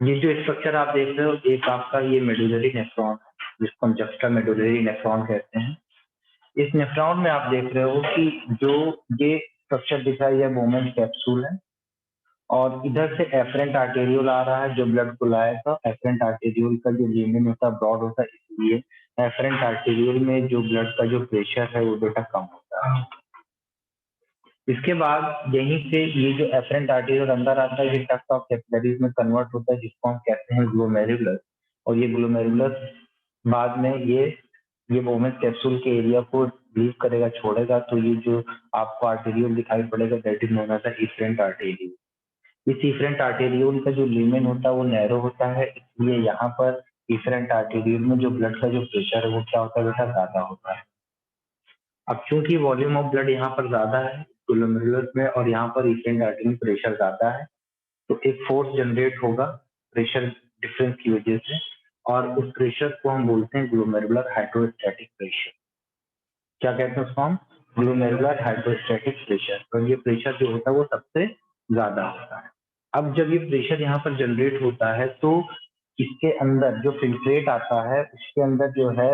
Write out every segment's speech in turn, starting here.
ये जो स्ट्रक्चर आप देख रहे हो, एक आपका ये मेडुलरी नेफ्रॉन है, जिसको हम जस्टा मेडुलरी नेफ्रॉन कहते हैं। इस नेफ्रॉन में आप देख रहे हो कि जो ये स्ट्रक्चर दिख रहा है, ये मोमेंट कैप्सूल है और इधर से एफरेंट आर्टेरियोल आ रहा है जो ब्लड को लाएगा। एफरेंट आर्टेरियोल का जो लेमन होता है ब्रॉड होता है, इसलिए एफरेंट आर्टेरियोल में जो ब्लड का जो प्रेशर है वो बेटा कम होता है। इसके बाद यहीं से ये जो एफरेंट आर्टेरियोल अंदर आता है, ये डक्ट ऑफ कैपिलरीज में कन्वर्ट होता है, जिसको हम कहते हैं ग्लोमेरुलर। और ये ग्लोमेरुलर बाद में ये मोमेंट कैप्सूल के एरिया को लीव करेगा, छोड़ेगा, तो ये जो आपको आर्टेरियोल दिखाई पड़ेगा that is known as the efferent arteriole. इस इफरेंट आर्टेरियोल का जो लीमेन होता है वो नैरो होता है, इसलिए यहाँ पर इफरेंट आर्टेरियोल में जो ब्लड का जो प्रेशर है वो क्या होता है बेटा, ज्यादा होता है। अब चूंकि वॉल्यूम ऑफ ब्लड यहाँ पर ज्यादा है ग्लोमेरुलर में और यहाँ पर इफरेंट आर्टेरियल प्रेशर ज्यादा है, तो एक फोर्स जनरेट होगा प्रेशर डिफरेंस की वजह से, और उस प्रेशर को हम बोलते हैं ग्लोमेरुलर हाइड्रोस्टैटिक प्रेशर। क्या कहते हैं उसको हम? Glomerular hydrostatic pressure. और ये प्रेशर जो होता है वो सबसे ज्यादा होता है। अब जब ये प्रेशर यहाँ पर जनरेट होता है तो इसके अंदर जो फिल्ट्रेट आता है उसके अंदर जो है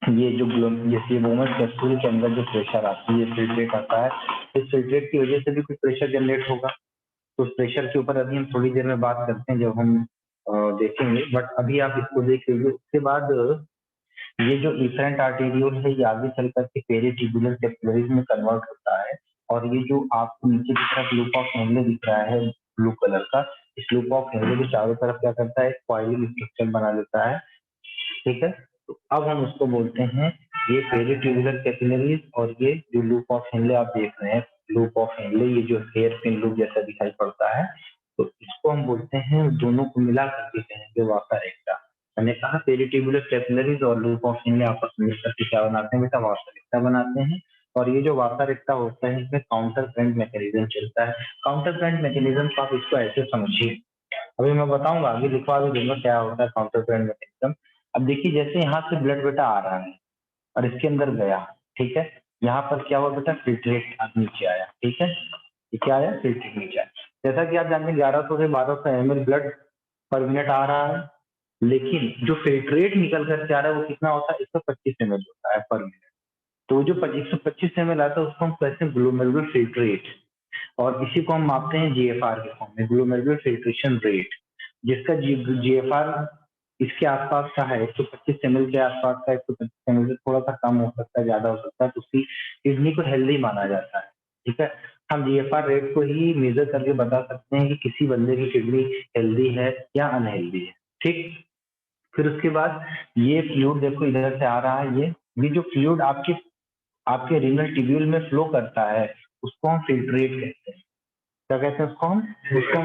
ये जो ये मोमेंट कैप्सूल के अंदर जो प्रेशर आता है, ये फिल्ट्रेट आता है, इस फिल्ट्रेट की वजह से भी कुछ प्रेशर जनरेट होगा। तो उस प्रेशर के ऊपर अभी हम थोड़ी देर में बात करते हैं जब हम देखेंगे, बट अभी आप इसको देख लीजिए। उसके बाद ये जो इफरेंट आर्टेरियोल है ये आगे चल करके पेरिट्यूबुलर कैपिलरीज में कन्वर्ट होता है, और ये जो आपको नीचे की तरफ लूप ऑफ हेनले दिख रहा है ब्लू कलर का, इस लूप ऑफ हेनले के चारों तरफ क्या करता है, कॉइलिंग स्ट्रक्चर बना लेता है। ठीक है, तो अब हम उसको बोलते हैं ये पेरिट्यूबुलर कैपिलरीज। और ये जो लूप ऑफ हेनले आप देख रहे हैं, लूप ऑफ हेनले ये जो हेयर पिन लूप जैसा दिखाई पड़ता है, तो इसको हम बोलते हैं, दोनों को मिला करके कहेंगे वासा रेक्टा। मैंने कहा पेरिट्यूबुलर कैपिलरीज और लूप ऑफ हेनले आपस में मिलकर के क्या बनाते हैं बेटा, वासा रेक्टा बनाते हैं। और ये जो वासा रेक्टा होता है इसमें काउंटर करंट मैकेनिज्म चलता है। काउंटर करंट मैकेनिज्म को आप इसको ऐसे समझिए, अभी मैं बताऊंगा, आगे लिखवा भी दूंगा क्या होता है काउंटर करंट मैकेनिज्म। अब देखिए, जैसे यहाँ से ब्लड बेटा आ रहा है और इसके अंदर गया, ठीक है, यहाँ पर क्या हुआ बेटा, फिल्ट्रेट नीचे आया। ठीक है, ये क्या आया, फिल्ट्रेट नीचे आया। जैसा कि आप जानते हैं 1100 से 1200 ml ब्लड पर मिनट आ रहा है, लेकिन जो फिल्ट्रेट निकल कर के आ रहा है वो कितना होता है, 125 ml होता है पर मिनट। तो जो 125 ml आता है उसको हम कहते हैं ग्लोमेरुलर फिल्ट्रेट, और इसी को हम मापते हैं जीएफआर के फॉर्म में, ग्लोमेरुलर फिल्ट्रेशन रेट, जिसका जीएफआर इसके आसपास का है 125 ml के आसपास का, 125 ml से थोड़ा सा कम हो सकता है, ज्यादा हो सकता है, तो उसकी किडनी को हेल्दी माना जाता है। ठीक है, हम जीएफआर रेट को ही मेजर करके बता सकते हैं कि किसी बंदे की किडनी हेल्दी है या अनहेल्दी है। ठीक, फिर उसके बाद ये फ्लूइड देखो इधर से आ रहा है, ये जो फ्लूइड आपके आपके रीनल ट्यूब्यूल में फ्लो करता है उसको हम फिल्ट्रेट कहते हैं। क्या कहते हैं उसको हम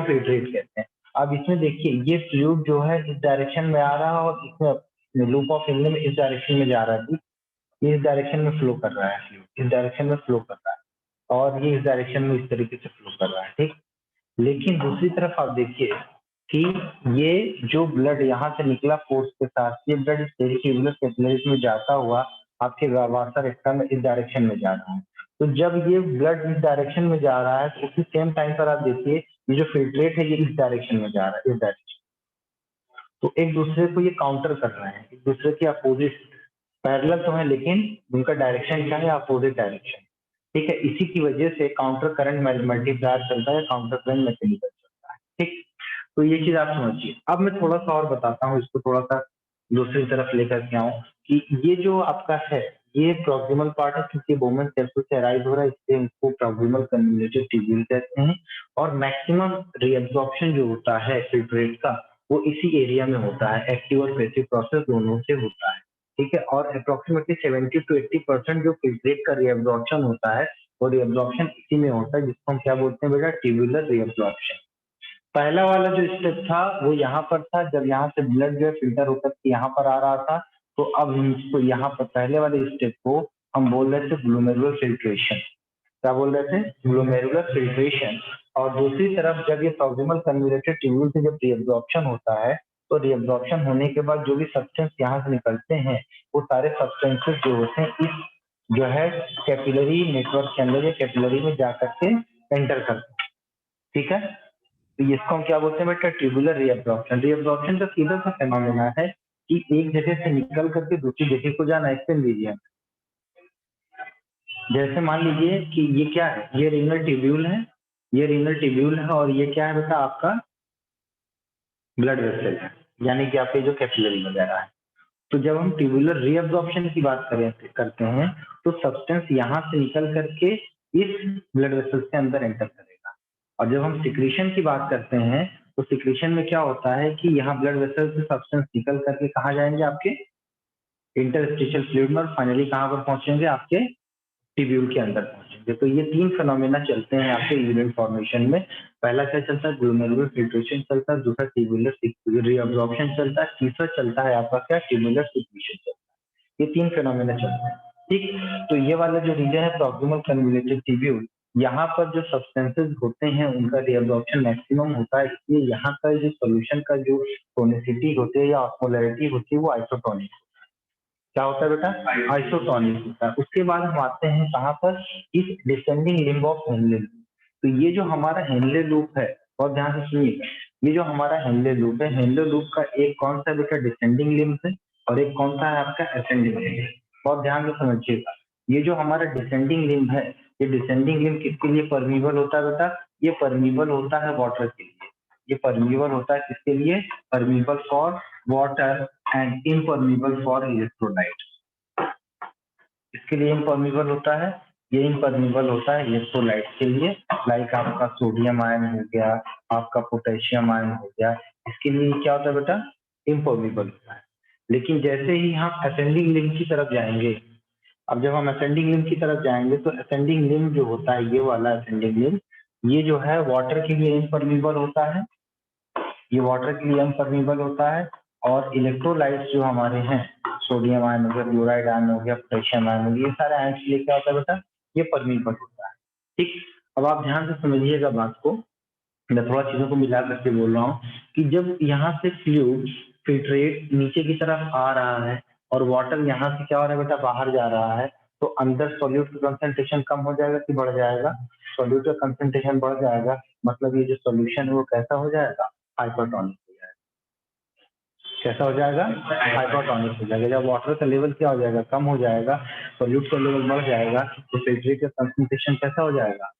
फिल्ट्रेट कहते हैं। अब इसमें देखिए ये फ्लूइड जो है इस डायरेक्शन में आ रहा है और इसमें लूप ऑफ हिलने में इस डायरेक्शन में जा रहा है। ये इस डायरेक्शन में फ्लो कर रहा है, फ्लूइड इस डायरेक्शन में फ्लो कर रहा है, और ये इस डायरेक्शन में इस तरीके से फ्लो कर रहा है। ठीक, लेकिन दूसरी तरफ आप देखिए कि ये जो ब्लड यहाँ से निकला फोर्स के साथ, ये ब्लड पेरिट्यूबुलर कैपिलरीज में जाता हुआ आपके वासा रेक्टा में इस डायरेक्शन में जा रहा है। तो जब ये ब्लड इस डायरेक्शन में जा रहा है तो उसी सेम टाइम पर आप देखिए ये जो फिल्ट्रेट है ये इस डायरेक्शन में जा रहा है, इस डायरेक्शन। तो एक दूसरे को ये काउंटर कर रहे हैं, एक दूसरे के अपोजिट, पैरेलल तो है लेकिन उनका डायरेक्शन क्या है, अपोजिट डायरेक्शन। ठीक है, इसी की वजह से काउंटर करंट मल्टीप्लायर चलता है, काउंटर करंट मैकेनिज्म चलता है। ठीक, तो ये चीज आप समझिए। अब मैं थोड़ा सा और बताता हूँ, इसको थोड़ा सा दूसरी तरफ लेकर के आऊँ कि ये जो आपका है ये प्रॉक्सिमल पार्ट है, क्योंकि बोमन कैप्सूल से अराइज हो रहा है इसलिए इसको प्रॉक्सिमल कन्वोल्यूटेड ट्यूब्यूल कहते हैं। और मैक्सिमम रीअब्जॉर्प्शन जो होता है फिल्ट्रेट का वो इसी एरिया में होता है, एक्टिव और पैसिव प्रोसेस दोनों से होता है। ठीक है, और अप्रोक्सीमेटली 70 to 80% जो फिल्ट्रेट का रीअब्जॉर्प्शन होता है वो रीअब्जॉर्प्शन इसी में होता है, जिसको हम क्या बोलते हैं बेटा, ट्यूबुलर रीअब्जॉर्प्शन। पहला वाला जो स्टेप था वो यहाँ पर था, जब यहाँ से ब्लड जो है फिल्टर होकर के यहाँ पर आ रहा था, तो अब हम इसको यहाँ पर पहले वाले स्टेप को हम बोल रहे थे ग्लोमेरुलर फिल्ट्रेशन। क्या बोल रहे थे, ग्लोमेरुलर फिल्ट्रेशन। और दूसरी तरफ जब ये प्रॉक्सिमल कन्वोल्यूटेड ट्यूब्यूल से जब रीअब्जॉर्प्शन होता है, तो रीअब्जॉर्प्शन होने के बाद जो भी सब्सटेंस यहाँ से निकलते हैं वो सारे सब्सटेंसेस जो होते हैं इस जो है कैपिलरी नेटवर्क के अंदर या कैपिलरी में जाकर के एंटर करते हैं। ठीक है, तो इसको हम क्या बोलते हैं बेटा, ट्यूबुलर रीअब्जॉर्प्शन। रीअब्जॉर्प्शन का सीधा सा फेनोमेना है कि एक जगह से निकल करके दूसरी जगह को जाना। एक्सप्लेन लीजिए। जैसे मान लीजिए कि ये क्या है, ये रीनल ट्यूब्यूल है, ये रीनल ट्यूब्यूल है, और ये क्या है बेटा, आपका ब्लड वेसल है, यानी कि आपके जो कैपिलरी वगैरह है। तो जब हम ट्यूबुलर रीअब्जॉर्प्शन की बात करते हैं तो सब्सटेंस यहाँ से निकल करके इस ब्लड वेसल के अंदर एंटर करेगा। और जब हम सिक्रीशन की बात करते हैं तो सिक्रीशन में क्या होता है कि यहाँ ब्लड वेसल से सब्सटेंस निकल करके कहाँ जाएंगे, आपके इंटरस्टिशियल फ्लूइड में, और फाइनली कहाँ पर पहुंचेंगे, आपके ट्यूब्यूल के अंदर पहुंचेंगे। तो ये 3 फिनोमेना चलते हैं आपके यूरिन फॉर्मेशन में। पहला क्या चलता है, ग्लोमेरुलर फिल्ट्रेशन चलता है, दूसरा ट्यूबुलर रीअब्जॉर्प्शन चलता है, तीसरा चलता है आपका क्या, ट्यूबुलर सिक्रीशन चलता है। ये 3 फिनोमेना चलते हैं। ठीक, तो ये वाला जो रीजन है प्रॉक्सिमल कन्वोल्यूटेड ट्यूब्यूल, यहाँ पर जो सब्सटेंसेस होते हैं उनका रीअब्जॉर्प्शन मैक्सिमम होता है, इसलिए यहाँ का जो सोल्यूशन का जो टोनिसिटी होती है या ऑस्मोलैरिटी होती है वो आइसोटोनिक। क्या होता है बेटा, आइसोटोनिक होता है। उसके बाद हम आते हैं कहाँ पर, इस descending limb of Henle loop. तो ये जो हमारा हेनले लूप है, और ध्यान से सुनिएगा, ये जो हमारा हेनले लूप है, हेनले लूप का एक कौन सा बेटा डिसेंडिंग लिम्ब है और एक कौन सा है आपका असेंडिंग लिम्ब है। और ध्यान से समझिएगा, ये जो हमारा डिसेंडिंग लिम्ब है, ये डिसेंडिंग लिम्ब किसके लिए परमीबल होता है बेटा, ये परमीबल होता है वाटर के लिए। ये परमीबल होता है किसके लिए, permeable for water and impermeable for electrolyte. इसके लिए इम्परमीबल होता है, ये इम्परमीबल होता है इलेक्ट्रोलाइट के लिए, लाइक आपका सोडियम आयन हो गया, आपका पोटेशियम आयन हो गया, इसके लिए क्या होता है बेटा, इम्परमीबल होता है। लेकिन जैसे ही हम असेंडिंग लिम्ब की तरफ जाएंगे, अब जब हम असेंडिंग लिम्ब की तरफ जाएंगे तो असेंडिंग लिम्ब जो होता है, ये वाला असेंडिंग लिम्ब, ये जो है वाटर के लिए इम्परमीबल होता है, ये वाटर के लिए इम्परमीबल होता है। और इलेक्ट्रोलाइट्स जो हमारे हैं, सोडियम आयन हो गया, क्लोराइड आयन हो गया, पोटेशियम आयन हो गया, ये सारे आयन के लिए क्या होता है बेटा, ये परमीबल होता है। ठीक, अब आप ध्यान से समझिएगा बात को, मैं थोड़ा चीजों को मिला करके बोल रहा हूँ कि जब यहाँ से फ्लूइड फिल्ट्रेट नीचे की तरफ आ रहा है और वाटर यहाँ से क्या हो रहा है बेटा, बाहर जा रहा है, तो अंदर सॉल्यूट का कंसंट्रेशन कम हो जाएगा कि बढ़ जाएगा, सॉल्यूट का कंसंट्रेशन बढ़ जाएगा, मतलब ये जो सॉल्यूशन है वो कैसा हो जाएगा, हाइपरटोनिक हो जाएगा। कैसा हो जाएगा, हाइपरटोनिक हो जाएगा। जब वाटर का लेवल क्या हो जाएगा, कम हो जाएगा, सॉल्यूट का लेवल बढ़ जाएगा, तो फिल्ट्रेट का कंसंट्रेशन कैसा हो जाएगा,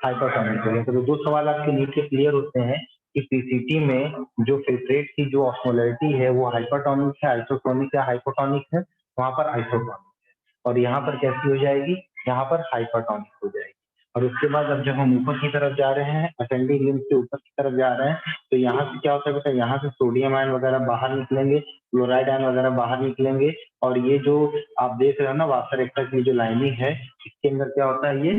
हाइपरटोनिक हो जाएगा। तो 2 सवाल आपके नीचे क्लियर होते हैं कि पीसीटी में जो फिल्ट्रेट की जो ऑस्मोलैरिटी है वो हाइपरटोनिक है, आइसोटोनिक या हाइपोटोनिक है, वहां पर आइसोटोनिक है। और यहाँ पर कैसी हो जाएगी, यहाँ पर हाइपरटोनिक हो जाएगी। और उसके बाद अब जब हम ऊपर की तरफ जा रहे हैं, असेंडिंग लिम्ब से ऊपर की तरफ जा रहे हैं, तो यहाँ से क्या होता है बेटा, यहाँ से सोडियम आयन वगैरह बाहर निकलेंगे, क्लोराइड आयन वगैरह बाहर निकलेंगे, और ये जो आप देख रहे हो ना वाटर रेक्टर की जो लाइनिंग है, इसके अंदर क्या होता है, ये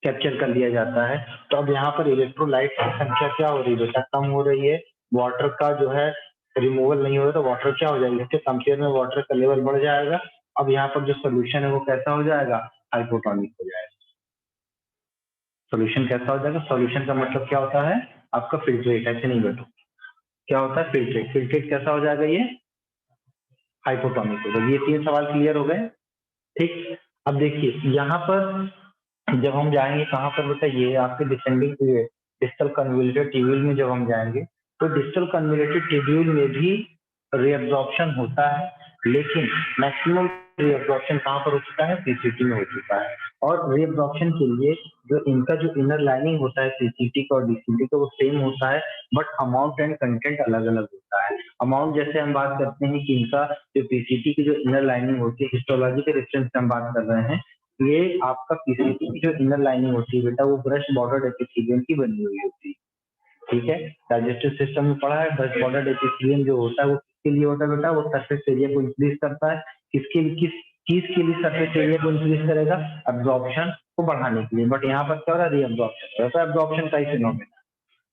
कैप्चर कर लिया जाता है। तो अब यहाँ पर इलेक्ट्रोलाइट की संख्या क्या हो रही है बेटा, कम हो रही है, वाटर का जो है रिमूवल नहीं हो रहा, तो वाटर क्या हो जाएगा, इसके कंपेयर में वाटर का लेवल बढ़ जाएगा। अब यहाँ पर जो सोल्यूशन है वो कैसा हो जाएगा, हाइपोटोनिक हो जाएगा। सोल्यूशन कैसा हो जाएगा, सोल्यूशन का मतलब क्या होता है, आपका फिल्ट्रेट, ऐसे नहीं बैठो, क्या होता है फिल्ट्रेट, फिल्ट्रेट कैसा हो जाएगा, ये हाइपोटोनिक हो जाएगा। ये 3 सवाल क्लियर हो गए। ठीक, अब देखिए यहाँ पर जब हम जाएंगे कहाँ पर बेटा, ये आपके डिसेंडिंग डिस्टल कन्वोल्यूटेड ट्यूब्यूल में जब हम जाएंगे, तो डिस्टल कन्वोल्यूटेड ट्यूब्यूल में भी रीअब्जॉर्प्शन होता है, लेकिन मैक्सिमम रीअब्जॉर्प्शन कहाँ पर हो चुका है, पीसीटी में हो चुका है। और रीअब्जॉर्प्शन के लिए जो इनका जो इनर लाइनिंग होता है पीसीटी का और डीसीटी का वो सेम होता है, बट अमाउंट एंड कंटेंट अलग अलग होता है। अमाउंट जैसे हम बात करते हैं कि इनका जो पीसीटी की जो इनर लाइनिंग होती है, हिस्टोलॉजी के रेफरेंस से हम बात कर रहे हैं, ये आपका पीसीटी की जो इनर लाइनिंग होती है बेटा, वो ब्रश बॉर्डर एपिथेलियम की बनी हुई होती है। ठीक है, डाइजेस्टिव सिस्टम में पढ़ा है, ब्रश बॉर्डर एपिथेलियम जो होता है वो किसके लिए होता है बेटा, वो सरफेस एरिया को इंक्रीज करता है। किस चीज के लिए सरफेस एरिया को इंक्रीज करेगा, एब्जॉर्प्शन को बढ़ाने के लिए। बट यहाँ पर क्या हो रहा है, रीअब्जॉर्प्शन, तो एब्जॉर्प्शन का ही फिनोमेना।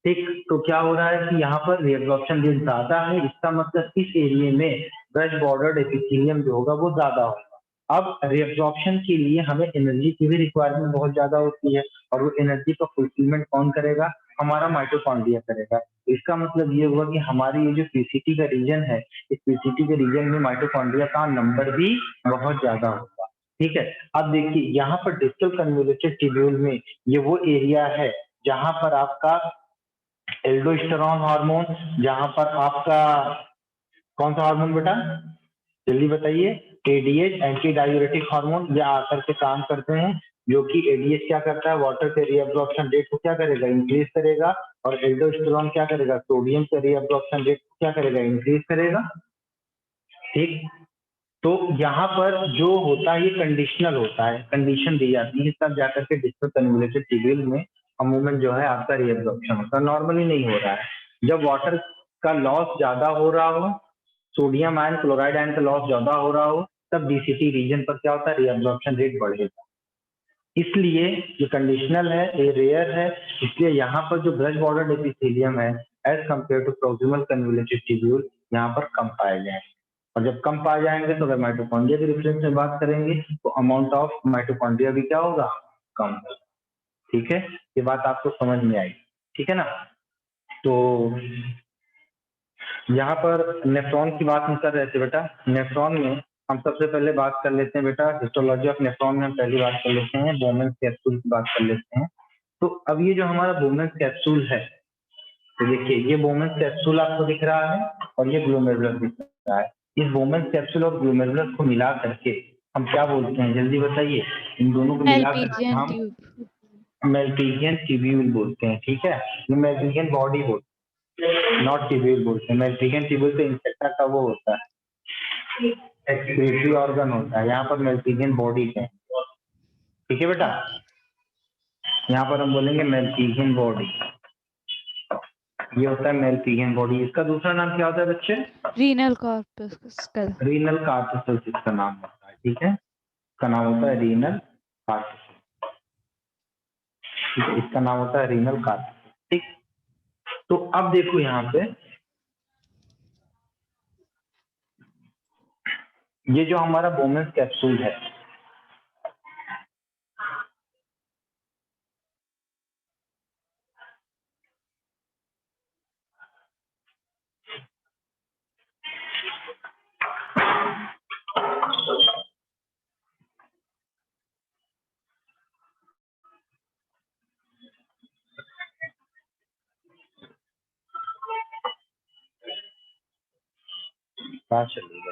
ठीक, तो क्या हो रहा है कि यहाँ पर रीअब्जॉर्प्शन रेट ज्यादा है, इसका मतलब इस एरिया में ब्रश बॉर्डर एपिथेलियम जो होगा वो ज्यादा होगा। अब रीअब्जॉर्प्शन के लिए हमें एनर्जी की भी रिक्वायरमेंट बहुत ज्यादा होती है, और वो एनर्जी का फुलफिलमेंट कौन करेगा, हमारा माइटोकॉन्ड्रिया करेगा। इसका मतलब ये हुआ कि हमारी ये जो पीसीटी का रीजन है, इस पीसीटी के रीजन में माइटोकॉन्ड्रिया का नंबर भी बहुत ज्यादा होगा। ठीक है, अब देखिए यहाँ पर डिस्टल कन्वोल्यूटेड ट्यूब्यूल में ये वो एरिया है जहां पर आपका एल्डोस्टेरॉन हार्मोन, जहां पर आपका कौन सा हार्मोन बेटा, जल्दी बताइए। एडीएच, एंटी डायूरेटिक हार्मोन, ये आकर के काम करते हैं, जो कि एडीएच क्या करता है, वाटर के रीअब्जॉर्प्शन रेट को क्या करेगा, इंक्रीज करेगा। और एल्डोस्टेरॉन क्या करेगा, सोडियम के रीअब्जॉर्प्शन रेट को क्या करेगा, इंक्रीज करेगा। ठीक, तो यहाँ पर जो होता है ये कंडीशनल होता है, कंडीशन दी जाती है तब जाकर के डिस्टल कन्वोल्यूटेड ट्यूब्यूल में अमूमन जो है आपका रीअब्जॉर्प्शन होता है, नॉर्मली नहीं हो रहा है। जब वाटर का लॉस ज्यादा हो रहा हो, सोडियम आयन क्लोराइड आयन का लॉस ज्यादा हो रहा हो, तब डीसीटी रीजन पर क्या होता है, रीअब्जॉर्प्शन रेट बढ़ेगा। इसलिए ये कंडीशनल है, ये रेयर है, इसलिए यहाँ पर जो ब्रश बॉर्डर एपिथेलियम है as compare to proximal convoluted tubule यहाँ पर कम पाए जाएंगे। और जब कम पाए जाएंगे तो अगर माइटोकॉन्ड्रिया के रेफरेंस में बात करेंगे तो अमाउंट ऑफ माइटोकॉन्ड्रिया भी क्या होगा, कम होगा। ठीक है, ये बात आपको समझ में आई, ठीक है ना। तो यहाँ पर नेफ्रॉन की बात हम कर रहे थे बेटा। नेफ्रॉन में हम सबसे पहले बात कर लेते हैं बेटा, हिस्टोलॉजी ऑफ नेफ्रॉन में हम पहली बात कर लेते हैं, बोमेंस कैप्सूल की बात कर लेते हैं। तो अब ये जो हमारा बोमेंस कैप्सूल है, तो देखिए ये बोमेंस कैप्सूल आपको दिख रहा है और ये ग्लोमेरुलस दिख रहा है। इस बोमेंस कैप्सूल और ग्लोमेरुलस को मिला करके हम क्या बोलते हैं, जल्दी बताइए। इन दोनों को मिला करके मेल्पिजियन हम ट्यूब। मेल्पिजियन ट्यूब्यूल बोलते हैं। ठीक है, ये मेल्पिजियन बॉडी बोलते हैं, नॉट ट्यूब्यूल बोलते हैं। मेल्पिजियन ट्यूब्यूल तो इंसेक्टा का वो होता है, एक्सक्रीटरी ऑर्गन होता है, यहाँ पर मेल्पिजियन बॉडी है। ठीक है बेटा, यहाँ पर हम बोलेंगे मेल्पिजियन बॉडी, ये होता है मेल्पिजियन बॉडी। इसका दूसरा नाम क्या होता है बच्चे, रीनल कॉर्पस्कल। रीनल कार्टिसल्स इसका नाम होता है। ठीक है, इसका नाम होता है रीनल कार्टिसल्स। ठीक है, इसका नाम होता है रीनल कार्टिसल्स। ठीक, तो अब देखो यहाँ पे ये जो हमारा बोमेंस कैप्सूल है, कहाँ चलेगा,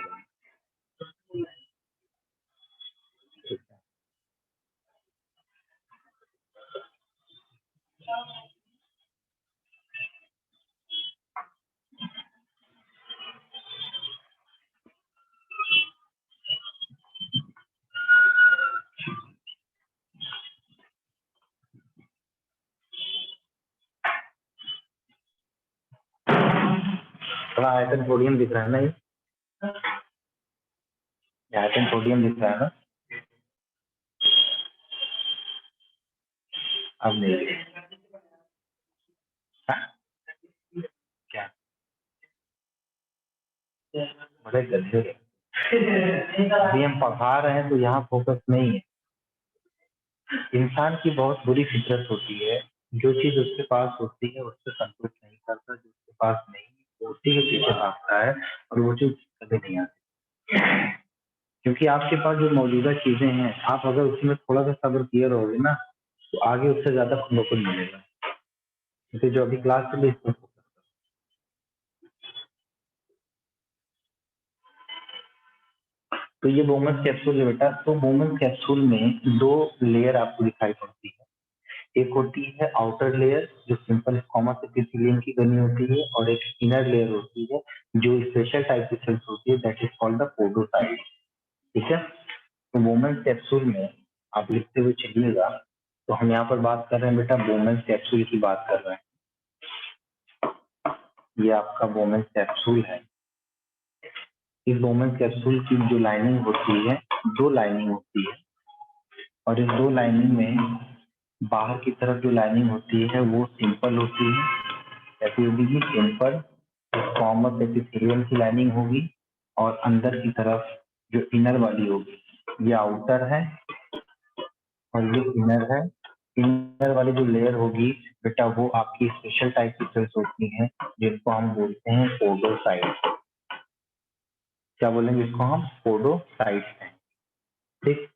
थोड़ा आयतन सोडियम दिख रहा है ना, ये आयतन सोडियम दिख रहा है ना, अब नहीं दिख रहा। हाँ? क्या बड़े गधे हो। अभी हम पढ़ा रहे हैं तो यहाँ फोकस नहीं है। इंसान की बहुत बुरी फितरत होती है, जो चीज उसके पास होती है उससे संतुष्ट नहीं करता, जो उसके पास नहीं वो उसी के पीछे भागता है और वो चीज कभी नहीं आती। क्योंकि आपके पास जो मौजूदा चीजें हैं, आप अगर उसमें थोड़ा सा सब्र किए रहोगे ना तो आगे उससे ज्यादा खुद ब खुद मिलेगा। क्योंकि जो अभी क्लास चल रही है, तो ये बोमस कैप्सूल है बेटा। तो बोमस कैप्सूल में दो लेयर आपको दिखाई पड़ती है। एक होती है आउटर लेयर जो सिंपल स्क्वामस एपिथेलियम की बनी होती है, और एक इनर लेयर होती है जो स्पेशल टाइप की सेल्स होती है, that is called the podocyte. ठीक है, तो बोमेंस कैप्सूल में आप लिखते हुए चलिएगा। तो हम यहाँ पर बात कर रहे हैं बेटा, बोमेंस कैप्सूल की बात कर रहे हैं। ये आपका बोमेंस कैप्सूल है। इस बोमेंस कैप्सूल की जो लाइनिंग होती है, दो लाइनिंग होती है, और इस दो लाइनिंग में बाहर की तरफ जो लाइनिंग होती है वो सिंपल होती है, ऐसी होगी सिंपल स्क्वामस एपिथेलियम की लाइनिंग होगी, और अंदर की तरफ जो इनर वाली होगी ये आउटर है और ये इनर है। इनर वाली जो लेयर होगी बेटा वो आपकी स्पेशल टाइप की सेल्स होती हैं जिनको हम बोलते हैं पोडोसाइट। क्या बोलेंगे इसको हम, पोडोसाइट हैं। ठीक,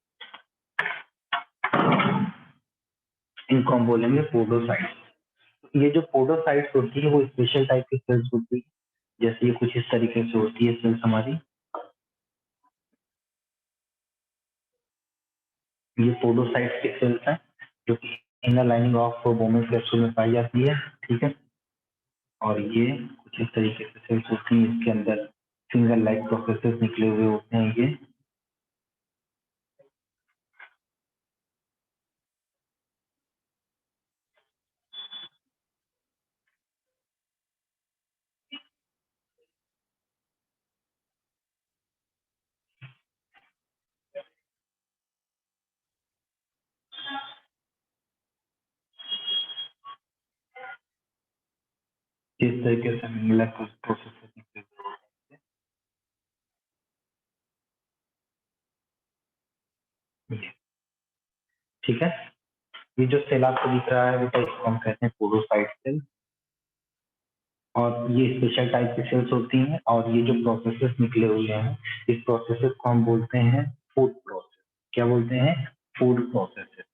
इनको हम बोलेंगे पोडोसाइट। ये जो पोडोसाइट्स होती है वो स्पेशल टाइप की सेल्स होती है, जैसे ये कुछ इस तरीके से होती है सेल्स हमारी। ये पोडोसाइट्स की सेल्स हैं जो कि inner lining of Bowman capsule में पाई जाती है, ठीक है। और ये कुछ इस तरीके से सेल्स होती हैं, इसके अंदर फिंगर लाइक प्रोसेसेस निकले हुए होते हैं ये। इस तरीके से फिंगर लाइक प्रोसेसेस निकले हुए होते हैं, ठीक है। ये जो सेल आपको दिख रहा है बेटा इसको हम कहते हैं पोडोसाइट सेल, और ये स्पेशल टाइप की सेल्स होती हैं। और ये जो प्रोसेसेस निकले हुए हैं इस प्रोसेसेस को हम बोलते हैं फूड प्रोसेस। क्या बोलते हैं? Food processes.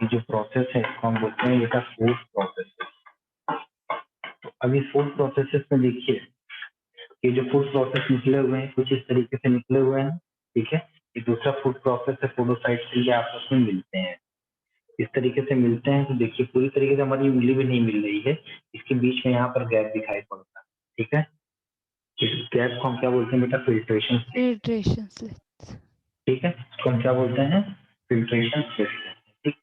ये जो प्रोसेस है इसको हम बोलते हैं बेटा फूड प्रोसेसेस। तो अभी फूड प्रोसेसेस में देखिए ये जो फूड प्रोसेस निकले हुए हैं कुछ इस तरीके से निकले हुए हैं, ठीक है। ये दूसरा फूड प्रोसेस है पोडोसाइट से, ये आपस में मिलते हैं, इस तरीके से मिलते हैं। तो देखिए पूरी तरीके से हमारी उंगली भी नहीं मिल रही है, इसके बीच में यहाँ पर गैप दिखाई पड़ता है, ठीक है। इस गैप को हम क्या बोलते हैं बेटा? Filtration slit, filtration slits. ठीक है। इसको हम क्या बोलते हैं? फिल्ट्रेशन स्लिट, ठीक।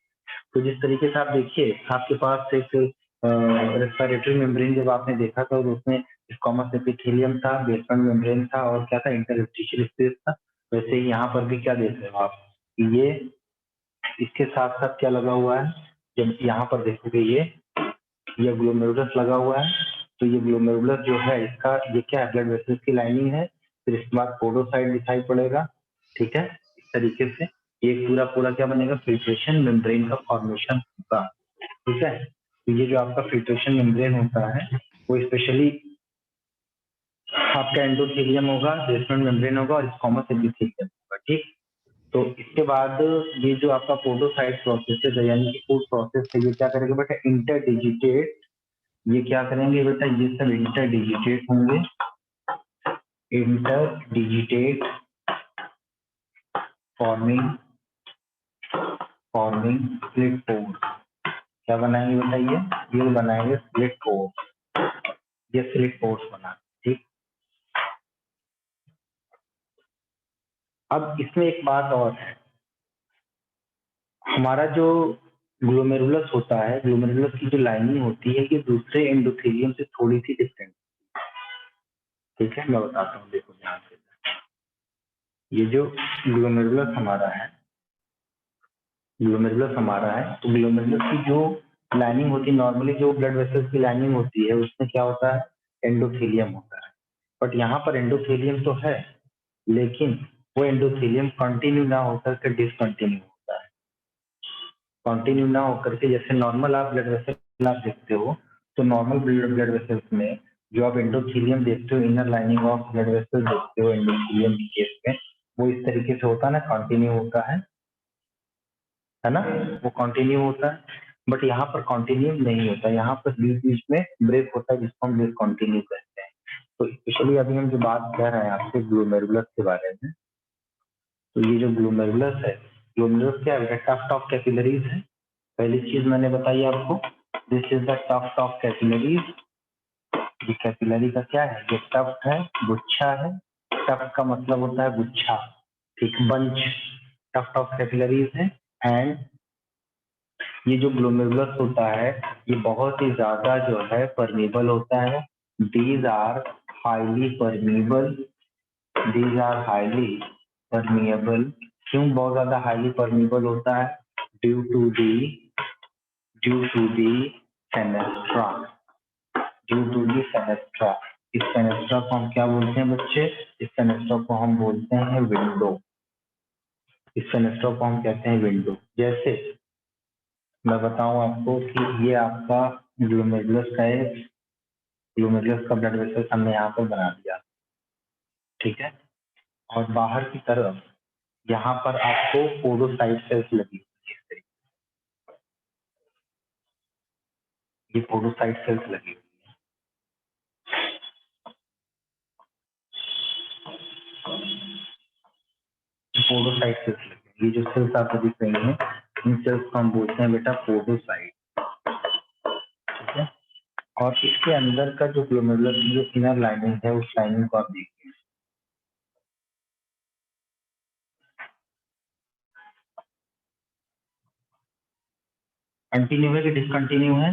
तो जिस तरीके से आप देखिए आपके पास एक रेस्पिरेटरी मेम्ब्रेन जब आपने देखा था तो उसमें स्क्वामस एपिथेलियम था, बेसमेंट मेम्ब्रेन था और क्या था? इंटरस्टिशियल स्पेस था। वैसे ही यहाँ पर भी क्या देख रहे हो आप? ये इसके साथ साथ क्या लगा हुआ है? जब यहाँ पर देखोगे ये ग्लोमेरुलस लगा हुआ है, तो ये ग्लोमेरुलस जो है इसका ये क्या है? ब्लड वेसल्स की लाइनिंग है। फिर इसके बाद पोडोसाइट दिखाई पड़ेगा, ठीक है। इस तरीके से एक पूरा पूरा क्या बनेगा? फिल्ट्रेशन मेम्ब्रेन का फॉर्मेशन होगा, ठीक है। तो ये जो आपका फिल्ट्रेशन मेम्ब्रेन होता है वो स्पेशली आपका एंडोथेलियम होगा, बेसमेंट मेम्ब्रेन होगा और स्क्वामस एपिथेलियम होगा, ठीक। तो इसके बाद ये जो आपका पोडोसाइट प्रोसेस है यानी कि फूड प्रोसेस है, ये क्या करेगा बेटा? इंटरडिजिटेट, ये क्या करेंगे बेटा? ये सब इंटरडिजिटेट होंगे, इंटरडिजिटेट फॉर्मिंग फॉर्मिंग स्प्लिट पोर्स। क्या बनाएंगे बेटा? ये बनाएंगे स्प्लिट पोर्स, ये स्प्लिट पोर्स बना, ठीक। अब इसमें एक बात और है, हमारा जो ग्लोमेरुलस होता है, ग्लोमेरुलस की जो लाइनिंग होती है ये दूसरे एंडोथेलियम से थोड़ी सी डिफरेंट, ठीक है। मैं बताता हूँ, देखो ध्यान से। ये जो ग्लोमेरुलस हमारा है, ग्लोमेरुलस हमारा है, तो ग्लोमेरुलस की जो लाइनिंग होती है नॉर्मली जो ब्लड वेसल्स की लाइनिंग होती है उसमें क्या होता है? एंडोथेलियम होता है। बट यहाँ पर एंडोथेलियम तो है लेकिन वो एंडोथेलियम कंटिन्यू ना होकर के डिसकंटिन्यू होता है। कंटिन्यू ना होकर के जैसे नॉर्मल आप ब्लड वेसल आप देखते हो तो नॉर्मल ब्लड वेसल्स में जो आप एंडोथेलियम देखते हो, inner lining of blood vessel देखते हो एंडोथेलियम की केस में, वो इस तरीके से होता है ना, कंटिन्यू होता है ना, वो कंटिन्यू होता है। बट यहाँ पर कंटिन्यू नहीं होता, यहाँ पर बीच बीच में ब्रेक होता है जिसको हम डिसकंटिन्यू कहते हैं। तो स्पेशली अभी हम जो बात कर रहे हैं आपसे ग्लोमेरुलस के बारे में, तो ये जो ग्लोमेरुलस है, ग्लोमेरुलस क्या है? टफ्ट ऑफ कैपिलरीज है। पहली चीज मैंने बताई आपको, this is the tuft of capillaries. ये कैपिलरी का क्या है? ये टफ्ट है, गुच्छा है। टफ्ट का मतलब होता है गुच्छा, ठीक, बंच। टफ्ट ऑफ कैपिलरीज है। एंड ये जो ग्लोमेरुलस होता है ये बहुत ही ज्यादा जो है परमेबल होता है। These are highly permeable, these are highly permeable. क्यों बहुत ज्यादा हाईली परमेबल होता है? Due to the fenestra, due to the fenestra. इस फेनेस्ट्रा को हम क्या बोलते हैं बच्चे? इस फेनेस्ट्रा को हम बोलते हैं विंडो। इस फेनेस्ट्रा को हम कहते हैं विंडो। जैसे मैं बताऊं आपको कि ये आपका ग्लोमेरुलस का है, ग्लोमेरुलस का ब्लड वेसल हमने यहाँ पर बना दिया, ठीक है। और बाहर की तरफ यहाँ पर आपको पोडोसाइट सेल्स लगी हुई है इस तरीके ये पोडोसाइट सेल्स लगी हुई है, पोडोसाइट सेल्स लगी हुई है। ये जो सेल्स आपको दिख रही हैं इन सेल्स को हम बोलते हैं बेटा पोडोसाइट, ठीक है। और इसके अंदर का जो ग्लोमेरुलर जो इनर लाइनिंग है उस लाइनिंग को आप देखिए, कंटिन्यू है कि डिसकंटिन्यू है?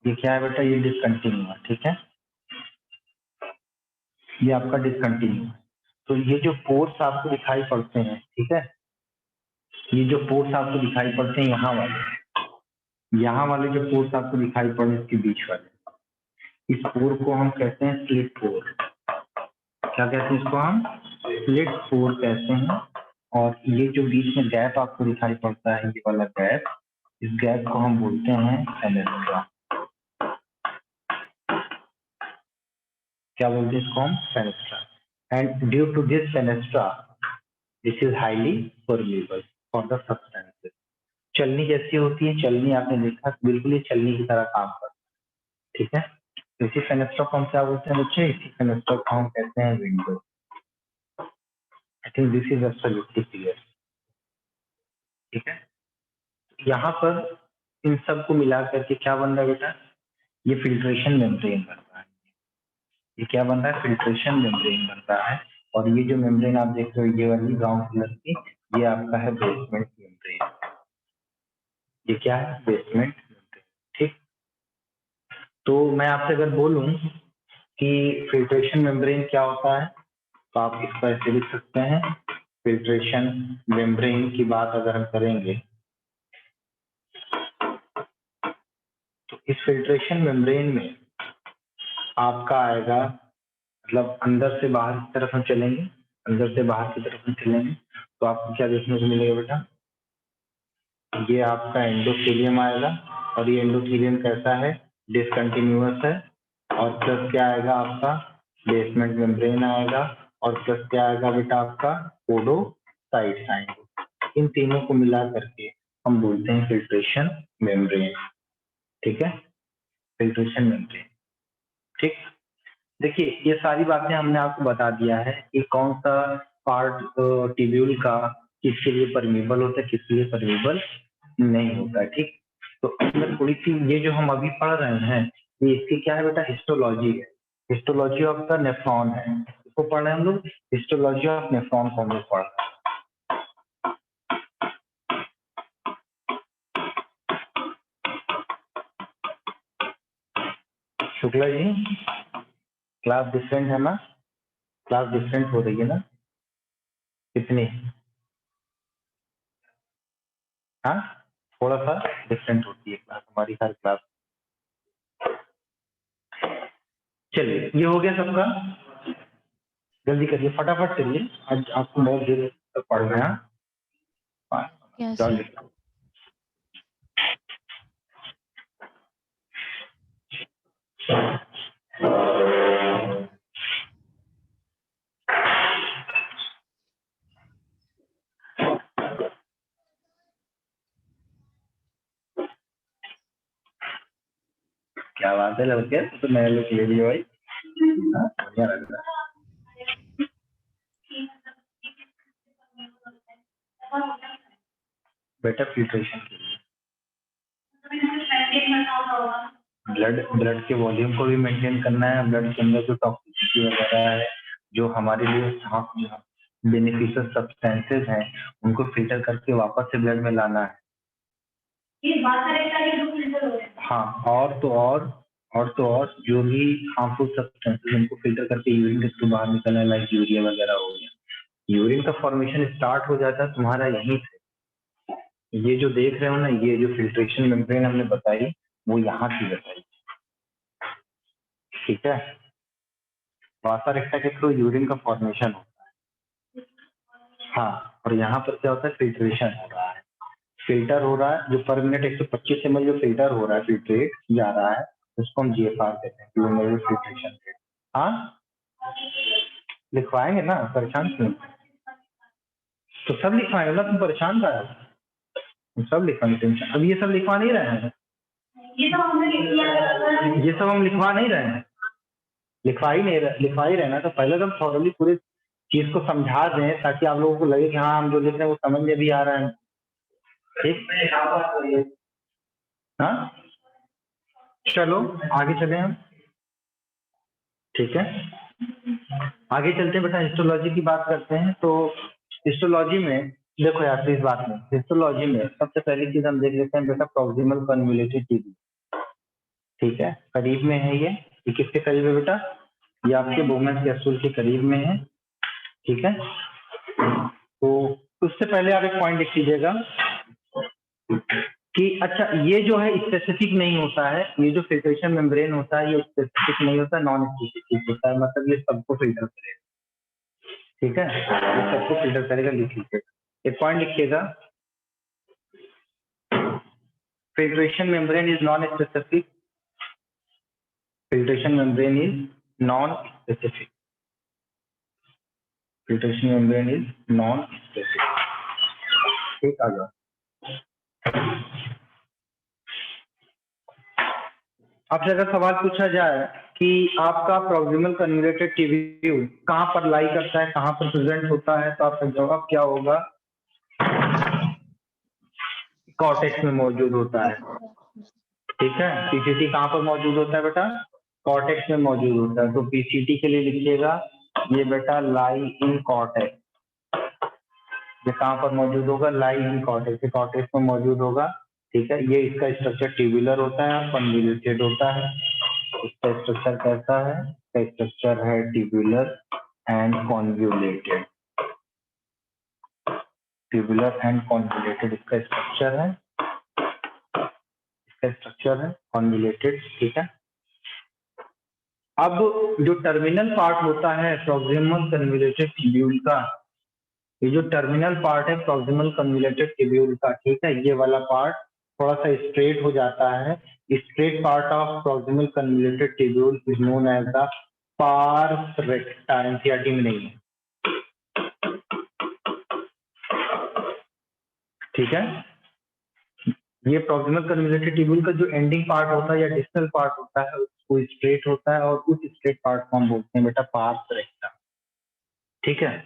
ये क्या है बेटा? ये डिसकंटिन्यू है, ठीक है। ये आपका डिसकंटिन्यू है। तो ये जो पोर्स आपको दिखाई पड़ते हैं, ठीक है, ये जो पोर्स आपको दिखाई पड़ते हैं यहाँ वाले जो पोर्स आपको दिखाई पड़े इसके बीच वाले, इस पोर को हम कहते हैं स्लिट पोर। क्या कहते हैं इसको? हम स्लिट पोर कहते हैं। और ये जो बीच में गैप आपको दिखाई पड़ता है, ये वाला गैप, इस गैप को हम बोलते हैं फेनेस्ट्रा। क्या बोलते हैं इसको हम? Fenestra. And due to this fenestra this is highly permeable for the substances. चलनी जैसी होती है, चलनी आपने देखा, बिल्कुल ही चलनी की तरह काम करता है, ठीक है। इसी फेनेस्ट्रा को हम क्या बोलते हैं बच्चे? इसी फेनेस्ट्रा को हम कहते हैं window. I think this is absolutely clear, ठीक है। यहाँ पर इन सब को मिला करके क्या बन रहा है बेटा? ये फिल्ट्रेशन मेम्ब्रेन बन रहा है। ये क्या बन रहा है? फिल्ट्रेशन मेम्ब्रेन बन रहा है। और ये जो मेम्ब्रेन आप देख रहे हो ये वाली ब्राउन कलर की, ये आपका है बेसमेंट मेम्ब्रेन। ये क्या है? बेसमेंट मेम्ब्रेन, ठीक। तो मैं आपसे अगर बोलूं कि फिल्ट्रेशन मेम्ब्रेन क्या होता है तो आप इसको ऐसे लिख सकते हैं। फिल्ट्रेशन मेम्ब्रेन की बात अगर हम करेंगे तो इस फिल्ट्रेशन मेम्ब्रेन में आपका आएगा, मतलब अंदर से बाहर की तरफ हम चलेंगे, अंदर से बाहर की तरफ हम चलेंगे तो आपको क्या देखने को मिलेगा बेटा? ये आपका एंडोथेलियम आएगा। और ये एंडोथेलियम कैसा है? डिसकंटिन्यूअस है। और प्लस क्या आएगा आपका? बेसमेंट मेम्ब्रेन आएगा। और प्लस क्या आएगा बेटा? आपका पोडोसाइट्स आएंगे। इन तीनों को मिला करके हम बोलते हैं फिल्ट्रेशन मेम्ब्रेन, ठीक है। फिल्ट्रेशन मेम्ब्रेन, ठीक। देखिए ये सारी बातें हमने आपको बता दिया है कि कौन सा पार्ट टिब्यूल का किसके लिए परमेबल होता है, किसके लिए परमेबल नहीं होता है, ठीक। तो अंदर थोड़ी सी ये जो हम अभी पढ़ रहे हैं ये इसकी क्या है बेटा? हिस्टोलॉजी है। हिस्टोलॉजी ऑफ द नेफ्रॉन है, इसको पढ़ रहे हैं हम लोग। हिस्टोलॉजी ऑफ नेफ्रॉन को हम लोग पढ़ रहे हैं। शुक्ला जी, क्लास डिफरेंट है ना? क्लास डिफरेंट हो रही है ना? कितनी? हाँ, थोड़ा सा डिफरेंट होती है क्लास, हमारी हर क्लास। चलिए ये हो गया सबका, जल्दी करिए, फटाफट चलिए, आज आपको बहुत देर तक पढ़ना है। Yes, चलो sir. क्या बात है लड़के, तो नया लुक ले लिया भाई, हाँ, बढ़िया लग रहा है। बेटा फिल्ट्रेशन के लिए ब्लड के वॉल्यूम को भी मेंटेन करना है, ब्लड के अंदर जो टॉक्सिसिटी वगैरह है, जो हमारे लिए बेनिफिशियल सब्सटेंसेस हैं उनको फिल्टर करके वापस से ब्लड में लाना है। हाँ, और तो और जो भी हार्मफुल सब्सटेंसेस उनको फिल्टर करके यूरिन के थ्रू बाहर निकलना, लाइक यूरिया वगैरह हो गया। यूरिन का फॉर्मेशन स्टार्ट हो जाता है तुम्हारा यहीं से। ये जो देख रहे हो ना, ये जो फिल्ट्रेशन मेम्ब्रेन हमने बताई वो यहाँ की बताई, ठीक है। वासा रेक्टा के थ्रू यूरिन का फॉर्मेशन होता है, हाँ। और यहाँ पर क्या होता है? फिल्ट्रेशन हो रहा है, फिल्टर हो रहा है। जो पर मिनट 125 ml जो फिल्टर हो रहा है, फिल्ट्रेट जा रहा है, उसको हम GFR कहते हैं, ग्लोमेरुलर फिल्ट्रेशन रेट। हाँ, लिखवाएंगे ना, परेशान क्यों? तो सब लिखवाएंगे ना, तुम परेशान का है? सब लिखवाएंगे, टेंशन। अब ये सब लिखवा नहीं रहे हैं, ये सब हम लिखवा नहीं रहे हैं, लिखवा ही रहना। तो पहले तो हम थॉरली पूरी चीज को समझा दें ताकि आप लोगों को लगे कि हाँ हम जो लिख रहे हैं वो समझ में भी आ रहा है। ठीक, हाँ चलो आगे चले हम। ठीक है, आगे चलते हैं बेटा, हिस्टोलॉजी की बात करते हैं। तो हिस्टोलॉजी में देखो यार, इस बात में हिस्टोलॉजी में सबसे पहली चीज हम देख लेते हैं बेटा, प्रॉक्सिमल कन्वोल्यूटेड टीबी। ठीक है, करीब में है ये किसके करीब है बेटा? ये आपके बोमेंस कैप्सूल के करीब में है। ठीक है, तो उससे पहले आप एक पॉइंट लिख लीजिएगा कि अच्छा ये जो है स्पेसिफिक नहीं होता है, ये जो फिल्ट्रेशन मेम्ब्रेन होता है ये स्पेसिफिक नहीं होता, नॉन स्पेसिफिक होता है, मतलब ये सबको फिल्टर करेगा। ठीक है, ये सबको फिल्टर करेगा, लिख लीजिएगा, एक पॉइंट लिखिएगा, filtration membrane is non-specific. Filtration membrane is non-specific. Filtration membrane is non-specific. ठीक आ जाओ। आपसे अगर सवाल पूछा जाए कि आपका प्रॉक्सिमल कन्वोल्यूटेड ट्यूब्यूल कहाँ पर लाई करता है, कहाँ पर प्रेजेंट होता है, तो आपका जवाब क्या होगा? कॉर्टेक्स में मौजूद होता है। ठीक है, पीसीटी कहाँ पर मौजूद होता है बेटा? कॉर्टेक्स में मौजूद होता है। तो पीसीटी के लिए लिखिएगा ये बेटा लाई इन कॉर्टेक्स। ये कहाँ पर मौजूद होगा? लाई इन कॉर्टेक्स, कॉर्टेक्स में मौजूद होगा। ठीक है, ये इसका स्ट्रक्चर ट्यूबुलर होता है, कन्वोल्यूटेड होता है। इसका स्ट्रक्चर कैसा है? इसका स्ट्रक्चर है tubular and convoluted. Tubular and convoluted इसका स्ट्रक्चर है, इसका स्ट्रक्चर है कॉन्वोल्यूटेड। ठीक है, अब जो टर्मिनल पार्ट होता है प्रॉक्सिमल कन्वोल्यूटेड ट्यूब्यूल का, ये जो टर्मिनल पार्ट है प्रॉक्सिमल कन्वोल्यूटेड ट्यूब्यूल का, ठीक है, ये वाला पार्ट थोड़ा सा स्ट्रेट हो जाता है। Straight part of proximal convoluted tubule is known as the pars recta. NCERT में नहीं है। ठीक है, ये प्रॉक्सिमल कन्वोल्यूटेड ट्यूब्यूल का जो एंडिंग पार्ट होता है या डिस्टल पार्ट होता है वो स्ट्रेट होता है, और उस स्ट्रेट पार्ट को हम बोलते हैं बेटा पार्स रेक्टा। ठीक है,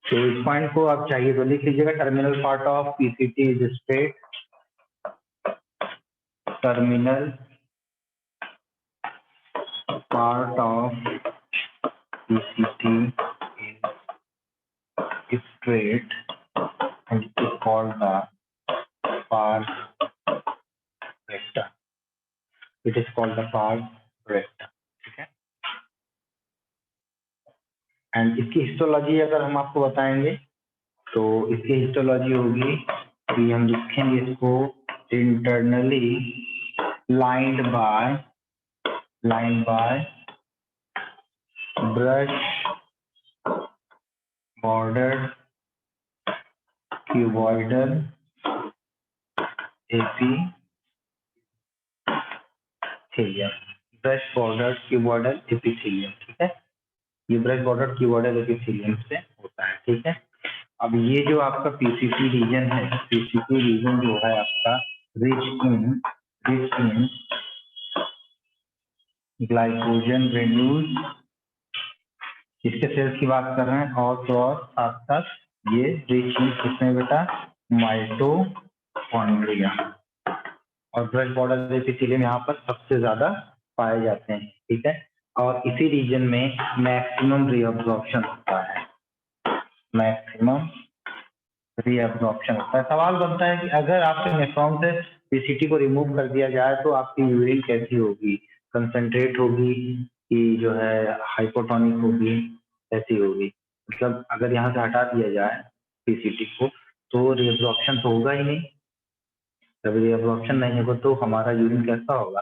तो इस पॉइंट को आप चाहिए तो लिख लीजिएगा, terminal part of PCT is straight, terminal part of PCT is straight and it is called the pars recta. It is called the pars recta. ठीक है, एंड इसकी हिस्टोलॉजी अगर हम आपको बताएंगे तो इसकी हिस्टोलॉजी होगी कि हम लिखेंगे इसको internally lined by brush border cuboidal epithelium. Brush border cuboidal epithelium. ठीक है, ये ब्रश बॉर्डर क्यूबॉइडल एपिथेलियम से होता है। ठीक है, अब ये जो आपका पीसीटी रीजन है, पीसीटी रीजन जो है आपका रिच इन ग्लाइकोजन ग्रेन्यूल्स, इसके सेल्स की बात कर रहे हैं, और तो और साथ साथ ये रिच इन किसमें बेटा? माइटोकॉन्ड्रिया। और ब्रश बॉर्डर एपिथेलियम यहाँ पर सबसे ज्यादा पाए जाते हैं। ठीक है, और इसी रीजन में मैक्सिमम रीअब्जॉर्प्शन होता है, मैक्सिमम रीअब्जॉर्प्शन होता है। सवाल बनता है कि अगर आपके नेफ्रॉन से पीसीटी को रिमूव कर दिया जाए तो आपकी यूरिन कैसी होगी? कंसंट्रेट होगी कि जो है हाइपोटोनिक होगी, कैसी होगी? मतलब अगर यहाँ से हटा दिया जाए पीसीटी को तो रीअब्जॉर्प्शन तो होगा ही नहीं। जब रीअब्जॉर्प्शन नहीं होगा तो हमारा यूरिन कैसा होगा?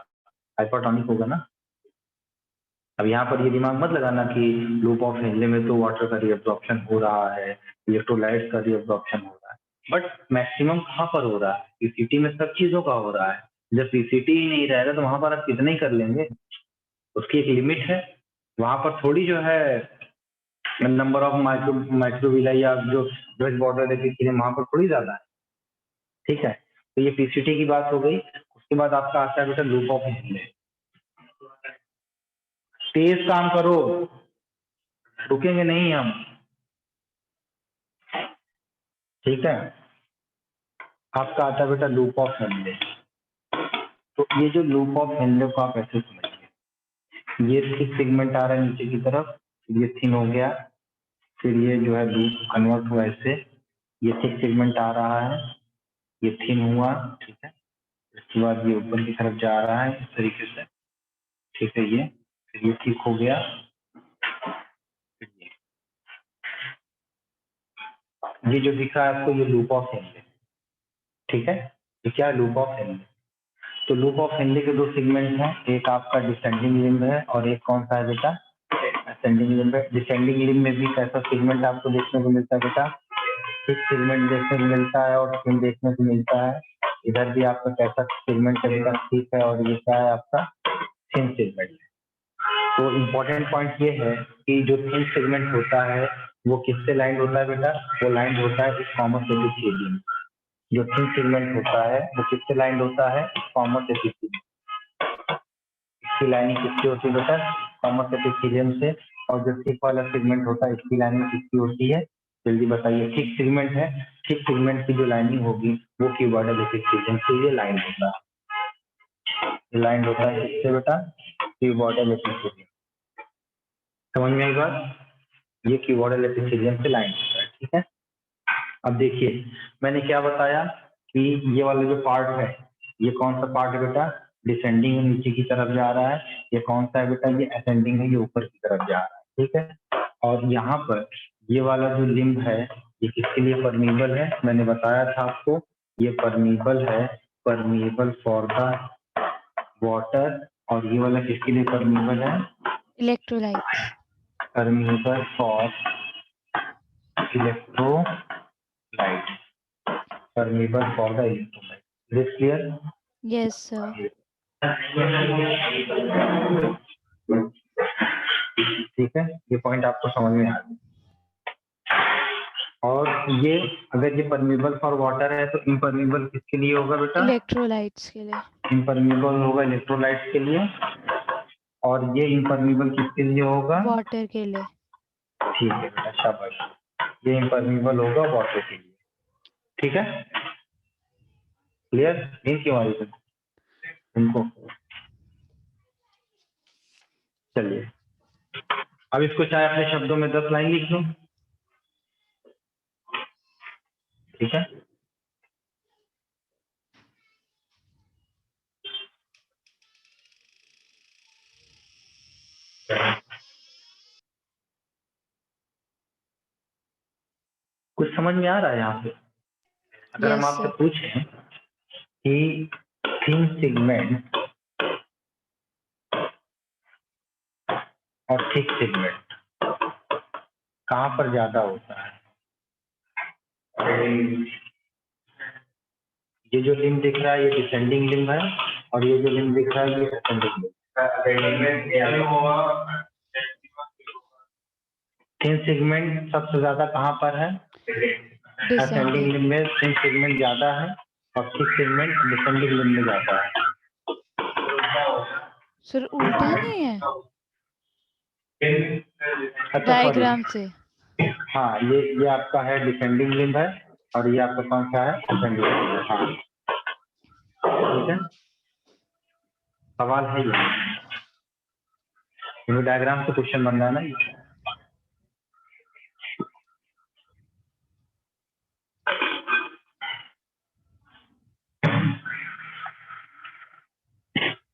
हाइपोटोनिक होगा ना। अब यहाँ पर ये दिमाग मत लगाना कि लूप ऑफ हेनले में तो वाटर का रीअब्जॉर्प्शन हो रहा है, इलेक्ट्रोलाइट का रीअब्जॉर्प्शन हो रहा है, बट मैक्सिमम कहाँ पर हो रहा है? पीसीटी में सब चीजों का हो रहा है। जब पीसीटी ही नहीं रहेगा तो वहां पर आप कितना ही कर लेंगे, उसकी एक लिमिट है। वहां पर थोड़ी जो है नंबर ऑफ माइक्रोविला या जो ब्रश बॉर्डर एपिथेलियम वहां पर थोड़ी ज्यादा है। ठीक है, तो ये पीसीटी की बात हो गई। उसके बाद आपका आता है बेटा लूप ऑफ हेनले। तेज काम करो, रुकेंगे नहीं हम, ठीक है। आपका आता है बेटा लूप ऑफ हेनले। तो ये जो लूप ऑफ हेनले को आप ऐसे समझिए, ये थिक सेगमेंट आ रहा है नीचे की तरफ, ये थिन हो गया, फिर ये जो है लूप कन्वर्ट हुआ ऐसे, ये थिक सेगमेंट आ रहा है, ये थिन हुआ, ठीक है। इसके बाद ये ऊपर की तरफ जा रहा है इस तरीके से, ठीक है। ये फिर ये थिक हो गया, फिर ये जो दिख रहा है आपको ये लूप ऑफ हेनले, ठीक है। ये क्या लूप ऑफ हेनले? तो लूप ऑफ हेनले के दो सेगमेंट हैं, एक आपका डिसेंडिंग लिम्ब है और एक कौन सा है बेटा, असेंडिंग लिम्ब है। डिसेंडिंग लिम्ब में भी कैसा सेगमेंट आपको देखने को मिलता है बेटा, थिक सेगमेंट देखने को मिलता है और थिन देखने को मिलता है। इधर भी आपका कैसा सेगमेंट है बेटा, थिक है, और ये क्या है आपका थिन सेगमेंट है। तो इम्पोर्टेंट पॉइंट ये है कि जो थिन सेगमेंट होता है वो किससे लाइन होता है बेटा, वो लाइन होता है इस कॉमन एपिथेलियम। जो थिन सेगमेंट होता है वो किससे लाइन होता है, कॉमन एपिथेलियम। इसकी लाइनिंग किसकी होती है बेटा, कॉमन एपिथेलियम से। और जो थिक वाला सेगमेंट होता है इसकी लाइनिंग किसकी होती है, जल्दी बताइए। थिक सेगमेंट है, थिक सेगमेंट की जो लाइनिंग होगी वो क्यूबॉइडल एपिथेलियम से ये लाइन होता है। लाइन होता है किससे बेटा, क्यूबॉइडल एपिथेलियम। समझ में आई बात, ये क्यूबॉइडल एपिथेलियम से लाइन होता है, ठीक है। अब देखिए मैंने क्या बताया कि ये वाला जो पार्ट है ये कौन सा पार्ट है बेटा, डिसेंडिंग है, नीचे की तरफ जा रहा है। ये कौन सा है बेटा, ये असेंडिंग है, ये ऊपर की तरफ जा रहा है, ठीक है। और यहाँ पर ये वाला जो लिम्ब है ये किसके लिए परमीबल है, मैंने बताया था आपको, ये परमीबल है, परमीबल फॉर द वाटर। और ये वाला किसके लिए परमीबल है, electrolytes. Permeable for electrolyte, permeable for the electrolyte. Is it clear? Yes, sir. ठीक है, ये पॉइंट आपको समझ में आ गया। और ये अगर ये परमेबल फॉर वाटर है तो इम्परमेबल किसके लिए होगा बेटा, इलेक्ट्रोलाइट्स के लिए। इम्परमेबल होगा इलेक्ट्रोलाइट्स के लिए। और ये इम्परमेबल किसके लिए होगा, वाटर के लिए। ठीक है बेटा, शाबाश। ये इम्परमेबल होगा वाटर के लिए, ठीक है। क्लियर, नींद क्यों आ रही है तुमको, चलिए अब इसको चाहे अपने शब्दों में 10 लाइन लिख लो, ठीक है। कुछ समझ में आ रहा है यहाँ पे? अगर हम Yes, आपसे sir. पूछें कि थिन सेगमेंट और थिक सेगमेंट कहाँ पर ज्यादा होता है, ये जो लिम्ब दिख रहा है ये डिसेंडिंग लिम्ब है और ये जो लिम्ब दिख रहा है ये असेंडिंग लिम्ब। थिन सेगमेंट सबसे ज्यादा कहाँ पर है, असेंडिंग Descending. लिम्ब में थिन सेगमेंट ज्यादा है और थिक सेगमेंट डिसेंडिंग लिम्ब में ज्यादा है। सर उल्टा नहीं है अच्छा डायग्राम सॉरी, से। हाँ ये आपका है डिसेंडिंग लिम्ब है और ये आपका कौन सा है, असेंडिंग लिम्ब है, हाँ ठीक है। सवाल है ये डायग्राम से क्वेश्चन बन रहा है ना ये।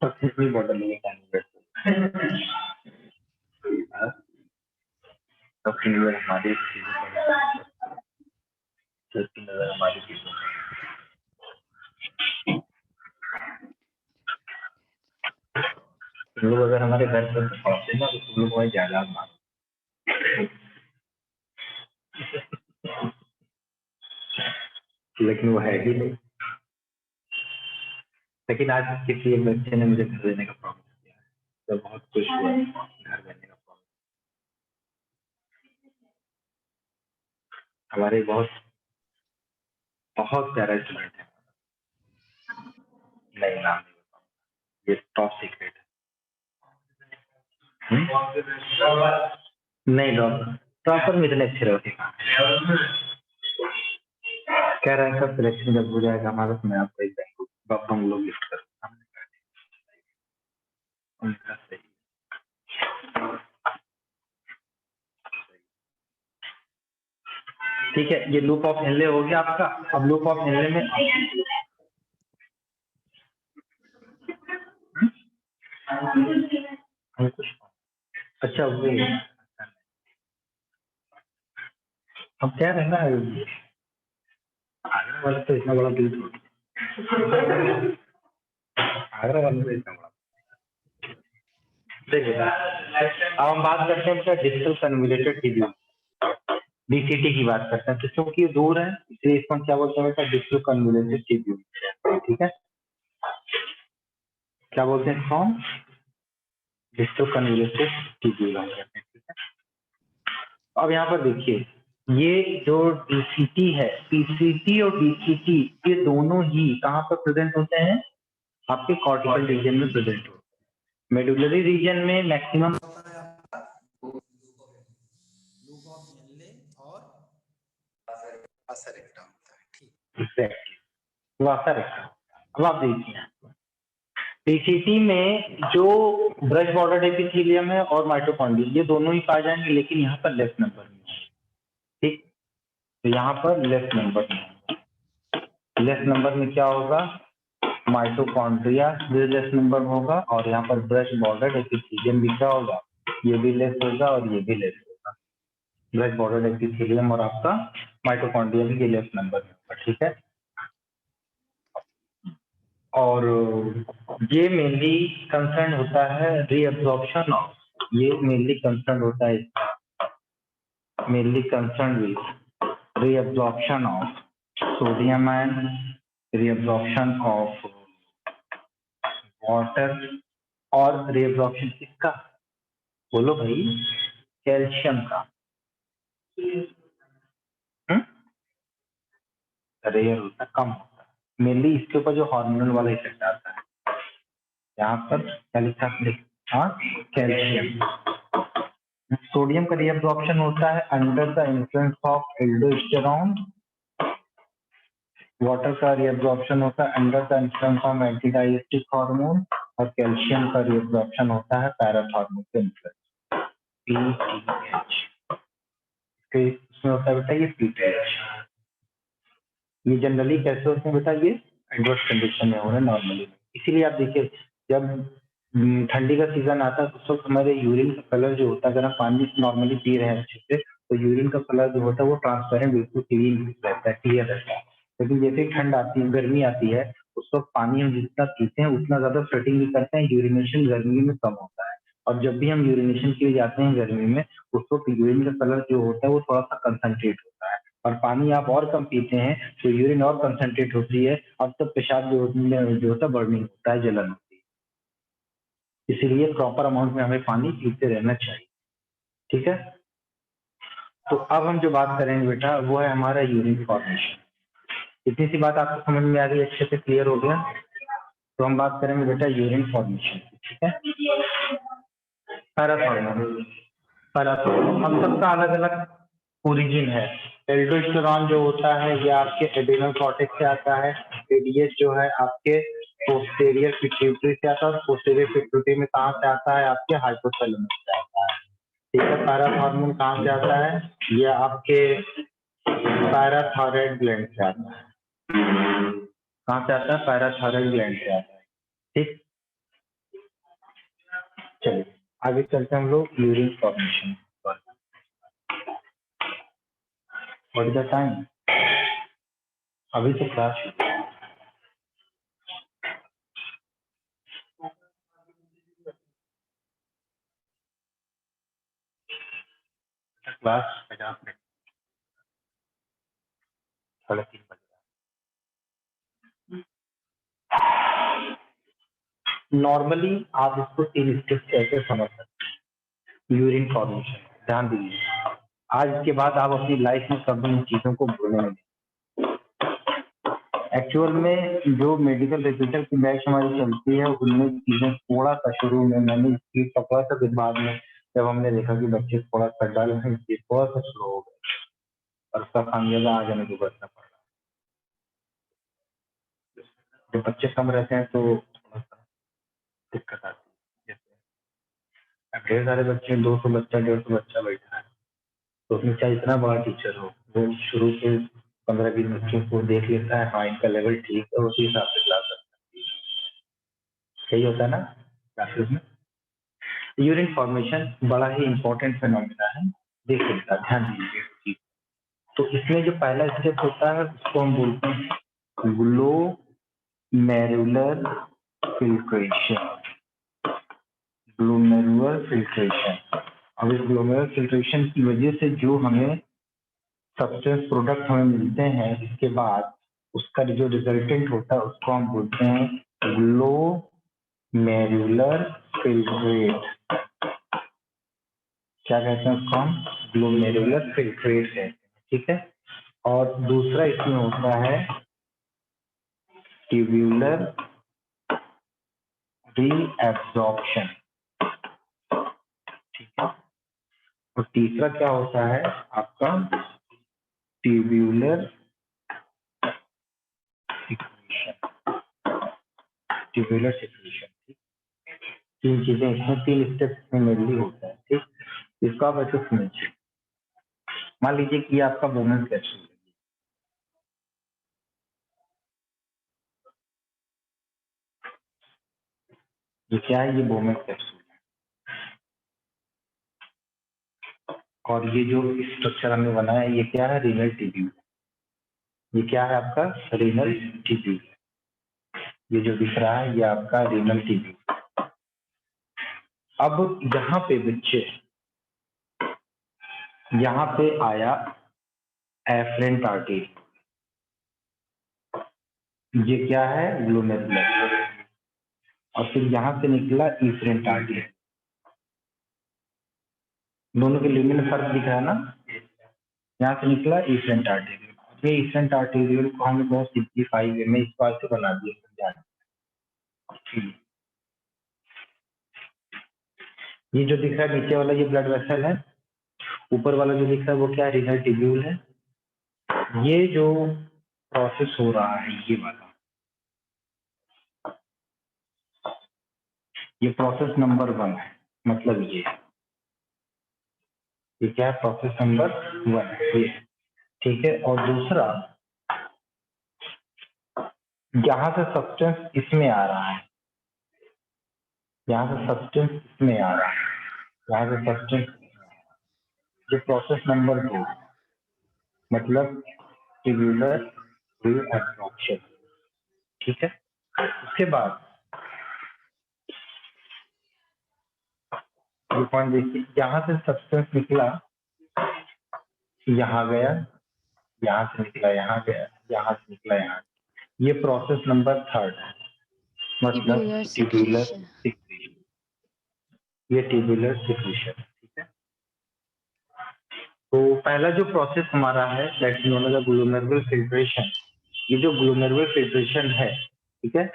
सबसे बॉटल में सबकी नजर हमारी सबकी नजर हमारी चीजों तुम लोग अगर हमारे घर पर पहुंचे ना तो तुम लोग हमारी जायदाद मांग, लेकिन वो है ही नहीं। लेकिन आज किसी एक बच्चे ने मुझे घर देने का प्रॉमिस किया है तो बहुत खुश हुआ घर देने का प्रॉमिस। हमारे बहुत बहुत प्यारा स्टूडेंट है, नहीं, नाम नहीं बताऊंगा, ये टॉप सीक्रेट है। नहीं डॉक्टर, प्रॉपर में इतने अच्छे रहते कह रहा है सब सिलेक्शन जब हो जाएगा हमारा तो मैं आपको एक बंगलो गिफ्ट करूँगा। ठीक है, ये लूप ऑफ हेनले हो गया आपका। अब लूप ऑफ हेनले में अच्छा वो हम कह रहे हैं ना, आगरा वाला तो इतना बड़ा दिल थोड़ी, आगरा वाला तो इतना बड़ा। देखिए अब हम बात करते हैं डिजिटल कन्वोल्यूटेड टीबीयू, डीसीटी की बात करते हैं। तो क्योंकि ये दूर है इसलिए इसको क्या बोलते हैं बेटा, डिजिटल कन्वोल्यूटेड टीबीयू। ठीक है, क्या बोलते हैं इसको, डिजिटल कन्वोल्यूटेड टीबीयू कहते हैं। ठीक है, अब यहाँ पर देखिए ये जो डीसीटी है, पीसीटी और डीसीटी ये दोनों ही कहाँ पर प्रेजेंट होते हैं, आपके कॉर्टिकल रीजन में प्रेजेंट होते हैं। मेडुलरी रीजन में मैक्सिमम होता है आपका लूप ऑफ हेनले और वासा रेक्टा होता है। ठीक, एग्जैक्टली वासा रेक्टा। अब आप देखिए पीसीटी में जो ब्रश बॉर्डर एपिथेलियम है और माइटोकॉन्ड्रिया ये दोनों ही पाए जाएंगे, लेकिन यहाँ पर लेस नंबर में है। ठीक, तो यहाँ पर लेस नंबर में, लेस नंबर में क्या होगा, माइटोकॉन्ड्रिया भी लेस नंबर में होगा, और यहाँ पर ब्रश बॉर्डर एपिथेलियम भी क्या होगा, ये भी लेस होगा और ये भी लेस होगा। ब्रश बॉर्डर एपिथेलियम और आपका माइटोकॉन्ड्रिया भी ये लेस नंबर में होगा। ठीक है, और ये मेनली कंसर्न होता है रीअब्जॉर्प्शन ऑफ, ये मेनली कंसर्न होता है, mainly concern with reabsorption of sodium and reabsorption of water, और रीअब्जॉर्प्शन किसका, बोलो भाई, कैल्शियम का। रेयर होता है, कम होता है, मेनली इसके ऊपर जो हार्मोनल वाला इफेक्ट आता है। यहाँ पर क्या लिखा है, हाँ कैल्शियम। सोडियम का रीअब्जॉर्प्शन होता है under the influence of aldosterone, water का रीअब्जॉर्प्शन होता है under the influence of antidiuretic hormone, और कैल्शियम का रीअब्जॉर्प्शन होता है पैराथॉर्मोन के इन्फ्लुएंस, पीटीएच। इसमें होता है बेटा ये पीटीएच। ये जनरली कैसे होते हैं बेटा, ये एडवर्स कंडीशन में हो रहे हैं नॉर्मली। इसीलिए आप देखिए जब ठंडी का सीजन आता है तो उस वक्त हमारे यूरिन का कलर जो होता है, अगर हम पानी नॉर्मली पी रहे हैं अच्छे से तो यूरिन का कलर जो होता है वो ट्रांसपेरेंट बिल्कुल क्लीन रहता है, क्लियर रहता है। लेकिन जैसे ही ठंड आती है, गर्मी आती है, उस वक्त पानी हम जितना पीते हैं उतना ज्यादा स्वेटिंग भी करते हैं, यूरिनेशन गर्मी में कम होता है। और जब भी हम यूरिनेशन के लिए जाते हैं गर्मी में, उस वक्त यूरिन का कलर जो होता है वो थोड़ा सा कंसनट्रेट होता है, और पानी आप और कम पीते हैं तो यूरिन और कंसंट्रेट होती है, और तब पेशाब जो होता है बर्निंग होता है, जलन होती है। इसीलिए प्रॉपर अमाउंट में हमें पानी पीते रहना चाहिए। ठीक है, तो अब हम जो बात करेंगे बेटा वो है हमारा यूरिन फॉर्मेशन। इतनी सी बात आपको समझ में आ गई, अच्छे से क्लियर हो गया। तो हम बात करेंगे बेटा यूरिन फॉर्मेशन। ठीक है, पैराथॉर्मोन, पैराथॉर्मोन हम सबका अलग अलग ओरिजिन है। एल्डोस्टेरॉन जो होता है ये आपके एड्रिनल कॉर्टेक्स से आता है, एडीएच जो है आपके पोस्टीरियर पिट्यूटरी से आता है, और पोस्टीरियर पिट्यूटरी में कहाँ से आता है, आपके हाइपोथैलेमस से आता है। ठीक है, पैराथॉर्मोन कहाँ से आता है, ये आपके पैराथायरॉइड ग्लैंड से आता है। कहाँ से आता है, पैराथायरॉइड ग्लैंड से आता है। ठीक, चलिए आगे चलते हैं हम लोग यूरिन फॉर्मेशन पर। व्हाट इज द टाइम, अभी तो क्लास क्लास 50 मिनट, 3:30 बजे। नॉर्मली आप इसको 3 स्टेप से ऐसे समझ सकते हैं यूरिन फॉर्मेशन। ध्यान दीजिए, आज के बाद आप अपनी लाइफ में कभी इन चीजों को भूलेंगे। एक्चुअल में जो मेडिकल रिसर्च की बैच हमारी चलती है उनमें चीजें थोड़ा सा शुरू में मैंने स्पीड पकड़ा था, फिर बाद में जब हमने देखा कि बच्चे थोड़ा कर डाले हैं स्पीड थोड़ा सा स्लो हो गया और उसका खामियाजा आज हमें भुगतना पड़ रहा है। जब बच्चे कम रहते हैं तो थोड़ा सा दिक्कत आती है। जैसे अब ढेर सारे बच्चे 200 बच्चा 150 बच्चा बैठा है तो उसमें चाहे इतना बड़ा टीचर हो वो शुरू के 15-20 बच्चों को देख लेता है, हाँ इनका लेवल ठीक है, उसी हिसाब से क्लास रखता है। सही होता है ना क्लासेस में। यूरिन फॉर्मेशन बड़ा ही इंपॉर्टेंट फिनोमिना है, देख लेता ध्यान दीजिए। तो इसमें जो पहला स्टेप होता है उसको हम बोलते हैं ग्लोमेरुलर फिल्ट्रेशन। ग्लोमेरुलर फिल्ट्रेशन, अब इस ग्लोमेरुलर फिल्ट्रेशन की वजह से जो हमें सब्सटेंस प्रोडक्ट हमें मिलते हैं इसके बाद उसका जो रिजल्टेंट होता है उसको हम बोलते हैं ग्लोमेरुलर फिल्ट्रेट। क्या कहते हैं उसको हम? ग्लोमेरुलर फिल्ट्रेट कहते हैं, ठीक है। और दूसरा इसमें होता है ट्यूब्यूलर रीएब्जॉर्प्शन, ठीक है। और तीसरा क्या होता है आपका ट्यूब्यूलर सिक्रीशन। ट्यूब्यूलर सिक्रीशन, ठीक। तीन चीजें इसमें, तीन स्टेप में मेनली होता है, ठीक। इसको आप ऐसे समझिए, मान लीजिए कि आपका वोमेंस कैप्सूल है, ये क्या है? ये वोमेंस कैप्सूल है और ये जो स्ट्रक्चर हमने बनाया है ये क्या है? Renal tubule. ये क्या है आपका? Renal tubule. ये जो दिख रहा है ये आपका रीनल ट्यूब्यूल। अब यहाँ पे बच्चे, यहाँ पे आया एफरेंट आर्टरी, ये क्या है? ग्लोमेरुलर। और फिर यहाँ से निकला इफरेंट आर्टरी। दोनों के लिंग में फर्क दिख रहा है ना? यहाँ से निकला इफरेंट आर्टरी। ये इफरेंट आर्टेरियल को हमने बहुत सिंप्लीफाई वे में इस बात से बना दिया समझाने। ये जो दिख रहा है नीचे वाला ये ब्लड वेसल है, ऊपर वाला जो दिख रहा है वो क्या है? रीनल ट्यूब्यूल है। ये जो प्रोसेस हो रहा है ये वाला, ये प्रोसेस नंबर 1 है, मतलब ये क्या है? प्रोसेस नंबर 1 है ये, ठीक है। और दूसरा, यहाँ से सब्सटेंस इसमें आ रहा है, यहाँ से सब्सटेंस इसमें आ रहा है, यहाँ से सब्सटेंस, ये प्रोसेस नंबर 2 मतलब ट्यूब्यूलर रीएब्जॉर्प्शन, ठीक है। उसके बाद ये पॉइंट देखिए, यहाँ से सब्सटेंस निकला, यहाँ गया, यहाँ से निकला यहाँ गया, यहाँ से निकला यहाँ, ये प्रोसेस नंबर 3 है, मतलब ट्यूब्यूलर ट्यूब्यूलर सिक्रीशन। सिक्रीशन। ये ट्यूब्यूलर सिक्रीशन, ठीक है। तो पहला जो प्रोसेस हमारा है that is known as glomerular filtration. ये जो ग्लोमेरुलर फिल्ट्रेशन है, ठीक है,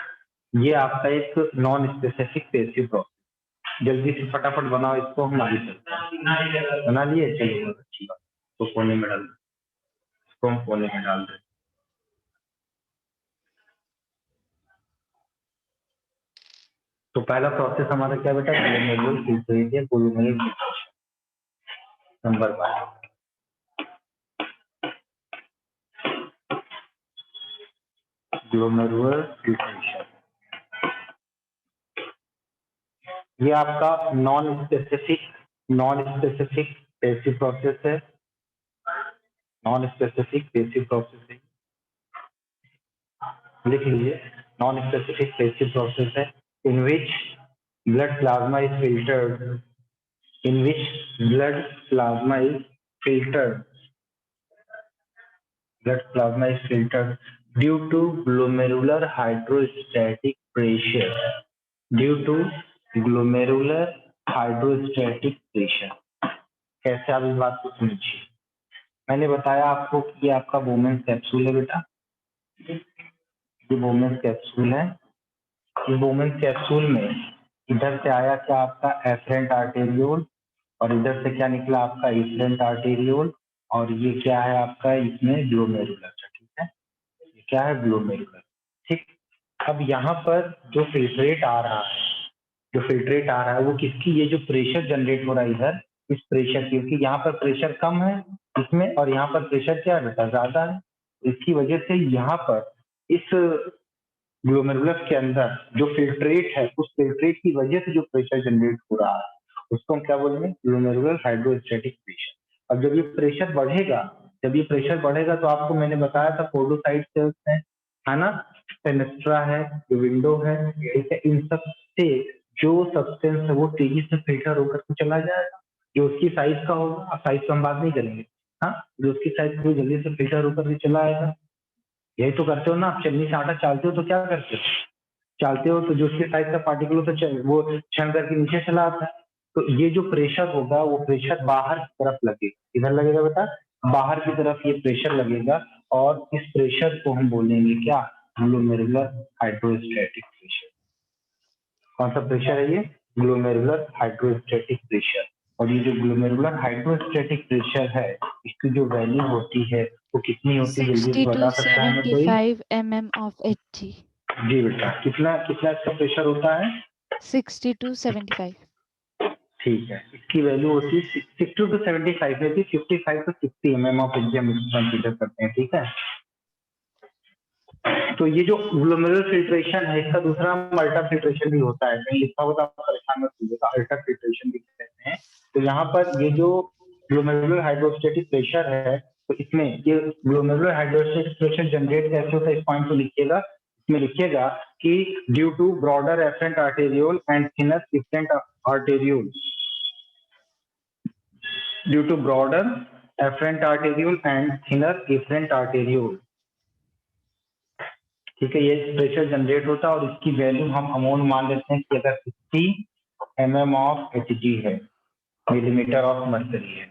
ये आपका एक नॉन स्पेसिफिक पैसिव प्रोसेस। जल्दी से फटाफट बनाओ इसको, हम आगे चलते हैं। बना लिए? चलिए बहुत अच्छी बात। तो कोने में डाल दो, इसको हम कोने में डाल दें। तो पहला प्रोसेस हमारा क्या बेटा? Glomerular filtration, glomerular filtration number 1। Glomerular filtration ये आपका नॉन स्पेसिफिक पैसिव प्रोसेस है, नॉन स्पेसिफिक पैसिव प्रोसेस है, लिख लीजिए। नॉन स्पेसिफिक पैसिव प्रोसेस है in which blood plasma is filtered, in which blood plasma is filtered, blood plasma is filtered due to glomerular hydrostatic pressure, due to glomerular hydrostatic pressure। कैसे? आप इस बात को समझिए। मैंने बताया आपको कि ये आपका वोमेंस कैप्सूल है बेटा, ये बोमेंस कैप्सूल है। इस बोमेंस कैप्सूल में इधर से आया क्या आपका एफरेंट आर्टेरियोल और इधर से क्या निकला आपका इफरेंट आर्टेरियोल और ये क्या है आपका इसमें ग्लोमेरुलर। ठीक है, ये क्या है ग्लोमेरुलर। ठीक, अब यहाँ पर जो फिल्ट्रेट आ रहा है, जो फिल्ट्रेट आ रहा है वो किसकी, ये जो प्रेशर जनरेट हो रहा है इधर, इस प्रेशर, क्योंकि यहाँ पर प्रेशर कम है इसमें और यहाँ पर प्रेशर क्या है बेटा ज्यादा है, इसकी वजह से यहाँ पर इस ग्लोमेरुलस के अंदर जो फिल्ट्रेट है उस फिल्ट्रेट की वजह से जो प्रेशर जनरेट हो रहा है उसको हम क्या बोलेंगे, ग्लोमेरुलर हाइड्रोस्टैटिक प्रेशर। अब जब ये प्रेशर बढ़ेगा, जब ये प्रेशर बढ़ेगा तो आपको मैंने बताया था पोडोसाइट सेल्स है ना, फेनेस्ट्रा है, विंडो है, ठीक है, इन सब से जो सब्सटेंस है वो तेजी से फिल्टर होकर के चला जाएगा, जो उसकी साइज का होगा, साइज का हम बात नहीं करेंगे, हाँ, जो उसकी साइज वो जल्दी से फिल्टर होकर के चला आएगा। यही तो करते हो ना आप, चलनी से आटा चालते हो तो क्या करते हो, चालते हो तो जो उसके साइज का पार्टिकल हो तो वो क्षण करके नीचे चला आता है। तो ये जो प्रेशर होगा वो प्रेशर बाहर की तरफ लगेगा, इधर लगेगा बेटा, बाहर की तरफ ये प्रेशर लगेगा और इस प्रेशर को हम बोलेंगे क्या, ग्लोमेरुलर हाइड्रोस्टैटिक प्रेशर। कौन सा प्रेशर है ये, ग्लोमेरुलर हाइड्रोस्टैटिक प्रेशर। और ये जो ग्लोमेरुलर हाइड्रोस्टैटिक प्रेशर है इसकी जो वैल्यू होती है वो कितनी होती है, जल्दी 60 से to बता सकता है कोई? 75 mm of Hg। जी बेटा, कितना कितना इसका प्रेशर होता है, 60 to 75। ठीक है, इसकी वैल्यू होती है 60 to 75 में भी 55 to 60 mm ऑफ एच हम इसको कंसीडर करते हैं। ठीक है, तो ये जो ग्लोमेरुलर फिल्ट्रेशन है इसका दूसरा अल्ट्रा फिल्ट्रेशन भी होता है, कहीं लिखा होता है आप परेशान मत कीजिएगा, अल्ट्रा फिल्ट्रेशन भी कहते हैं। तो यहाँ पर ये जो ग्लोमेरुलर हाइड्रोस्टैटिक प्रेशर है तो इसमें ये ग्लोमेरुलर हाइड्रोस्टैटिक प्रेशर जनरेट कैसे होता है इस पॉइंट को लिखिएगा, इसमें लिखिएगा कि due to broader afferent arteriole and thinner efferent arteriole, due to broader afferent arteriole and thinner efferent arteriole. ठीक है, ये प्रेशर जनरेट होता है और इसकी वैल्यू हम अमाउंट मान लेते हैं कि अगर 60 mm ऑफ Hg है, मिलीमीटर ऑफ मर्करी है।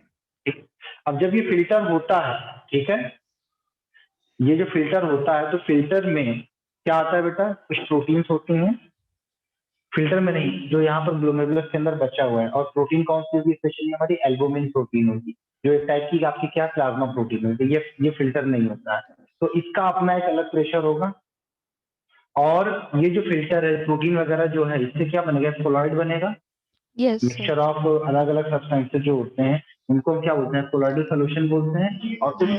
ठीक, अब जब ये फिल्टर होता है, ठीक है, ये जो फिल्टर होता है तो फिल्टर में क्या आता है बेटा, कुछ प्रोटीन्स होती हैं, फिल्टर में नहीं, जो यहाँ पर ग्लोमेरुलस के अंदर बचा हुआ है। और प्रोटीन कौन सी होगी, स्पेशली हमारी एल्बुमिन प्रोटीन होगी, जो एक टाइप की आपकी क्या प्लाज्मा प्रोटीन होगी, ये फिल्टर नहीं होता है, तो इसका अपना एक अलग प्रेशर होगा। और ये जो फिल्टर है प्रोटीन वगैरह जो है इससे क्या बनेगा, कोलॉइड बनेगा, Yes, मिक्सचर sir। ऑफ अलग अलग सब्सटेंसेस जो होते हैं उनको हम क्या बोलते हैं, कोलॉइडल सोल्यूशन बोलते हैं। और उस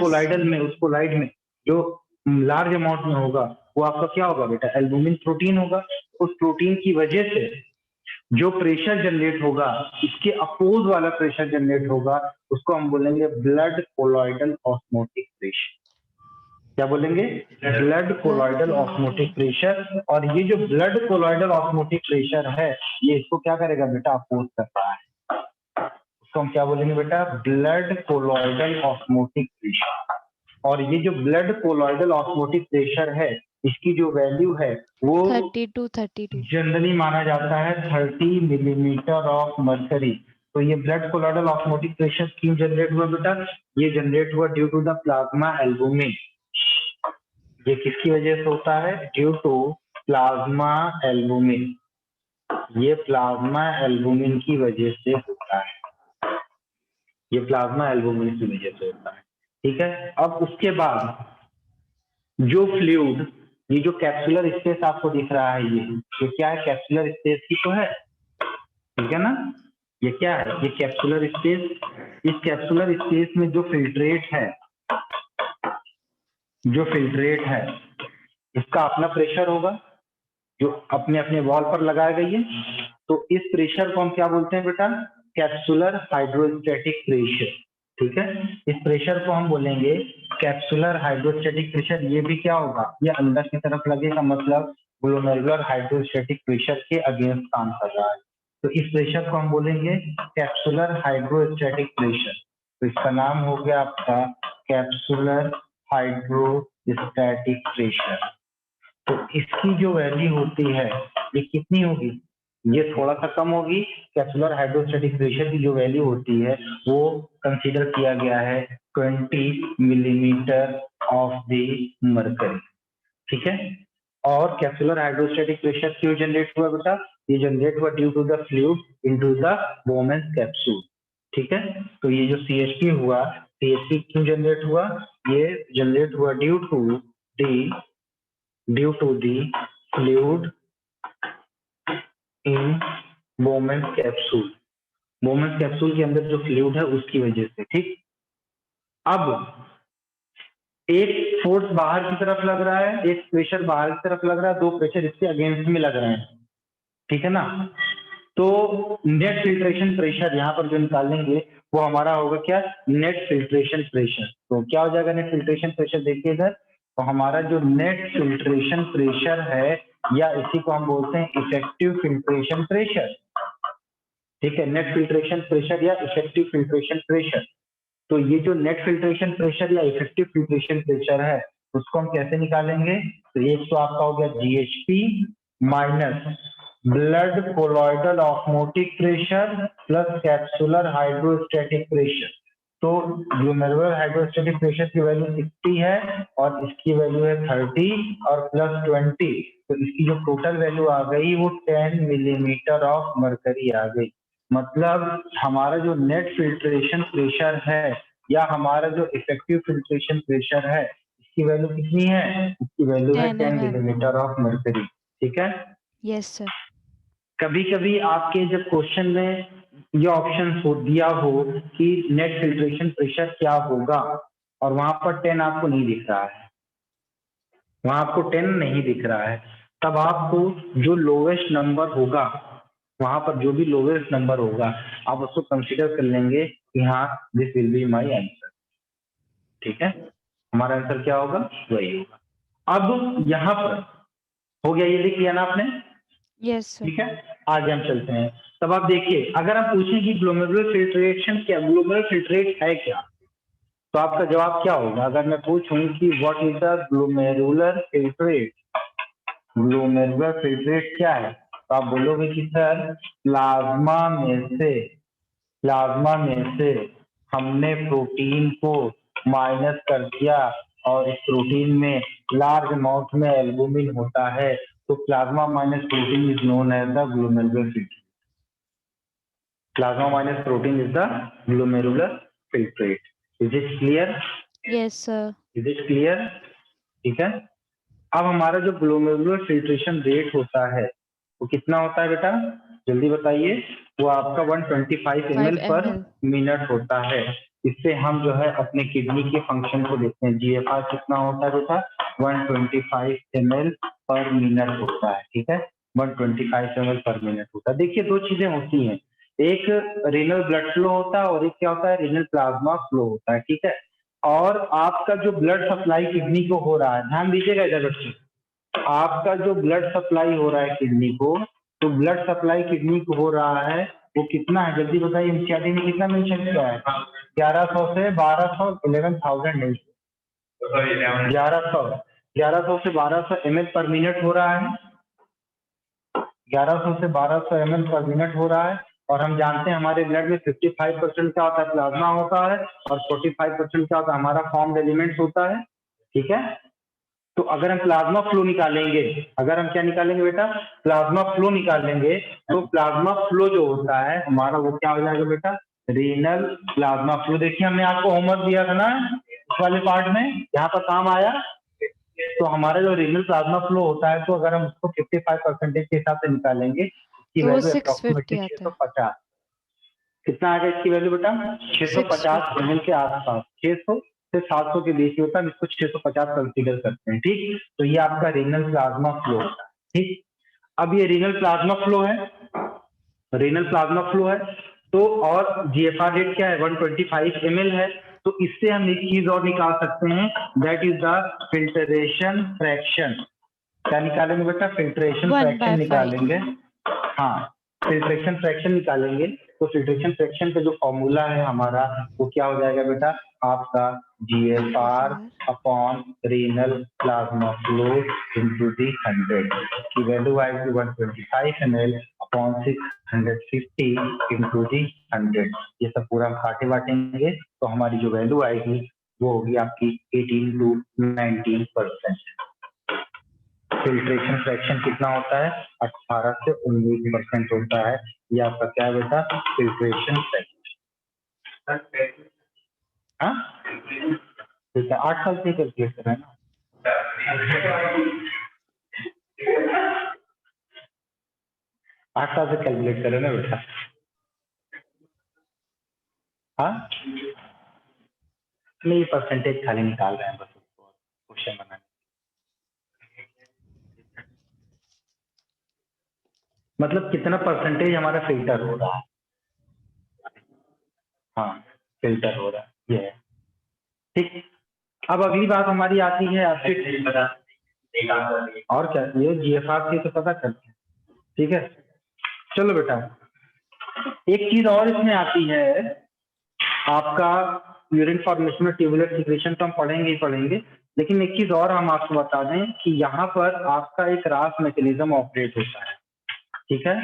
कोलॉइड में जो लार्ज अमाउंट में होगा वो आपका क्या होगा बेटा, एल्बुमिन प्रोटीन होगा। उस प्रोटीन की वजह से जो प्रेशर जनरेट होगा, इसके अपोज वाला प्रेशर जनरेट होगा, उसको हम बोलेंगे ब्लड कोलॉइडल ऑस्मोटिक प्रेशर। क्या बोलेंगे, ब्लड कोलॉइडल ऑस्मोटिक प्रेशर। और ये जो ब्लड कोलॉइडल ऑस्मोटिक प्रेशर है ये इसको क्या करेगा बेटा, अपोज करता है, उसको हम क्या बोलेंगे बेटा, ब्लड कोलॉइडल ऑस्मोटिक प्रेशर। और ये जो ब्लड कोलॉइडल ऑस्मोटिक प्रेशर है इसकी जो वैल्यू है वो 30 to 32। जनरली माना जाता है 30 मिलीमीटर ऑफ मर्करी। तो ये ब्लड कोलॉइडल ऑस्मोटिक प्रेशर क्यों जनरेट हुआ बेटा, ये जनरेट हुआ due to the plasma albumin. ये किसकी वजह से होता है, ड्यू टू प्लाज्मा एल्बुमिन, ये प्लाज्मा एल्बुमिन की वजह से होता है, ये प्लाज्मा एल्बुमिन की वजह से होता है। ठीक है, अब उसके बाद जो फ्लूइड, ये जो कैप्सुलर स्पेस आपको दिख रहा है ये क्या है, कैप्सुलर स्पेस ही तो है, ठीक है ना, ये क्या है, ये कैप्सुलर स्पेस। इस कैप्सुलर स्पेस में जो फिल्ट्रेट है, जो फिल्ट्रेट है इसका अपना प्रेशर होगा जो अपने अपने वॉल पर लगाया गई है। तो इस प्रेशर को हम क्या बोलते हैं बेटा, कैप्सुलर हाइड्रोस्टैटिक प्रेशर। ठीक है, इस प्रेशर को हम बोलेंगे कैप्सुलर हाइड्रोस्टैटिक प्रेशर। ये भी क्या होगा, ये अंदर की तरफ लगेगा, मतलब ग्लोमेरुलर हाइड्रोस्टैटिक प्रेशर के अगेंस्ट काम कर रहा है। तो इस प्रेशर को हम बोलेंगे कैप्सुलर हाइड्रोस्टैटिक प्रेशर। तो इसका नाम हो गया आपका कैप्सुलर हाइड्रोस्टैटिक प्रेशर। तो इसकी जो वैल्यू होती है ये कितनी होगी, ये थोड़ा सा कम होगी। कैप्सुलर हाइड्रोस्टैटिक प्रेशर की जो वैल्यू होती है वो कंसीडर किया गया है 20 मिलीमीटर ऑफ द मर्करी। ठीक है, और कैप्सुलर हाइड्रोस्टैटिक प्रेशर क्यों जनरेट हुआ बेटा? ये जनरेट हुआ due to the fluid into the Bowman's capsule. ठीक है, तो ये जो CHP हुआ, CHP क्यों जनरेट हुआ? ये जनरेट हुआ due to the fluid in Bowman's capsule. Bowman's capsule के अंदर जो फ्लूइड है उसकी वजह से। ठीक, अब एक फोर्स बाहर की तरफ लग रहा है, एक प्रेशर बाहर की तरफ लग रहा है, दो प्रेशर इसके अगेंस्ट में लग रहे हैं। ठीक है ना? तो नेट फिल्ट्रेशन प्रेशर यहाँ पर जो निकालेंगे वो हमारा होगा क्या? Net filtration pressure. तो क्या हो जाएगा नेट फिल्ट्रेशन प्रेशर? देखिए इधर, तो हमारा जो नेट फिल्ट्रेशन प्रेशर है, या इसी को हम बोलते हैं इफेक्टिव फिल्ट्रेशन प्रेशर। ठीक है, नेट फिल्ट्रेशन प्रेशर या इफेक्टिव फिल्ट्रेशन प्रेशर। तो ये जो नेट फिल्ट्रेशन प्रेशर या इफेक्टिव फिल्ट्रेशन प्रेशर है, उसको हम कैसे निकालेंगे? तो एक तो आपका हो गया GHP minus blood colloidal osmotic pressure plus capsular hydrostatic pressure. तो ग्लोमेरुलर हाइड्रोस्टैटिक प्रेशर की वैल्यू 60 है और इसकी वैल्यू है 30 और प्लस 20, तो इसकी जो टोटल वैल्यू आ गई वो 10 मिलीमीटर ऑफ मरकरी आ गई। मतलब हमारा जो नेट फिल्ट्रेशन प्रेशर है या हमारा जो इफेक्टिव फिल्ट्रेशन प्रेशर है, इसकी वैल्यू कितनी है? इसकी वैल्यू है 10 10 mm। Millimetre of mercury. ठीक है, Yes, sir. कभी कभी आपके जब क्वेश्चन में ये ऑप्शन हो दिया हो कि नेट फिल्ट्रेशन प्रेशर क्या होगा और वहां पर 10 आपको नहीं दिख रहा है, वहां आपको 10 नहीं दिख रहा है, तब आपको जो लोवेस्ट नंबर होगा, वहां पर जो भी लोवेस्ट नंबर होगा, आप उसको कंसीडर कर लेंगे कि हाँ this will be my answer. ठीक है, हमारा आंसर क्या होगा? वही होगा। अब यहाँ पर हो गया, ये लिख लिया ना आपने? Yes, sir. ठीक है, आगे हम चलते हैं। तब आप देखिए, अगर हम पूछें कि ग्लोमेरुलर फिल्ट्रेशन क्या, ग्लोमेरुलर फिल्ट्रेट है क्या, तो आपका जवाब क्या होगा? अगर मैं पूछूं कि what is the glomerular filtrate, glomerular filtrate क्या है, तो आप बोलोगे कि सर प्लाज्मा में से हमने प्रोटीन को माइनस कर दिया और इस प्रोटीन में लार्ज अमाउंट में एल्बुमिन होता है, तो plasma minus protein is known as the glomerular filtrate. Plasma minus protein is the glomerular filtrate. Is it clear? Yes, sir. Is it clear? ठीक है, अब हमारा जो ग्लोमेरुलर फिल्ट्रेशन रेट होता है वो कितना होता है बेटा? जल्दी बताइए। वो आपका 125 ml पर मिनट होता है। इससे हम जो है अपने किडनी के फंक्शन को देखते हैं। GFR कितना होता है बेटा? 125 ml पर मिनट होता है। ठीक है, 125 ml पर मिनट होता है। देखिए दो चीजें होती हैं, एक रीनल ब्लड फ्लो होता है और एक क्या होता है? रीनल प्लाज्मा फ्लो होता है। ठीक है, और आपका जो ब्लड सप्लाई किडनी को हो रहा है, ध्यान दीजिएगा इधर बच्चे, आपका जो ब्लड सप्लाई हो रहा है किडनी को, तो ब्लड सप्लाई किडनी को हो रहा है वो कितना है? जल्दी बताइए, एनसीईआरटी में कितना मेंशन किया है? 1100 से 1200, 11,000 नहीं, 1100 से 1200 ml पर मिनट हो रहा है। 1100 से 1200 ml पर मिनट हो रहा है। और हम जानते हैं हमारे ब्लड में 55% क्या होता है? प्लाज्मा होता है, और 45% क्या होता है? हमारा फॉर्म्ड एलिमेंट्स होता है। ठीक है, तो अगर हम प्लाज्मा फ्लो निकालेंगे, अगर हम क्या निकालेंगे बेटा? प्लाज्मा फ्लो निकालेंगे, तो प्लाज्मा फ्लो जो होता है हमारा वो क्या हो जाएगा बेटा? Renal plasma flow. देखिए हमने आपको होमवर्क दिया था ना इस वाले पार्ट में, यहाँ पर काम आया। तो हमारा जो रीनल प्लाज्मा फ्लो होता है, तो अगर हम उसको 55% के हिसाब से निकालेंगे, इसकी तो वो वैल्यू 650 अप्रोक्सीमेटली आता है। 650। कितना आएगा इसकी वैल्यू बेटा? 650 ml के आसपास, 600 से 700 के बीच होता है, इसको 650 कंसीडर करते हैं। ठीक, तो ये आपका रीनल प्लाज्मा फ्लो होता है। ठीक, अब ये रीनल प्लाज्मा फ्लो है, रीनल प्लाज्मा फ्लो है, तो और GFR रेट क्या है? 125 ml है। तो इससे हम एक चीज और निकाल सकते हैं, that is the filtration fraction. क्या निकालेंगे बेटा? फिल्ट्रेशन 1/5 फ्रैक्शन निकालेंगे। हाँ, फिल्ट्रेशन फ्रैक्शन निकालेंगे। तो फिल्ट्रेशन फ्रैक्शन का जो फॉर्मूला है हमारा वो क्या हो जाएगा बेटा? आपका GFR upon renal plasma flow into the 100 की वैल्यू आएगी 125 ml अपॉन 650 इनटू दी 100। ये सब पूरा हम काटे बांटेंगे, तो हमारी जो वैल्यू आएगी वो होगी आपकी 18 to 19%। फिल्ट्रेशन फ्रैक्शन कितना होता है? 18 से 19% होता है। ये आपका क्या है बेटा? Filtration fraction. हाँ ठीक है, 8 साल से कैलकुलेट कर रहे हैं ना। 8 साल से कैलकुलेट कर रहे हैं ना बेटा। हाँ नहीं, परसेंटेज खाली निकाल रहे हैं बस उसको क्वेश्चन बनाने। मतलब कितना परसेंटेज हमारा फिल्टर हो रहा है। हाँ फिल्टर हो रहा है, ये है ठीक। अब अगली बात हमारी आती है आपके, और क्या ये जीएफआर से तो पता करते हैं, ठीक है। चलो बेटा, एक चीज और इसमें आती है आपका यूरिन फॉर्मेशन में ट्यूबुलर सिक्रेशन तो हम पढ़ेंगे ही पढ़ेंगे, लेकिन एक चीज और हम आपको बता दें कि यहाँ पर आपका एक रास मैकेनिज्म ऑपरेट होता है, ठीक है,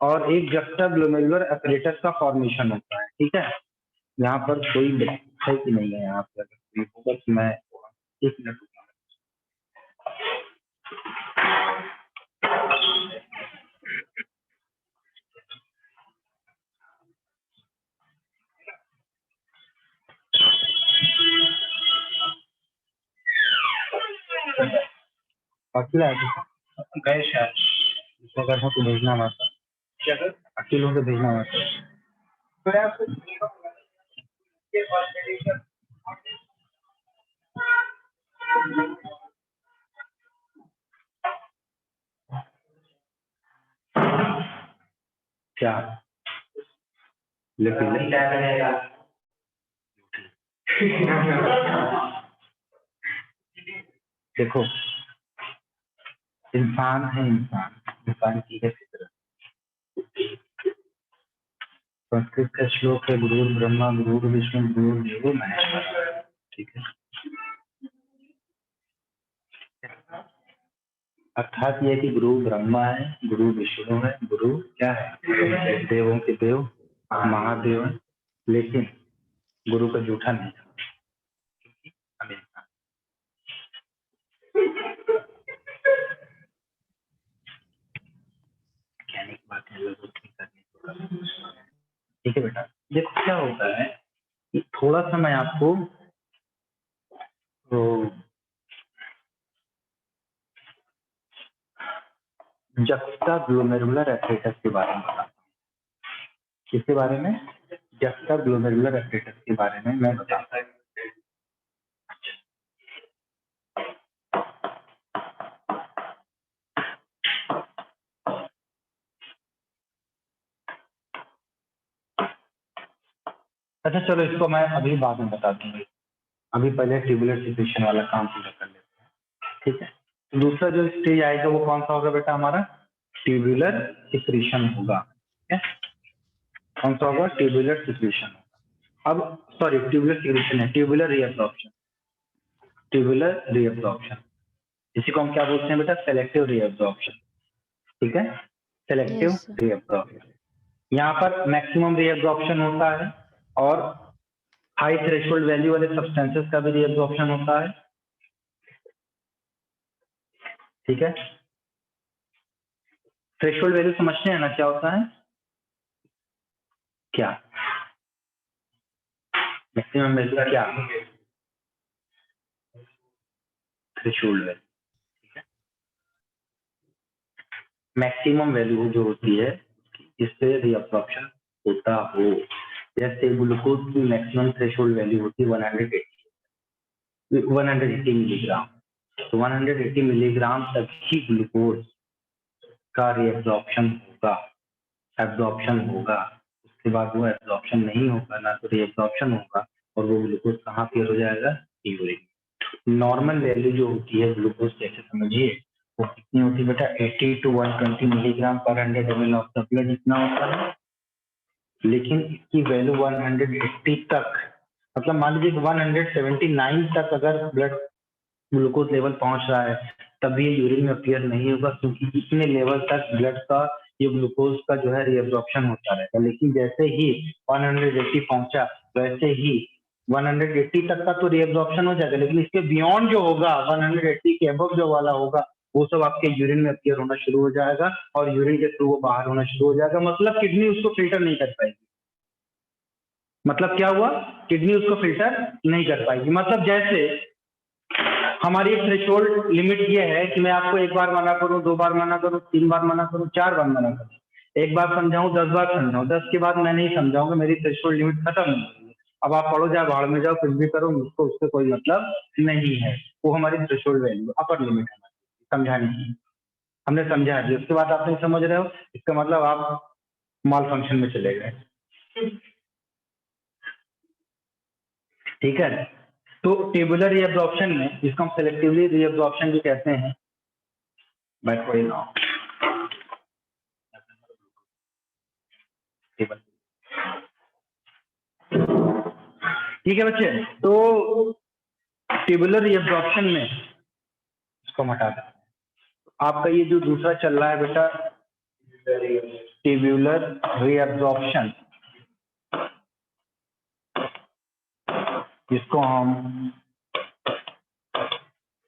और एक जस्टाग्लोमेरुलर अपरेटस का फॉर्मेशन होता है, ठीक है। यहाँ पर कोई है कि नहीं है, यहाँ पर बस मैं 1 मिनट रुकना। अकेला गए शायद, अगर हो तो भेजना मत, अकेले हो तो भेजना मत। क्या लेकिन देखो, इंसान है, इंसान की है फितरत। संस्कृत का श्लोक है, गुरु ब्रह्मा गुरु विष्णु गुरु देवो महेश्वरा, ठीक है। अर्थात ये कि गुरु ब्रह्मा है, गुरु विष्णु है, गुरु क्या है? देवों के देव, महादेव है, लेकिन गुरु का जूठा नहीं है। कहने की बात है, ठीक है बेटा। देखो क्या होता है कि थोड़ा सा मैं आपको तो जस्टाग्लोमेरुलर अपरेटस के बारे में बताता हूँ। किसके बारे में? जस्टाग्लोमेरुलर अपरेटस के बारे में मैं बताता हूँ। अच्छा चलो, इसको मैं अभी बाद में बता दूंगा, अभी पहले ट्यूबुलर सिक्रेशन वाला काम पूरा कर लेते हैं, ठीक है। तो दूसरा जो स्टेज आएगा वो कौन सा होगा बेटा? हमारा ट्यूबुलर सिक्रेशन होगा, ठीक है। कौन सा होगा? Tubular secretion. अब सॉरी, ट्यूबुलर सिक्रेशन है, ट्यूबुलर रीअब्जॉर्प्शन। ट्यूबुलर रीअब्जॉर्प्शन, इसी को हम क्या बोलते हैं बेटा? सेलेक्टिव रीअब्जॉर्प्शन, ठीक है। Selective Yes, sir. रीअब्जॉर्प्शन, यहाँ पर मैक्सिमम रीअब्जॉर्प्शन होता है और हाई थ्रेशोल्ड वैल्यू वाले सब्सटेंसेस का भी रीअब्जॉर्प्शन होता है, ठीक है। थ्रेशोल्ड वैल्यू समझते हैं ना क्या होता है? क्या मैक्सिमम वैल्यू का क्या? थ्रेशोल्ड वैल्यू, मैक्सिमम वैल्यू जो होती है जिससे रीअब्जॉर्प्शन होता हो। जैसे ग्लूकोज की मैक्सिमम थ्रेशोल्ड वैल्यू होती है 180 मिलीग्राम, तो 180 मिलीग्राम तक ही ग्लूकोज का रीअब्जॉर्प्शन होगा, एब्जॉर्प्शन होगा। उसके बाद वो एब्जॉर्प्शन नहीं होगा, ना तो रीअब्जॉर्प्शन होगा, और वो ग्लूकोज कहाँ पे हो जाएगा? यूरिन। नॉर्मल वैल्यू जो होती है ग्लूकोज, जैसे समझिए वो कितनी होती है बेटा? 80 to 120 मिलीग्राम पर 100 ml ऑफ द ब्लड, इतना होता है। लेकिन इसकी वैल्यू 180 तक, मतलब मान लीजिए 179 तक अगर ब्लड ग्लूकोज लेवल पहुंच रहा है, तब ये यूरिन में अपीयर नहीं होगा, क्योंकि इतने लेवल तक ब्लड का ये ग्लूकोज का जो है रीअब्जॉर्प्शन होता रहेगा। लेकिन जैसे ही 180 पहुंचा, वैसे ही 180 तक का तो रीअब्जॉर्प्शन हो जाएगा, लेकिन इसके बियॉन्ड जो होगा 180 के अबव जो वाला होगा, वो सब आपके यूरिन में अपीयर होना शुरू हो जाएगा और यूरिन के थ्रू वो बाहर होना शुरू हो जाएगा। मतलब किडनी उसको फिल्टर नहीं कर पाएगी। मतलब क्या हुआ, किडनी उसको फिल्टर नहीं कर पाएगी। मतलब जैसे हमारी थ्रेशोल्ड लिमिट ये है कि मैं आपको एक बार मना करूं, 2 बार मना करूं, 3 बार मना करूं, 4 बार मना करूं, एक बार समझाऊं, 10 बार समझाऊं, 10 के बाद मैं नहीं समझाऊंगा, मेरी थ्रेशोल्ड लिमिट खत्म हो गई है। अब आप पढ़ो जाओ, भाड़ में जाओ, कुछ भी करो, मुझको उससे कोई मतलब नहीं है। वो हमारी थ्रेशोल्ड वैल्यू, अपर लिमिट है समझाने की। हमने समझा दिया, उसके बाद आप नहीं समझ रहे हो, इसका मतलब आप माल फंक्शन में चले गए। ठीक है, तो टेबुलर रीअब्जॉर्प्शन में, जिसको हम सेलेक्टिवली रीअब्जॉर्प्शन भी कहते हैं, बैठो ना टेबल। ठीक है बच्चे, तो टेबुलर रीअब्जॉर्प्शन में इसको हम हटा दें। आपका ये जो दूसरा चल रहा है बेटा, टेबुलर रीअब्जॉर्प्शन, जिसको हम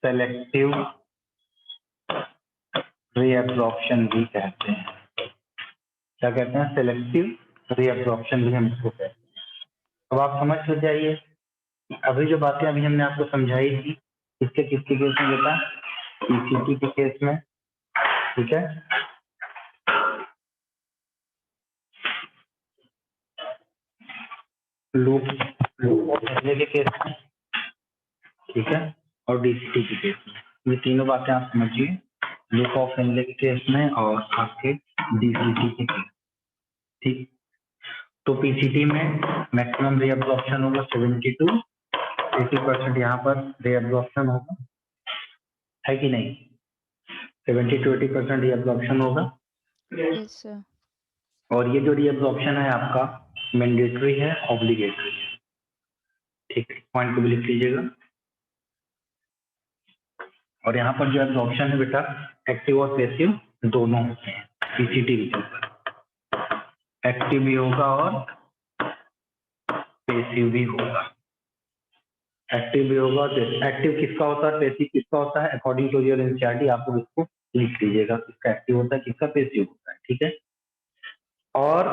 सेलेक्टिव रीअब्जॉर्प्शन भी कहते हैं। क्या कहते हैं? सेलेक्टिव रीअब्जॉर्प्शन भी हम इसको कहते हैं। अब आप समझ हो जाइए, अभी जो बातें अभी हमने आपको समझाई थी, किसके किसके केस में बेटा? पीसीटी के केस में। ठीक है, लूप के केस में, ठीक है, और डीसीटी के केस में। ये तीनों बातें आप समझिए, लूप ऑफ हेनले के केस में और आपके डीसीटी के केस। ठीक, तो पीसीटी में मैक्सिमम रीअब्जॉर्प्शन होगा 70 to 80%, यहाँ पर रीअब्जॉर्प्शन होगा, है कि नहीं? 70 to 80% रीअब्जॉर्प्शन होगा। Yes, sir. और ये जो रीअब्जॉर्प्शन है आपका मैंडेटरी है, ऑब्लिगेटरी है। ठीक है, पॉइंट को भी लिख लीजिएगा। और यहाँ पर जो एब्जॉर्प्शन है बेटा, एक्टिव और पैसिव दोनों होते हैं पीसीटी रीजन पर। एक्टिव भी होगा और पैसिव भी होगा। एक्टिव भी होगा, एक्टिव किसका होता है, पैसिव किसका होता है, अकॉर्डिंग टू योर एनसीईआरटी आप लोग इसको लिख लीजिएगा, किसका एक्टिव होता है, किसका पैसिव होता है। ठीक है, और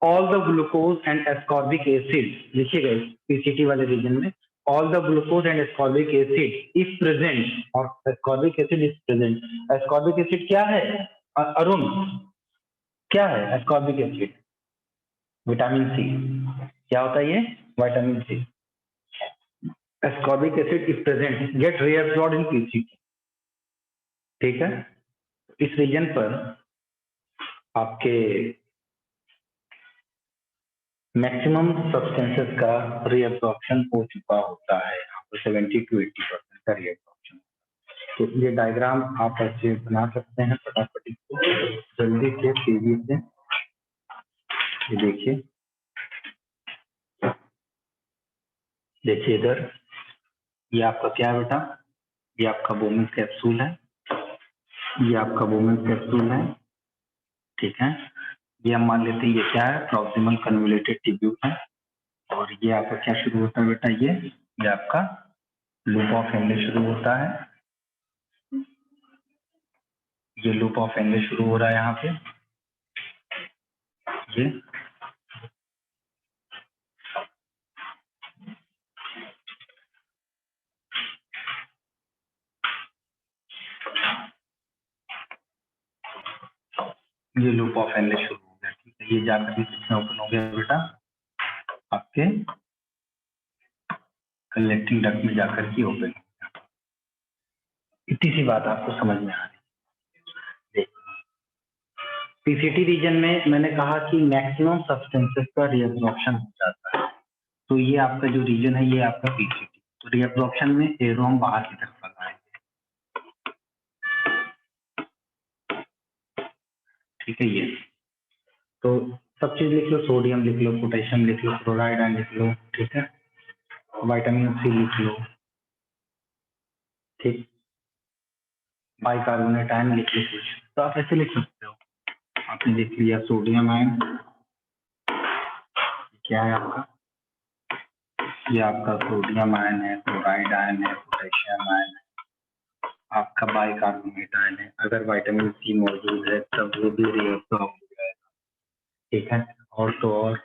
all the glucose and ascorbic acid लिखे गए पीसीटी वाले रीजन में, all the glucose and ascorbic acid is present, और ascorbic acid is present. Ascorbic acid क्या है अरुण? क्या है एस्कॉर्बिक एसिड? Vitamin C. क्या होता है ये? Vitamin C. Ascorbic acid is present, get reabsorbed in PCT. ठीक है, इस रीजन पर आपके मैक्सिमम सब्सटेंसेस का रीअब्सॉर्प्शन हो चुका होता है, 70 to 80% का रीअब्सॉर्प्शन। तो ये डायग्राम आप ऐसे बना सकते हैं फटाफट इसको जल्दी से, तेजी से। ये देखिए, देखिए इधर, ये आपका क्या है बेटा? ये आपका बोमेन कैप्सूल है, ये आपका बोमेन कैप्सूल है। ठीक है, ये हम मान लेते हैं ये क्या है, प्रॉक्सिमल कन्वोल्यूटेड ट्यूब्यूल है। और ये आपका क्या शुरू होता है बेटा? ये आपका लूप ऑफ हेनले शुरू होता है। ये लूप ऑफ हेनले शुरू हो रहा है यहाँ पे। ये लूप ऑफ हेनले शुरू हो गया। ठीक है, ये जाकर के किसमें ओपन हो गया बेटा? आपके कलेक्टिंग डक्ट में जाकर के ओपन हो गया। इतनी सी बात आपको समझ में आ रही है। पीसीटी रीजन में मैंने कहा कि मैक्सिमम सब्सटेंसेस का रीअब्जॉर्प्शन हो जाता है, तो ये आपका जो रीजन है ये आपका पीसीटी। तो रीअब्जॉर्प्शन में एरो हम बाहर की तरफ लगाएंगे। ठीक है, ये तो सब चीज लिख लो, सोडियम लिख लो, पोटेशियम लिख लो, क्लोराइड आयन लिख लो। ठीक है, विटामिन सी लिख लो। ठीक, बाइकार्बोनेट आयन लिख लो कुछ, तो आप ऐसे लिख सकते हो। आपने देख लिया सोडियम आयन, क्या है आपका? ये आपका सोडियम आयन है, क्लोराइड आयन है, पोटेशियम आयन है। आपका बाइकार्बोनेट आयन है, अगर विटामिन सी मौजूद है तब वो भी रीअब्सॉर्ब हो जाएगा, ठीक है। और तो और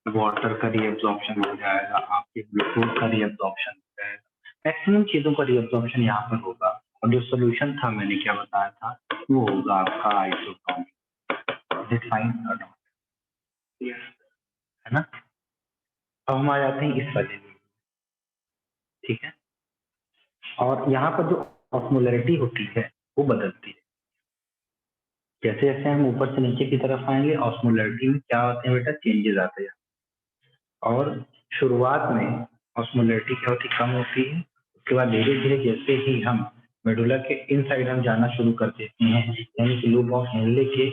वाटर का रीअब्सॉर्प्शन हो जाएगा, आपके ग्लूकोज का रीअब्सॉर्प्शन हो जाएगा, मैक्सिमम चीजों का रीअब्सॉर्प्शन यहाँ पर होगा। और जो सोल्यूशन था मैंने क्या बताया था, वो होगा आपका आइसोटोनिक, है ना। अब हम आ जाते हैं इस वाले में, ठीक है। और यहाँ पर जो ऑस्मोलैरिटी होती है वो बदलती है, जैसे जैसे हम ऊपर से नीचे की तरफ आएंगे ऑस्मोलैरिटी में क्या होते हैं बेटा, चेंजेस आते हैं। और शुरुआत में ऑस्मोलैरिटी क्या होती है, कम होती है, उसके बाद धीरे धीरे जैसे ही हम मेडुला के इनसाइड हम जाना शुरू कर देते हैं, यानी कि लूप ऑफ हेनले के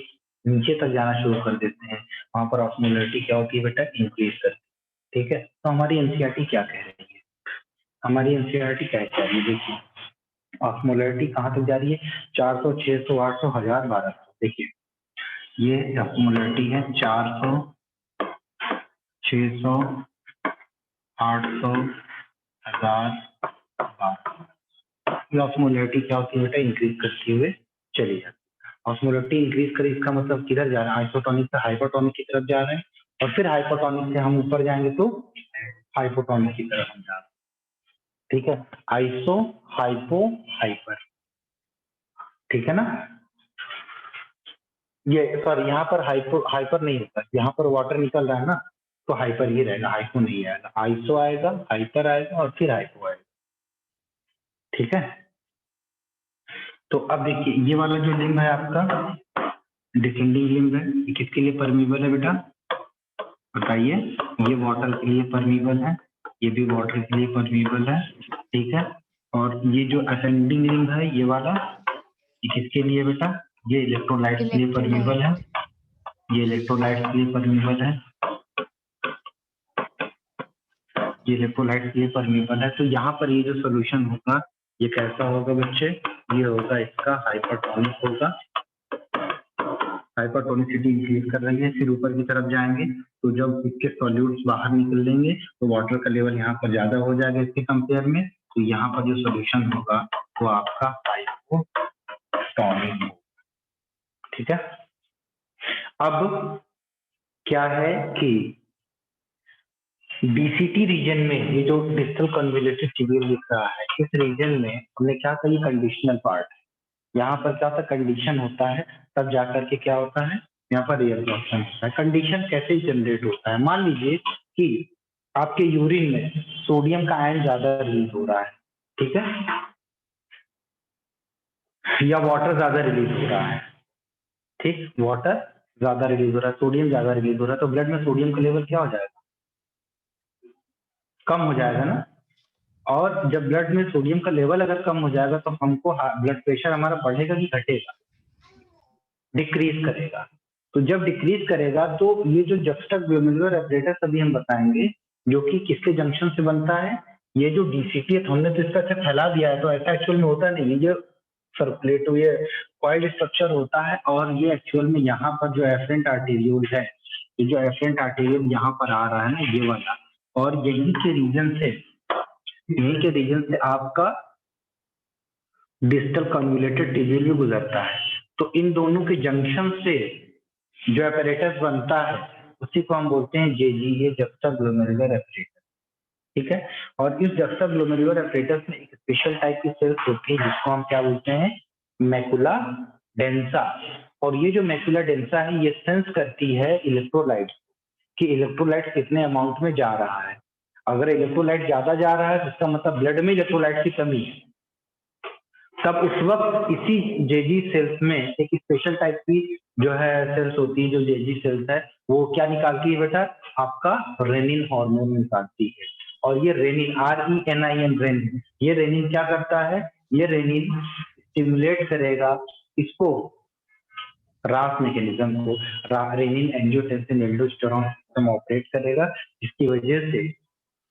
नीचे तक जाना शुरू कर देते हैं, वहां पर ऑस्मोलैरिटी क्या होती है बेटा, इंक्रीज करती है, ठीक है। तो हमारी एनसीईआरटी क्या कह रही है, हमारी एनसीईआरटी क्या कह रही है, देखिए ऑस्मोलैरिटी कहाँ तक जा रही है, 400, 600, 800, 1000, 1200। देखिए ये ऑस्मोलैरिटी है 400, 600, 800, 1000, 1200। ये ऑस्मोलैरिटी क्या होती है बेटा, इंक्रीज करते हुए चली जाती है। ऑस्मोलैरिटी इंक्रीज करे इसका मतलब किधर जा रहा है, आइसोटोनिक से हाइपोटोनिक की तरफ जा रहे हैं, और फिर हाइपोटोनिक से हम ऊपर जाएंगे तो हाइपोटोनिक की तरफ हम जा रहे हैं, ठीक है। आइसो, हाइपो, हाइपर, ठीक है ना। ये सॉरी यहाँ पर हाइपर नहीं होता, यहाँ पर वाटर निकल रहा है ना, तो हाइपर ही रहेगा, हाइपो नहीं आएगा, आइसो आएगा, हाइपर आएगा और फिर हाइपो आएगा, ठीक है। तो अब देखिए ये वाला जो लिम्ब है आपका डिसेंडिंग लिम्ब है, ये किसके लिए परमीबल है बेटा, बताइए। ये वाटर के लिए परमीबल है, ये भी वाटर के लिए परमीबल है, ठीक है। और ये जो असेंडिंग लिम्ब है ये वाला, ये किसके लिए बेटा, ये इलेक्ट्रोलाइट्स के लिए परमीबल है, ये इलेक्ट्रोलाइट्स के लिए परमीबल है, ये इलेक्ट्रोलाइट्स के लिए परमीबल है। तो यहाँ पर ये जो सोल्यूशन होगा ये कैसा होगा बच्चे, ये होगा इसका हाइपरटोनिक होगा, हाइपरटोनिसिटी इंक्रीज कर रही है, फिर ऊपर की तरफ जाएंगे तो जब इसके सॉल्यूट्स बाहर निकलेंगे तो वाटर का लेवल यहाँ पर ज्यादा हो जाएगा इसके कंपेयर में, तो यहाँ पर जो सोल्यूशन होगा वो आपका हाइपोटोनिक, ठीक है। अब क्या है कि डीसीटी रीजन में ये जो डिस्टल कन्वोल्यूटेड ट्यूब्यूल लिख रहा है, इस रीजन में हमने क्या कहा, ये कंडीशनल पार्ट है, यहाँ पर क्या होता है, कंडीशन होता है तब जाकर के क्या होता है, यहाँ पर रीअब्सॉर्प्शन होता है। कंडीशन कैसे जनरेट होता है, मान लीजिए कि आपके यूरिन में सोडियम का आयन ज्यादा रिलीज हो रहा है, ठीक है, या वाटर ज्यादा रिलीज हो रहा है, ठीक, वाटर ज्यादा रिलीज हो रहा है, सोडियम ज्यादा रिलीज हो रहा है, तो ब्लड में सोडियम का लेवल क्या हो जाएगा, कम हो जाएगा ना। और जब ब्लड में सोडियम का लेवल अगर कम हो जाएगा तो हमको ब्लड प्रेशर हमारा बढ़ेगा कि घटेगा, डिक्रीज करेगा। तो जब डिक्रीज करेगा तो ये जो जक्स्टाग्लोमेरुलर एपरेटस अभी हम बताएंगे जो कि किसके जंक्शन से बनता है, ये जो डीसीटी है, तो हमने तो इसका अच्छा फैला दिया है, तो ऐसा एक्चुअल में होता नहीं है, ये सर्कुलेट ये कॉइल्ड स्ट्रक्चर होता है, और ये एक्चुअल में यहाँ पर जो एफरेंट आर्टेरियोल है, ये जो एफरेंट आर्टेरियोल यहाँ पर आ रहा है ना ये वाला, और यही के रीजन से आपका डिस्टल कन्वोल्यूटेड ट्यूब्यूल भी गुजरता है। तो इन दोनों के जंक्शन से जो एपरेटस बनता है उसी को हम बोलते हैं जेजीए, जक्स्टाग्लोमेरुलर एपरेटस, ठीक है। और इस जक्स्टाग्लोमेरुलर एपरेटस में एक स्पेशल टाइप की सेल्स होती है जिसको हम क्या बोलते हैं, मैकुला डेंसा। और ये जो मैकुला डेंसा है ये सेंस करती है इलेक्ट्रोलाइट कि इलेक्ट्रोलाइट कितने अमाउंट में जा रहा है। अगर इलेक्ट्रोलाइट ज्यादा जा रहा है तो इसका मतलब ब्लड में इलेक्ट्रोलाइट की कमी है, तब उस वक्त इसी जेजी सेल्स में एक स्पेशल टाइप की जो है सेल्स होती है, जो जेजी सेल्स है वो क्या निकालती है बेटा, आपका रेनिन हार्मोन निकालती है। और ये रेनिन, RENIN, रेनिन, ये रेनिन क्या करता है, ये रेनिन स्टिमुलेट करेगा इसको, रास मैकेनिज्म को, renin angiotensin aldosterone system operate करेगा, जिसकी वजह से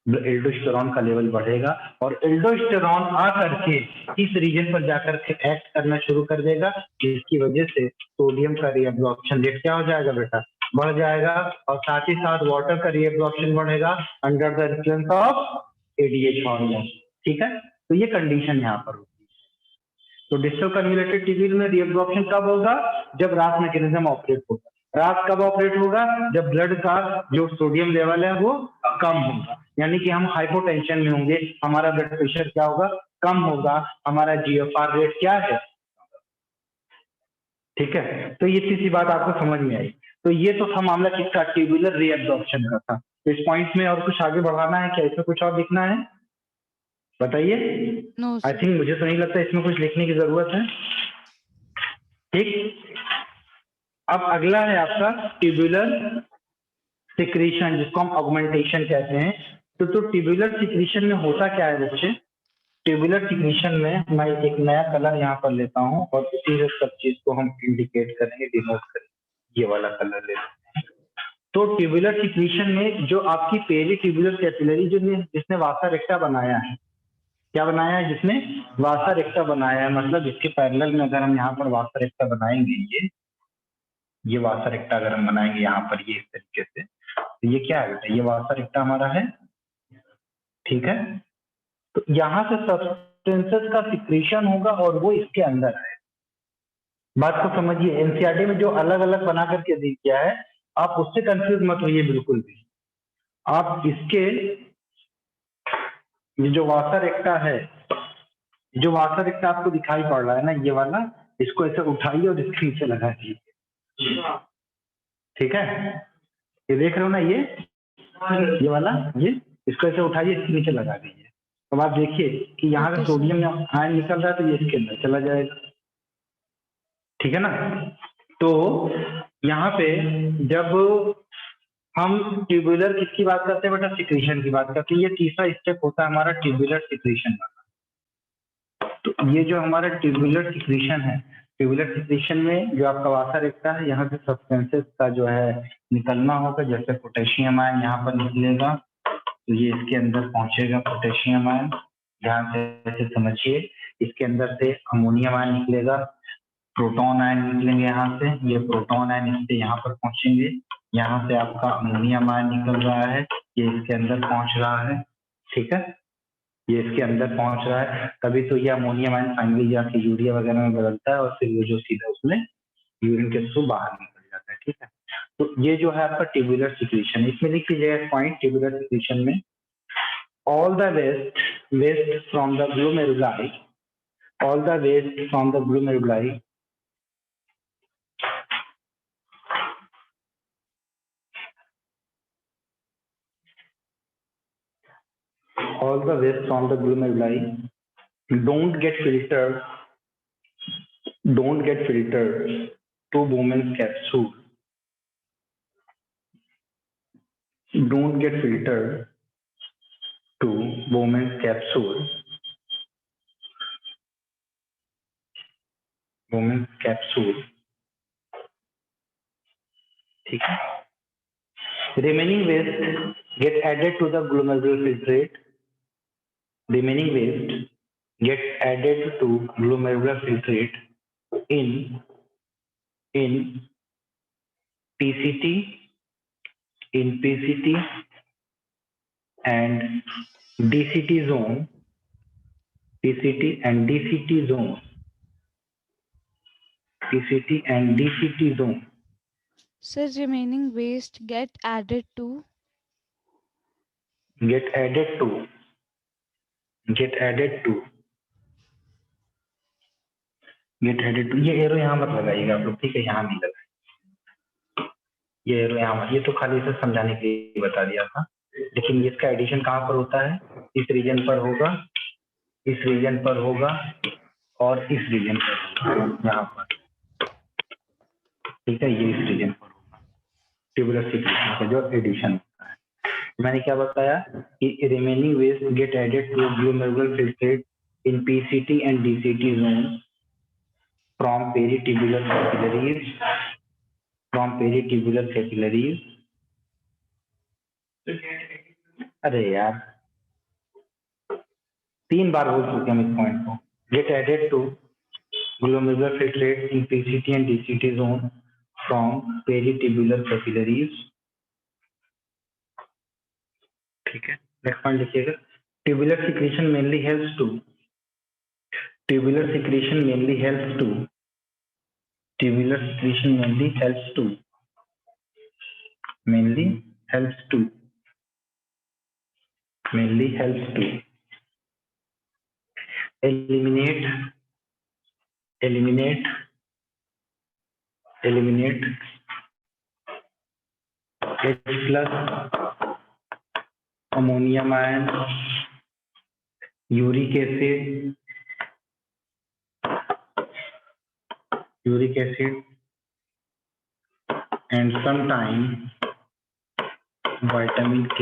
एल्डोस्टेरॉन का लेवल बढ़ेगा, और एल्डोस्टेरॉन आकर के इस रीजन पर जाकर के एक्ट करना शुरू कर देगा, जिसकी वजह से सोडियम का रीअब्जॉर्प्शन रेट क्या हो जाएगा बेटा, बढ़ जाएगा, और साथ ही साथ वाटर का रीअब्जॉर्प्शन बढ़ेगा under the influence of ADH hormone, ठीक है। तो ये कंडीशन यहाँ पर होती है, तो डिस्टल कन्वोल्यूटेड ट्यूब्यूल में रीअब्जॉर्प्शन कब होगा? जब रास मैकेनिज्म ऑपरेट होगा। रास कब ऑपरेट होगा? जब ब्लड का जो सोडियम लेवल है वो कम होगा, यानी कि हम हाइपोटेंशन में होंगे, हमारा ब्लड प्रेशर क्या होगा? कम होगा, हमारा जीएफआर रेट क्या है? ठीक है, तो ये तीसरी बात आपको समझ में आई। तो ये तो था मामला किसका? ट्यूबुलर रीअब्जॉर्प्शन का था। तो इस पॉइंट में और कुछ आगे बढ़ाना है क्या? इसमें कुछ और लिखना है? बताइए। No, आई sir. थिंक मुझे तो नहीं लगता इसमें कुछ लिखने की जरूरत है। ठीक, अब अगला है आपका ट्यूबुलर सिक्रीशन, जिसको हम ऑगमेंटेशन कहते हैं। तो ट्यूबुलर सिक्रीशन में होता क्या है बच्चे? ट्यूबुलर सिक्रीशन में मैं एक नया कलर यहाँ पर लेता हूँ और इसी से सब चीज को हम इंडिकेट करेंगे, डिनोट करेंगे। ये वाला कलर लेते हैं। तो ट्यूबुलर सिक्रीशन में जो आपकी पेरी ट्यूबुलर कैपिलरी जिसने वासा रेक्टा बनाया है, क्या बनाया है? जिसने वासा रेक्टा बनाया है, मतलब इसके पैरेलल में अगर हम यहाँ पर वासा रेक्टा बनाएंगे, ये वासा रेक्टा अगर हम बनाएंगे यहाँ पर ये इस तरीके से, तो ये क्या है बेटा? ये वासा रेक्टा हमारा है। ठीक है, तो यहाँ से सब्सटेंसेस का सिक्रीशन होगा और वो इसके अंदर है। बात को समझिए, एनसीईआरटी में जो अलग अलग बना करके दी गया है, आप उससे कंफ्यूज मत होइए बिल्कुल भी। आप इसके ये जो वासा रेक्टा है, जो वासा रेक्टा आपको दिखाई पड़ रहा है ना, ये वाला, इसको ऐसे उठाइए और इसके नीचे लगा दीजिए। ठीक है, ये देख रहे हो ना, ये वाला, ये इसको ऐसे उठाइए, इसके नीचे लगा दीजिए। अब आप देखिए कि यहाँ Okay, से sir. सोडियम आयन निकल रहा है, तो ये इसके अंदर चला जाएगा। ठीक है ना? तो यहाँ पे जब हम ट्यूबुलर किसकी बात करते हैं बेटा? सिक्रीशन की बात करते हैं। ये तीसरा स्टेप होता है हमारा ट्यूबुलर सिक्रीशन का। तो ये जो हमारा ट्यूबुलर सिक्रीशन है, ट्यूबुलर सिक्रीशन में जो आपका वासा रेक्टा है, यहाँ से सब्सटेंसेस का जो है निकलना होगा। जैसे पोटेशियम आयन यहाँ पर निकलेगा, तो ये इसके अंदर पहुंचेगा पोटेशियम आयन। ध्यान से ऐसे समझिए, इसके अंदर से अमोनियम आयन निकलेगा, प्रोटॉन आयन निकलेंगे यहाँ से, ये प्रोटॉन आयन इससे यहाँ पर पहुंचेंगे। यहाँ से आपका अमोनियम आयन निकल रहा है, ये इसके अंदर पहुंच रहा है। ठीक है, ये इसके अंदर पहुंच रहा है, तभी तो ये अमोनियम आयन फाइनली जाके यूरिया वगैरह में बदलता है और फिर वो जो सीधा उसमें यूरिन के थ्रू बाहर निकल जाता है। ठीक है, तो ये जो है आपका ट्यूबुलर सिक्रीशन। इसमें लिख लीजिएगा पॉइंट, ट्यूबुलर सिक्रीशन में all the waste from the glomeruli, all the waste from the glomeruli all the waste from the glomeruli don't get filtered to Bowman's capsule, don't get filtered to Bowman's capsule, Bowman's capsule. ठीक है, remaining waste get added to the glomerular filtrate, remaining waste get added to glomerular filtrate in PCT, in PCT and DCT zone, PCT and DCT zone, PCT and DCT zone. Sir, remaining waste get added to. Get added to ये arrow यहाँ मत लगाइएगा आप लोग, ठीक है? यहाँ नहीं लगाए ये एरो यहाँ मत, ये तो खाली इसे समझाने के लिए बता दिया था, लेकिन इसका एडिशन कहाँ पर होता है? इस रीजन पर होगा, इस रीजन पर होगा और इस रीजन पर होगा, यहाँ पर। ठीक है, ये इस रीजन पर होगा ट्यूबुलर सिक्रीशन का जो एडिशन होता है। मैंने क्या बताया कि remaining waste get added to glomerular filtrate in PCT and DCT zone from peritubular capillaries, अरे यार 3 बार बोल चुके हम इस पॉइंट को। Get added to glomerular filtrate in PCT and DCT zone from peritubular capillaries. ठीक है, नेक्स्ट पॉइंट लिखिएगा। Tubular secretion mainly helps to tubular secretion mainly helps to tubular secretion mainly helps to eliminate H plus ammonium ion, uric acid and sometimes vitamin K,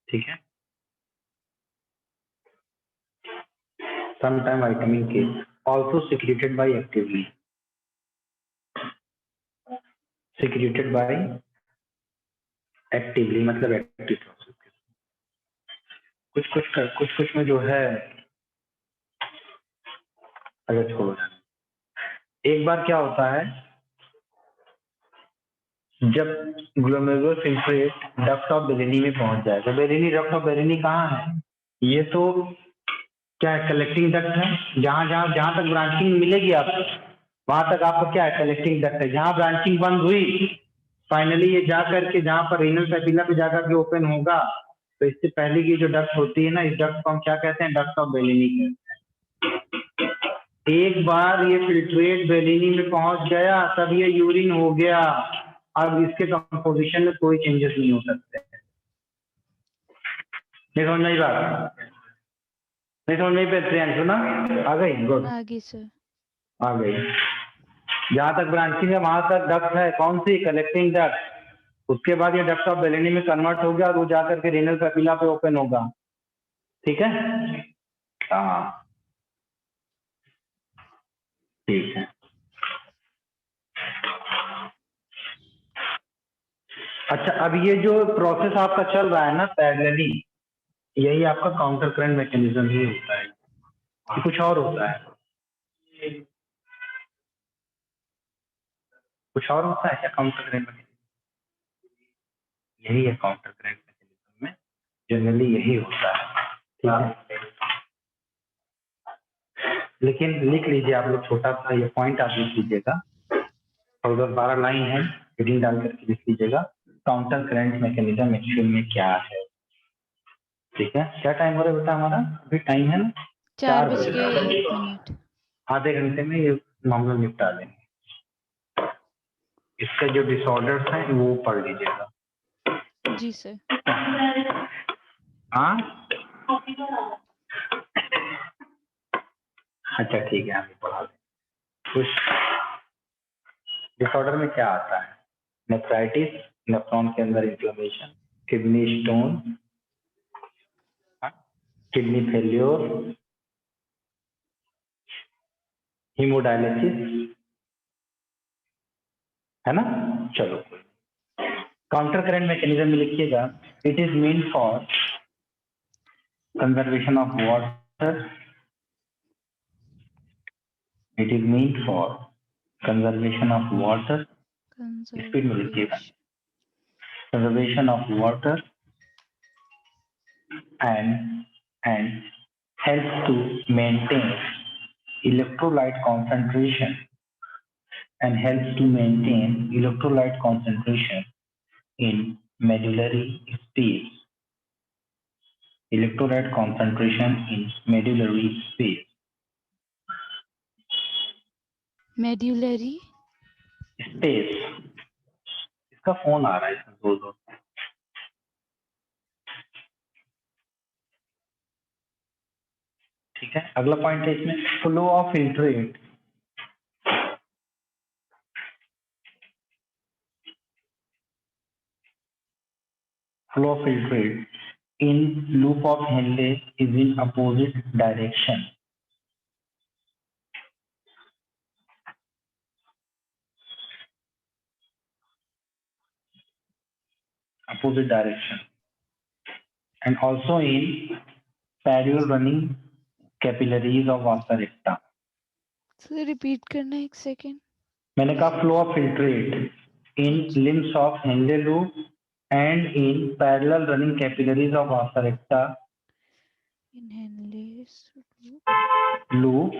ठीक है, sometimes vitamin K also secreted by actively मतलब active process. कुछ में जो है, अगर छोड़ो, एक बार क्या होता है जब ग्लोमेरुलर फिल्ट्रेट डक्ट ऑफ बेरेनी में पहुंच जाए, तो बेरेनी डक्ट ऑफ बेरेनी कहाँ है? ये तो क्या है, कलेक्टिंग डक्ट है। जहां तक ब्रांचिंग मिलेगी आपको, वहां तक आपको क्या है, कलेक्टिंग डक्ट है। जहां ब्रांचिंग बंद हुई, फाइनली ये जा करके जहां पर रीनल पैपिला पे जाकर के ओपन होगा, तो इससे पहले की जो डक्ट होती है ना, इस डक्ट को हम क्या कहते हैं? डक्ट ऑफ बेरेनी कहते हैं। एक बार ये फिल्ट्रेट बेरेनी में पहुंच गया, तब ये यूरिन हो गया। अब इसके कंपोजिशन में कोई चेंजेस नहीं हो सकते। नहीं समझ में बात? नहीं समझ में पे ना? आ गई? गुड, आ गई सर। आ गई। जहां तक ब्रांचिंग है वहां तक डक्ट है, कौन सी? Collecting duct. उसके बाद ये डक्ट ऑफ बेरेनी में कन्वर्ट हो गया और वो जाकर के रीनल पैपिला पे ओपन होगा। ठीक है, हाँ ठीक है। अच्छा, अब ये जो प्रोसेस आपका चल रहा है ना पैरेलली, यही आपका काउंटर करंट मैकेनिज्म ही होता है, कुछ और होता है? कुछ और होता है क्या काउंटर करंट मैकेनिज्म? यही है काउंटर करंट मैकेनिज्म में, जनरली यही होता है। ठीक है, लेकिन लिख लीजिए आप लोग, छोटा सा ये पॉइंट आप लिख लीजिएगा, और उधर 12 लाइन है, हेडिंग डाल करके लिख लीजिएगा, काउंटर करंट मैकेनिज्म एक्चुअल में क्या है। ठीक है, क्या टाइम हो रहा है बेटा हमारा? अभी टाइम है ना 4:01। आधे घंटे में ये मामला निपटा देंगे। इसका जो डिसऑर्डर्स हैं वो पढ़ लीजिएगा। जी सर। हाँ अच्छा ठीक है, हम पढ़ा दें। कुछ डिसऑर्डर में क्या आता है? नेफ्राइटिस, नेफ्रॉन के अंदर inflammation, kidney stone, kidney failure, haemodialysis, है ना? चलो, काउंटर करंट मैकेनिज्म में लिखिएगा, it is mean for conservation of water, it is mean for conservation of water, speed में लिखिएगा, conservation of water and helps to maintain electrolyte concentration in medullary space. Electrolyte concentration in medullary space. Medullary Space. इसका phone आ रहा है इसमें दो। ठीक है, अगला पॉइंट है इसमें, flow of filtrate. Flow of filtrate in loop of Henle is in opposite direction. Opposite direction, and also in parallel running capillaries of vasa recta. Sir repeat करना एक सेकेंड। मैंने कहा flow of filtrate in limbs of Henle loop and in parallel running capillaries of vasa recta In Henley's loop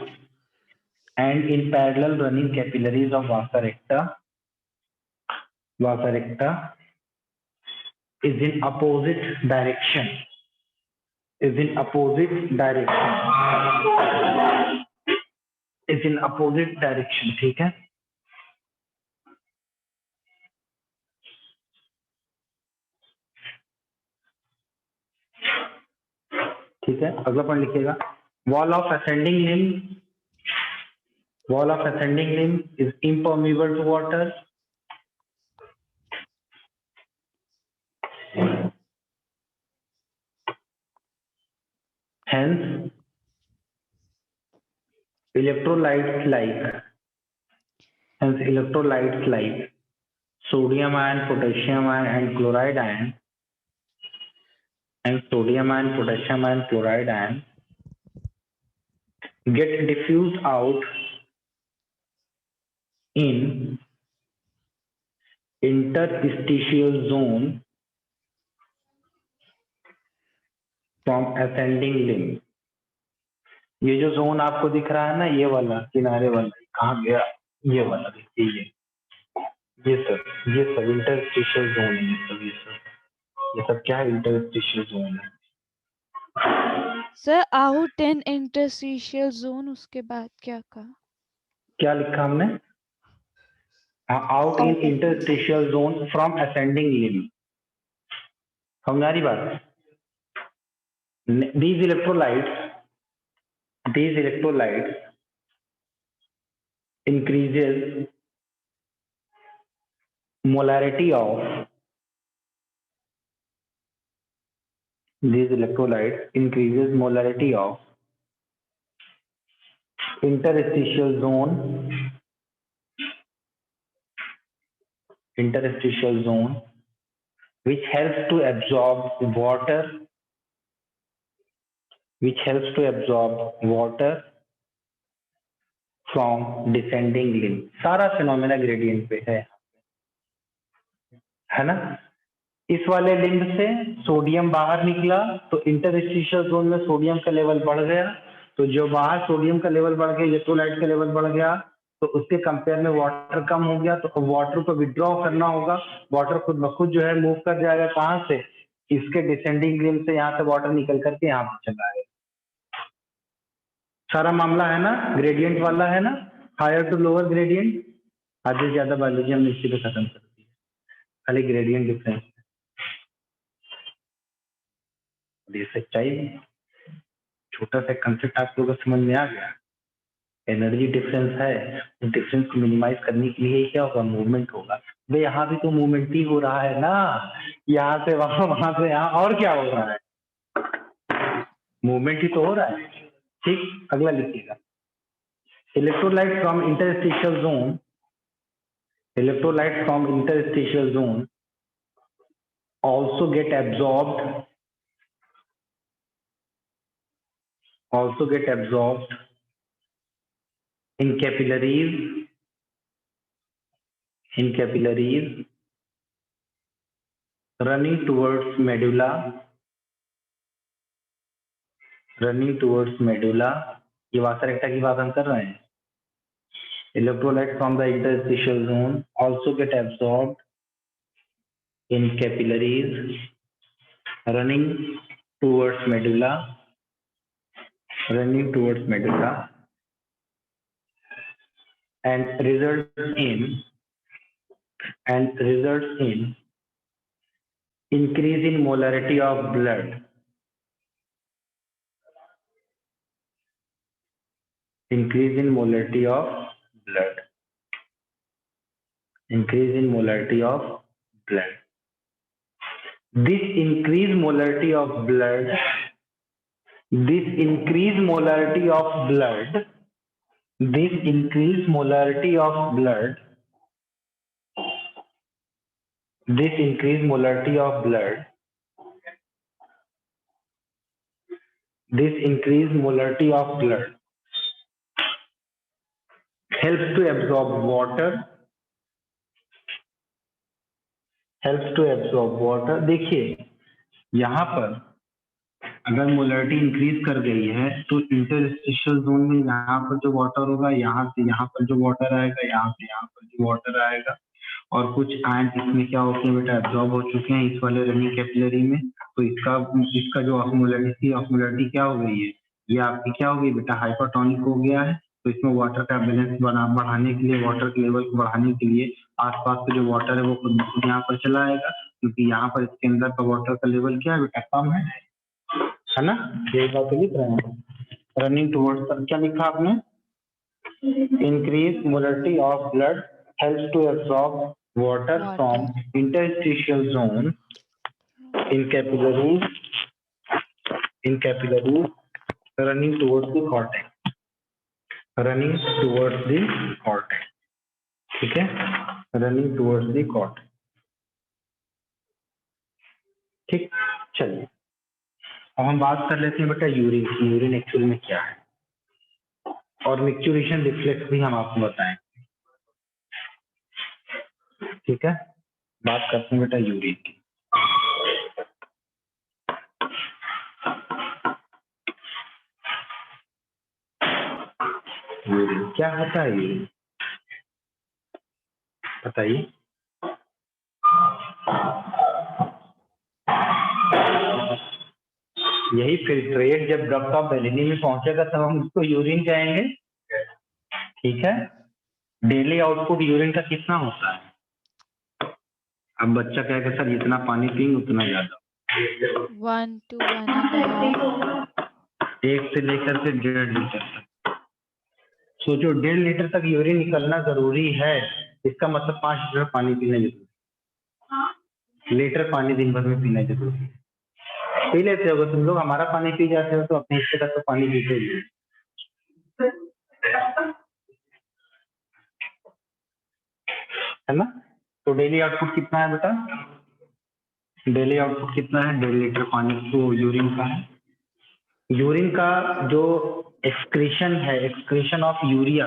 and in parallel running capillaries of vasa recta is in opposite direction. Is in opposite direction. ठीक है. ठीक है, अगला point लिखिएगा. Wall of ascending limb is impermeable to water. Hence, electrolytes like sodium ion, potassium ion, and chloride ion, get diffused out in interstitial zone from ascending limb. ये जो zone आपको दिख रहा है ना, ये वाला किनारे वाला, कहाँ गया? ये वाला देखिए, ये सब इंटरस्टिशियल जोन है. ये सब क्या है? इंटरस्टिशियल जोन है. Sir out and interstitial zone, उसके बाद क्या कहा? क्या लिखा हमने? Out in interstitial zone from ascending limb. समझ आ रही बात? These electrolytes increases molarity of interstitial zone which helps to absorb water from descending limb. सारा फिनोमेना ग्रेडियंट पे है ना. इस वाले लिम्ब से सोडियम बाहर निकला तो इंटरस्टिशियल जोन में सोडियम का लेवल बढ़ गया. तो जो बाहर सोडियम का लेवल बढ़ गया, इलेक्ट्रोलाइट का लेवल बढ़ गया, तो उसके कंपेयर में वाटर कम हो गया. तो वाटर को विड्रॉ करना होगा. वाटर खुद ब खुद जो है मूव कर जाएगा. कहाँ से? इसके डिसेंडिंग लिम्ब से. यहाँ से वाटर निकल करके यहाँ पर चला आएगा. सारा मामला है ना, ग्रेडियंट वाला है ना, हायर टू लोअर ग्रेडियंट. आधे से ज्यादा बायोलॉजी हमने इसी पे खत्म कर दी, खाली ग्रेडियंट डिफरेंस. ये सच्चाई है. छोटा सा कंसेप्ट आप लोगों को समझ में आ गया. एनर्जी डिफरेंस है, उस डिफरेंस को मिनिमाइज करने के लिए क्या होगा? मूवमेंट होगा. वे यहाँ भी तो मूवमेंट ही हो रहा है ना, यहाँ से वहां से यहाँ. और क्या हो रहा है? मूवमेंट ही तो हो रहा है. ठीक, अगला लिखिएगा. Electrolyte from interstitial zone also get absorbed in capillaries running towards medulla. ये वासा रेक्टा की बात हम कर रहे हैं. Electrolytes from the interstitial zone also get absorbed in capillaries running towards medulla and results in increase in molarity of blood. Increase in molarity of blood. This increased molarity of blood helps to absorb water. देखिए यहाँ पर अगर molarity increase कर गई है तो interstitial zone में यहाँ पर जो वाटर होगा, यहाँ से यहाँ पर जो वाटर आएगा, यहाँ से यहाँ पर जो वाटर आएगा, और कुछ आयन इसमें क्या होते हैं बेटा, एब्जॉर्ब हो चुके हैं इस वाले रनिंग कैपिलरी में। तो इसका जो ऑस्मोलरिटी क्या हो गई है, ये आपकी क्या हो गई बेटा, हाइपरटोनिक हो गया है। तो इसमें वाटर का बैलेंस बढ़ाने के लिए, वाटर के लेवल को बढ़ाने के लिए आसपास का जो वाटर है वो खुद ब खुद यहाँ पर चला आएगा, क्योंकि यहाँ पर इसके अंदर का वाटर का लेवल क्या है बेटा, कम है ना। ये बात तो लिख रहे हैं रनिंग टुवर्ड्स, क्या लिखा आपने, increase molarity of blood helps to absorb water from interstitial zone in capillaries running towards the cortex, ठीक है, running towards the cortex। ठीक, चलिए अब हम बात कर लेते हैं बेटा यूरिन की। यूरिन एक्चुअल में क्या है, और मिक्चुरेशन रिफ्लेक्स भी हम आपको बताएं। ठीक है, बात करते हैं बेटा यूरिन की। यूरिन क्या होता है, यूरिन बताइए। यही फिल्ट्रेट जब ड्रग्स ऑफ बेलिनी में पहुंचेगा तब हम उसको यूरिन कहेंगे। ठीक है, डेली आउटपुट यूरिन का कितना होता है? अब बच्चा कहेगा सर जितना पानी पिएंगे उतना ज्यादा, 1 to 1.5, 1 से लेकर के 1.5 लीटर तक। सोचो 1.5 लीटर तक यूरिन निकलना जरूरी है, इसका मतलब 5 लीटर पानी पीना जरूरी है। लीटर पानी दिन भर में पीना जरूरी है। पी लेते हो तुम लोग, हमारा पानी पी जाते हो तो अपने हिस्से का तो पानी पीते ही है ना। तो डेली आउटपुट कितना है बेटा, डेली आउटपुट कितना है, 1.5 लीटर पानी तो यूरिन का है। यूरिन का जो एक्सक्रीशन है, एक्सक्रीशन ऑफ यूरिया,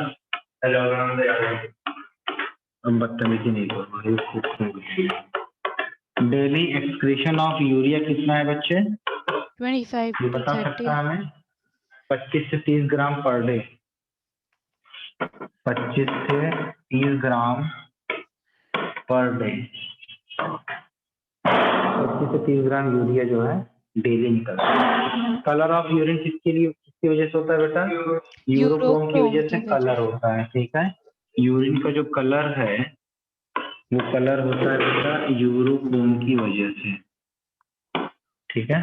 बदतमीजी नहीं करो, डेली एक्सक्रीशन ऑफ यूरिया कितना है बच्चे, 25 to बता 30. सकता हमें, 25 से 30 ग्राम पर डे, 25 से 30 ग्राम पर डे, 25 से 30 ग्राम यूरिया जो है डेली निकलता है। कलर ऑफ यूरिन किसकी वजह से होता है बेटा, यूरोक्रोम की वजह से कलर होता है। ठीक है, यूरिन का जो कलर है वो कलर होता है बेटा यूरोक्रोम की वजह से। ठीक है,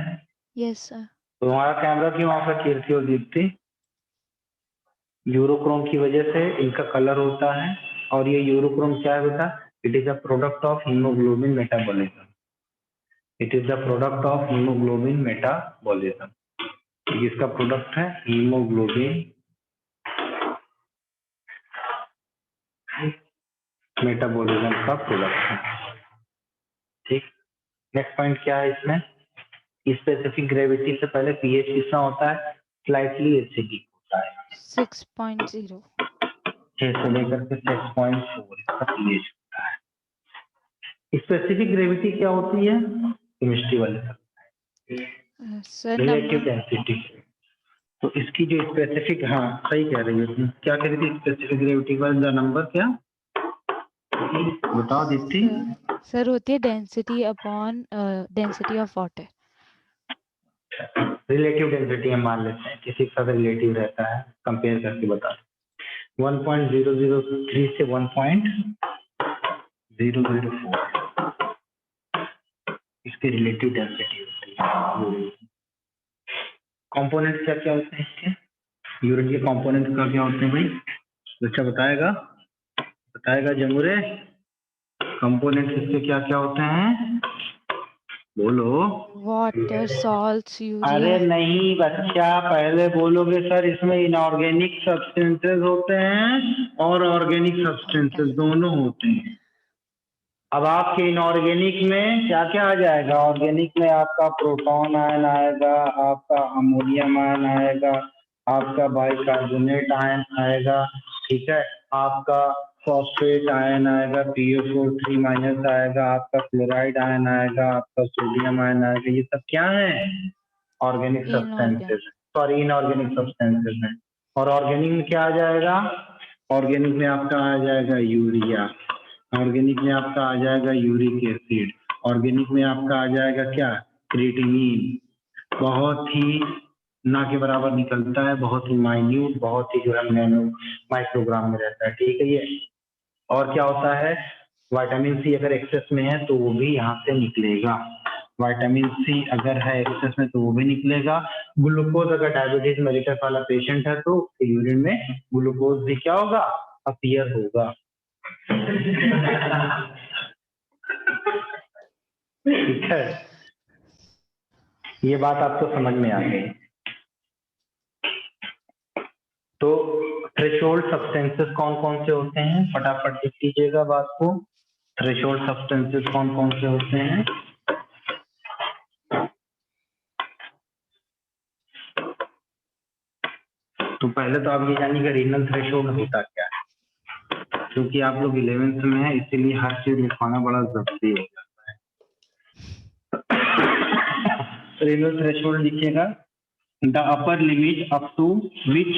Yes sir. तो हमारा कैमरा क्यों ऑफ है कीर्ति और दीप्ति, यूरोक्रोम की वजह से इनका कलर होता है। और ये यूरोक्रोम क्या है बेटा, it is a product of haemoglobin metabolism, it is the product of haemoglobin metabolism. इसका प्रोडक्ट है हीमोग्लोबिन मेटाबॉलिज्म का प्रोडक्ट है। ठीक, नेक्स्ट पॉइंट क्या है इसमें, स्पेसिफिक ग्रेविटी से पहले पीएच कितना होता है, स्लाइटली एसिडिक होता है, 6.0. 6 से लेकर के 6.4 इसका पीएच होता है। स्पेसिफिक ग्रेविटी क्या होती है, केमिस्ट्री वाले Sir रिलेटिव number. डेंसिटी। तो इसकी जो स्पेसिफिक, हाँ सही कह रही है, क्या कह रही थी स्पेसिफिक ग्रेविटी का नंबर क्या बताओ दीप्ति। सर होती है density upon density of water. Relative density हम मान लेते हैं, किसी के साथ रिलेटिव रहता है, कंपेयर करके बता 1.003 से 1.004 इसकी रिलेटिव डेंसिटी होती है। कंपोनेंट क्या क्या होते हैं इसके, यूरिन के कंपोनेंट का क्या होते हैं भाई, बच्चा बताएगा जमुरे, कंपोनेंट इसके क्या क्या होते हैं, बोलो। Water, salts, अरे urea. नहीं बच्चा, पहले बोलोगे सर इसमें इनऑर्गेनिक सब्सटेंसेस होते हैं और ऑर्गेनिक सब्सटेंसेस दोनों होते हैं। अब आपके इनऑर्गेनिक में क्या क्या आ जाएगा, ऑर्गेनिक में आपका प्रोटॉन आयन आएगा, आपका अमोनियम आयन आएगा, आपका बाइकार्बोनेट आयन आएगा, ठीक है, आपका फॉस्फेट आयन आएगा, PO4 माइनस आएगा, आपका क्लोराइड आयन आएगा, आपका सोडियम आयन आएगा। ये सब क्या है, organic Inorganic. Substances, sorry inorganic substances हैं। और ऑर्गेनिक में क्या आ जाएगा? ऑर्गेनिक में आपका आ जाएगा यूरिया, ऑर्गेनिक में आपका आ जाएगा यूरिक एसिड, ऑर्गेनिक में आपका आ जाएगा क्या? क्रिएटिनिन। बहुत ही ना के बराबर निकलता है, बहुत ही माइन्यूट, बहुत ही जो है नैनो माइक्रोग्राम में रहता है, ठीक है ये। और क्या होता है? विटामिन सी अगर एक्सेस में है तो वो भी यहाँ से निकलेगा, विटामिन सी अगर है एक्सेस में तो वो भी निकलेगा। ग्लूकोज अगर डायबिटीज मेलिटस वाला पेशेंट है तो यूरिन में ग्लूकोज भी क्या होगा? अपीयर होगा। ठीक है, ये बात आपको समझ में आ गई। तो थ्रेशोल्ड सब्सटेंसेस कौन कौन से होते हैं? फटाफट लिख लीजिएगा बात को। थ्रेशोल्ड सब्सटेंसेस कौन कौन से होते हैं? तो पहले तो आप ये जानिएगा रीनल थ्रेशोल्ड होता क्या है, क्योंकि आप लोग 11th में है इसीलिए हर चीज लिखवाना बड़ा जरूरी हो जाता है। रीनल थ्रेशोल्ड लिखिएगा, the upper limit up to which,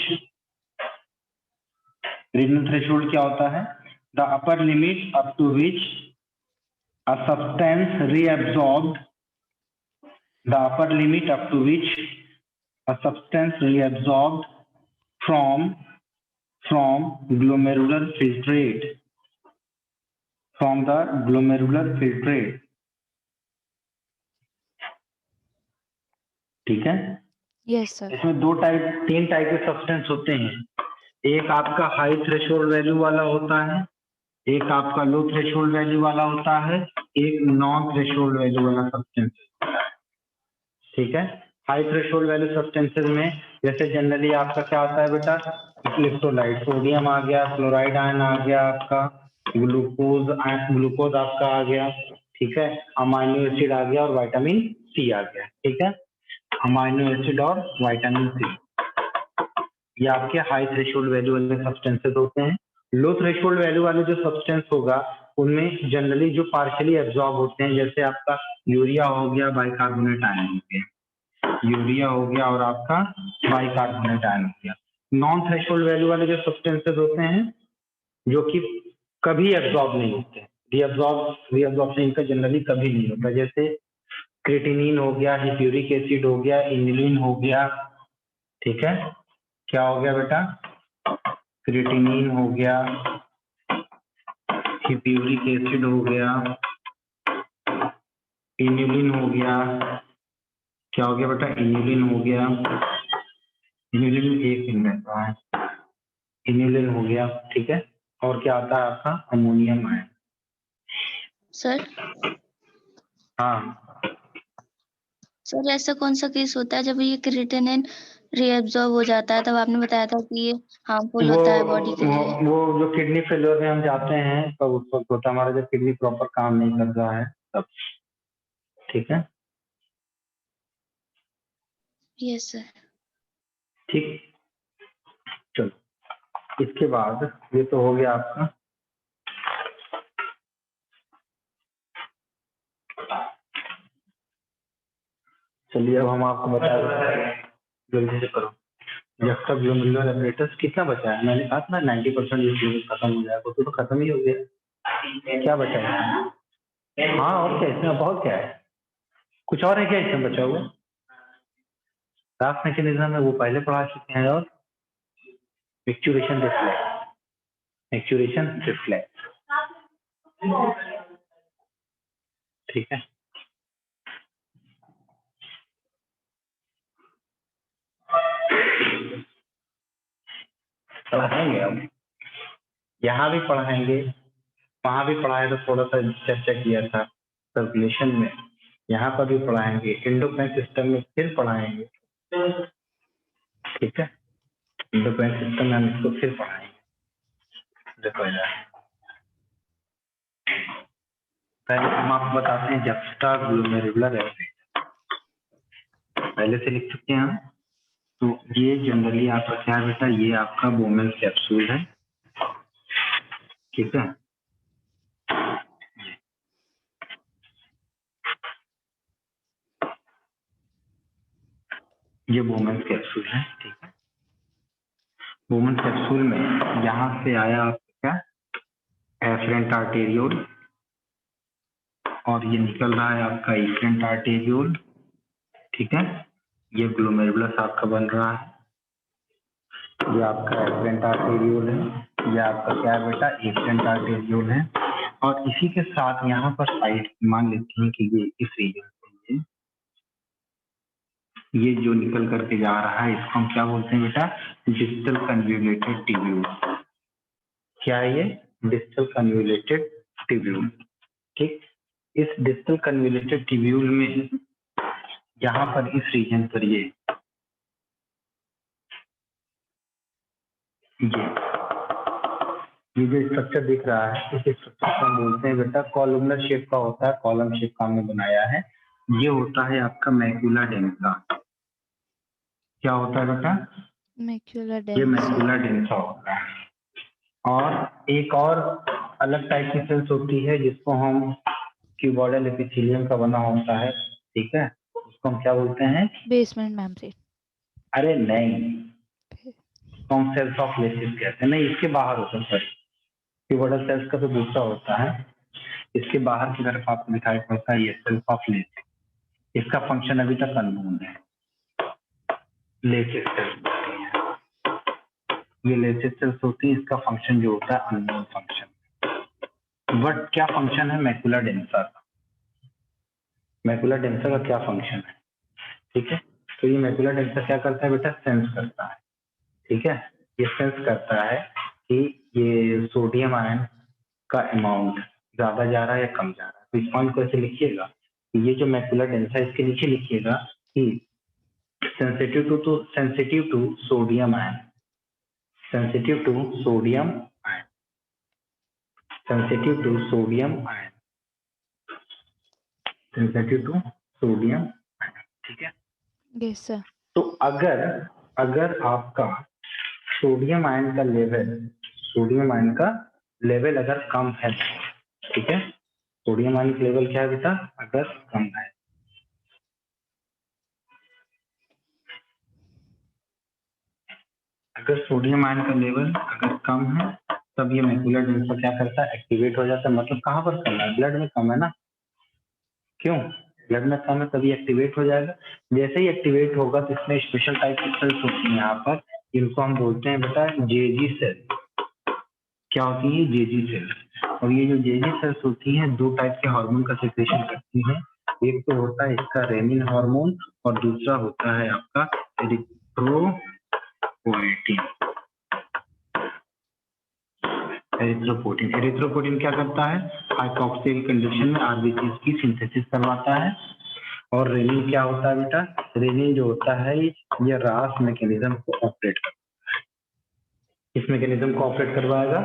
renal threshold क्या होता है? The upper limit up to which a substance reabsorbed, the upper limit up to which a substance reabsorbed from glomerular filtrate, from the glomerular filtrate, ठीक है। Yes, sir. इसमें तीन type के substance होते हैं। एक आपका हाई थ्रेशोल्ड वैल्यू वाला होता है, एक आपका लो थ्रेशोल्ड वैल्यू वाला होता है, एक नॉन थ्रेशोल्ड वैल्यू वाला सब्सटेंस होता है, ठीक है। हाई थ्रेशोल्ड वैल्यू सब्सटेंसेस में जैसे जनरली आपका क्या आता है बेटा? इलेक्ट्रोलाइट, सोडियम आ गया, क्लोराइड आयन आ गया, आपका ग्लूकोज आपका आ गया, ठीक है, अमाइनो एसिड आ गया और विटामिन सी आ गया, ठीक है। अमाइनो एसिड और विटामिन सी, ये आपके हाई थ्रेशोल्ड वैल्यू वाले सब्सटेंसेस होते हैं। लो थ्रेशोल्ड वैल्यू वाले जो सब्सटेंस होगा उनमें जनरली जो पार्शियली एब्जॉर्ब होते हैं, जैसे आपका यूरिया हो गया, बाइकार्बोनेट आयन हो गया, यूरिया हो गया और आपका बाइकार्बोनेट आयन हो गया। नॉन थ्रेशोल्ड वैल्यू वाले जो सब्सटेंसेस होते हैं जो कि कभी एब्जॉर्ब नहीं होते, रीअब्जॉर्प्शन इनका जनरली कभी नहीं होता, जैसे क्रिएटिनिन हो गया, हिप्यूरिक एसिड हो गया, इनिलिन हो गया, ठीक है। क्या हो गया बेटा? क्रिएटिनिन हो गया, हिप्यूरिक एसिड हो गया, इनिलिन हो गया, क्या हो गया बेटा? इनिलिन हो गया, इनिलिन एक दिन में है, इनिलिन हो गया, ठीक है। और क्या आता है आपका? Ammonium ion. सर हाँ सर ऐसा कौन सा केस होता है जब ये क्रिएटिनिन रीअब्सॉर्ब हो जाता है? तब आपने बताया था कि ये हार्मफुल होता है बॉडी के लिए। वो जो किडनी फेलियर में हम जाते हैं तब उस वक्त होता है, हमारा जब किडनी प्रॉपर काम नहीं कर रहा है तब, ठीक है। Yes sir. ठीक, चलो इसके बाद ये तो हो गया आपका। चलिए अब हम आपको बता देते हैं, जल्दी से करो। जस्टाग्लोमेरुलर एपरेटस कितना बचा है? मैंने कहा था ना 90% ये सिलेबस खत्म हो जाएगा, तो खत्म ही हो गया। क्या बचा है? हाँ और क्या इसमें बहुत क्या है? कुछ और है क्या इसमें बचा हुआ? राफ मैकेनिज्म में वो पहले पढ़ा चुके हैं। और मैच्योरेशन रिफ्लेक्स, मैच्योरेशन रिफ्लेक्स, ठीक है। पढ़ाएंगे हम, यहाँ भी पढ़ाएंगे, वहाँ भी पढ़ाए तो थोड़ा सा चर्चा किया था सर्कुलेशन में, यहाँ पर भी पढ़ाएंगे, एंडोक्राइन सिस्टम में फिर पढ़ाएंगे, ठीक है। एंडोक्राइन सिस्टम में हम इसको फिर पढ़ाएंगे। देखो यार, पहले हम आपको बताते हैं जस्टाग्लोमेरुलर एपरेटस, पहले से लिख चुके हैं हम। तो ये जनरली आपका क्या है बेटा? ये आपका बोमेन कैप्सूल है, ठीक है। ये वुमेन्स कैप्सूल है, ठीक है। वुमेन्स कैप्सूल में यहाँ से आया आपका क्या, एफरेंट आर्टेरियोल, और ये निकल रहा है आपका इफरेंट आर्टेरियोल, ठीक है। ये ग्लोमेरुलस आपका बन रहा है, ये आपका एफरेंट आर्टेरियोल है, ये आपका क्या है बेटा, इफरेंट आर्टेरियोल है। और इसी के साथ यहाँ पर साइड मान लेते हैं कि ये इस रीजन से ये जो निकल करके जा रहा है इसको हम क्या बोलते हैं बेटा, डिस्टल कन्वोल्यूटेड ट्यूब्यूल। क्या है ये, डिस्टल कन्वोल्यूटेड ट्यूब्यूल, ठीक। इस डिस्टल कन्वोल्यूटेड ट्यूब्यूल में यहाँ पर इस रीजन पर ये जो स्ट्रक्चर दिख रहा है, इस स्ट्रक्चर को हम बोलते हैं बेटा कॉलमनर शेप का होता है, कॉलम शेप का हमने बनाया है। ये होता है आपका मैक्यूला डेंसा। क्या होता है बेटा, मैक्यूला ये डेंसा। मैक्यूला डेंसा होता है। और एक और अलग टाइप की सेल्स होती है जिसको हम क्यूबॉइडल एपिथेलियम का बना होता है, ठीक है, उसको हम क्या बोलते हैं, बेसमेंट मेम्ब्रेन। अरे नहीं, हम सेल्स ऑफ लेसिस कहते हैं। नहीं, इसके बाहर होता है, सॉरी, क्यूबॉइडल सेल्स का तो दूसरा होता है, इसके बाहर की तरफ आपको दिखाई पड़ता है ये सेल्स ऑफ लेसिस। इसका फंक्शन अभी तक अननोन है, लेसिस सेल्स होती है, ये लेसिस सेल्स होती है, इसका फंक्शन जो होता है अननोन फंक्शन। बट क्या फंक्शन है मैक्यूला डेंसा का, मैक्यूला डेंसा का क्या फंक्शन है, ठीक है। तो ये मैक्यूला डेंसा क्या करता है बेटा, सेंस करता है, ठीक है। ये सेंस करता है कि ये सोडियम आयन का अमाउंट ज्यादा जा रहा है या कम जा रहा है। तो इस पॉइंट को ऐसे लिखिएगा, ये जो मैक्यूला डेंसा है इसके नीचे लिखिएगा कि sensitive to sodium ion, sensitive to sodium ion, sensitive to sodium ion, sensitive to sodium ion, ठीक है। Yes sir. तो अगर आपका सोडियम आयन का लेवल, सोडियम आयन का लेवल अगर कम है, ठीक है, सोडियम आयन का लेवल क्या है बेटा, अगर कम है, अगर सोडियम आयन का लेवल अगर कम है तब ये मैक्यूला डेंसा क्या करता है, एक्टिवेट हो जाता है। मतलब कहाँ पर कम है, ब्लड में कम है ना, क्यों, ब्लड में कम है तभी एक्टिवेट हो जाएगा। जैसे ही एक्टिवेट होगा तो इसमें स्पेशल टाइप की सेल्स होती है यहाँ पर, इनको हम बोलते हैं बेटा जेजी सेल। क्या होती है, जेजी सेल्स। और ये जो जेजी सेल्स होती हैं दो टाइप के हार्मोन का सिक्रेशन करती हैं, एक तो होता है इसका रेनिन हार्मोन और दूसरा होता है आपका एरिथ्रोपोएटिन। एरिथ्रोपोएटिन क्या करता है, हाइपॉक्सियल कंडीशन में आरबीसी की सिंथेसिस करवाता है। और रेनिन क्या होता है बेटा, रेनिन जो होता है ये रास मैकेनिज्म को ऑपरेट करता है। इस मैकेनिज्म को ऑपरेट करवाएगा,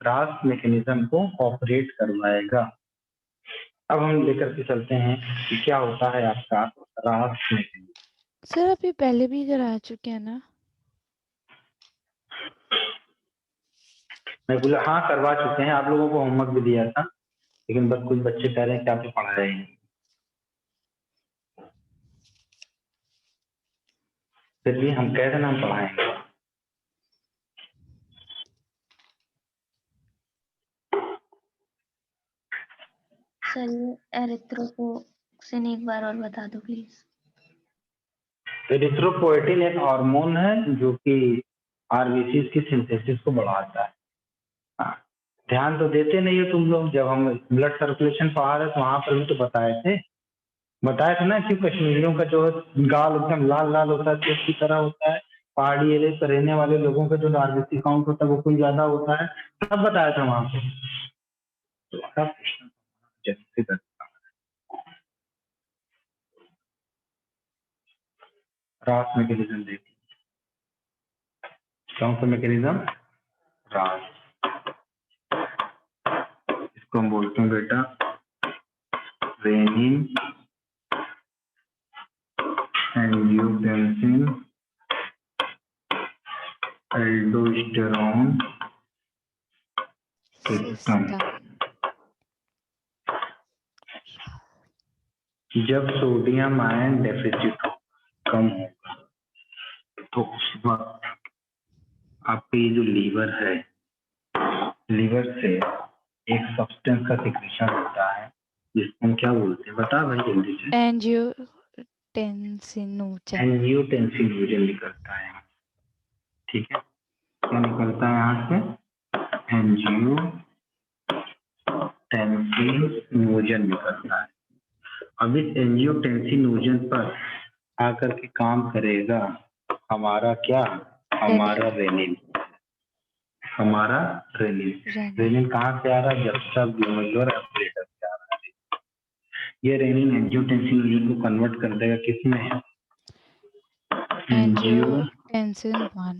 रास मैकेनिज्म को ऑपरेट करवाएगा। अब हम लेकर के चलते हैं कि क्या होता है आपका रास मैकेनिज्म। सर आप ये पहले भी करा चुके हैं ना? मैं बोला हाँ करवा चुके हैं, आप लोगों को होमवर्क भी दिया था, लेकिन बस कुछ बच्चे कह रहे हैं कि आपने पढ़ाया ही नहीं। फिर भी हम कह रहे हैं हम पढ़ाएंगे। सर ये एरिथ्रोपोक्सिन एक बार और बता दो प्लीज। एरिथ्रोपोएटिन एक हार्मोन है जो कि आरबीसी की सिंथेसिस को बढ़ाता है। हाँ, ध्यान तो देते नहीं हो तुम लोग, जब हम ब्लड सर्कुलेशन पढ़ा रहे तो वहां पर भी तो बताए थे ना कि कश्मीरियों का जो गाल एकदम लाल लाल होता है तो उसकी तरह होता है, पहाड़ी एरिया पर रहने वाले लोगों का जो आरबीसी काउंट होता है वो कोई ज्यादा होता है, सब बताया था वहां पे। तो जैसे रास मैकेनिज्म देखिए, कौन सा मैकेनिज्म, रास, इसको हम बोलते हैं बेटा रेनिन एंजियोटेंसिन एल्डोस्टेरोन सिस्टम। जब सोडियम आयन डेफिसिट कम होगा तो उस वक्त आपके ये जो लीवर है, लीवर से एक सब्सटेंस का सिक्रेशन होता है जिसको हम क्या बोलते हैं, बता भाई जल्दी से। एंजियोटेंसिनोजन। एंजियोटेंसिनोजन निकलता है, ठीक है। क्या निकलता है यहाँ से? एंजियोटेंसिनोजन निकलता है। अब इस एंजियोटेंसिनोजन पर आकर के काम करेगा हमारा क्या? हमारा रेनिन। हमारा रेनिन। रेनिन कहाँ से आ रहा है? जस्टा ग्लोमेरुलर एपरेटस से आ रहा है। ये रेनिन एंजियोटेंसिनोजन को कन्वर्ट कर देगा किसमें? एंजियोटेंसिन 1।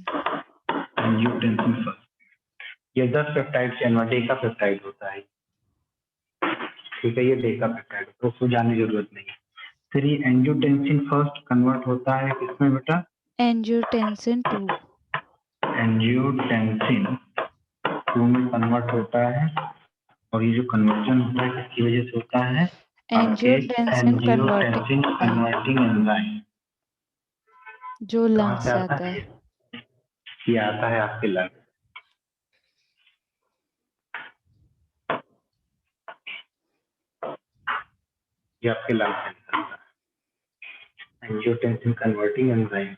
Angiotensin first. ये 10 पेप्टाइड चेन में डेका पेप्टाइड होता है, ठीक है। ये डेका पेप्टाइड तो उसको जानने की जरूरत नहीं है। फिर ये एंजियोटेंसिन फर्स्ट कन्वर्ट होता है किसमें बेटा? एंजियोटेंसिन 2। एंजियोटेंसिन 2 में कन्वर्ट होता है। और ये जो कन्वर्जन होता है किसकी वजह से होता है? एंजियोटेंसिन एंजियोटेंसिन कन्वर्टिंग एंजाइम जो कहाँ लंग्स से से आता आता है? है। ये आता है आपके लंग। ये आपके लंग से निकलता है एंजियोटेंसिन कन्वर्टिंग एंजाइम।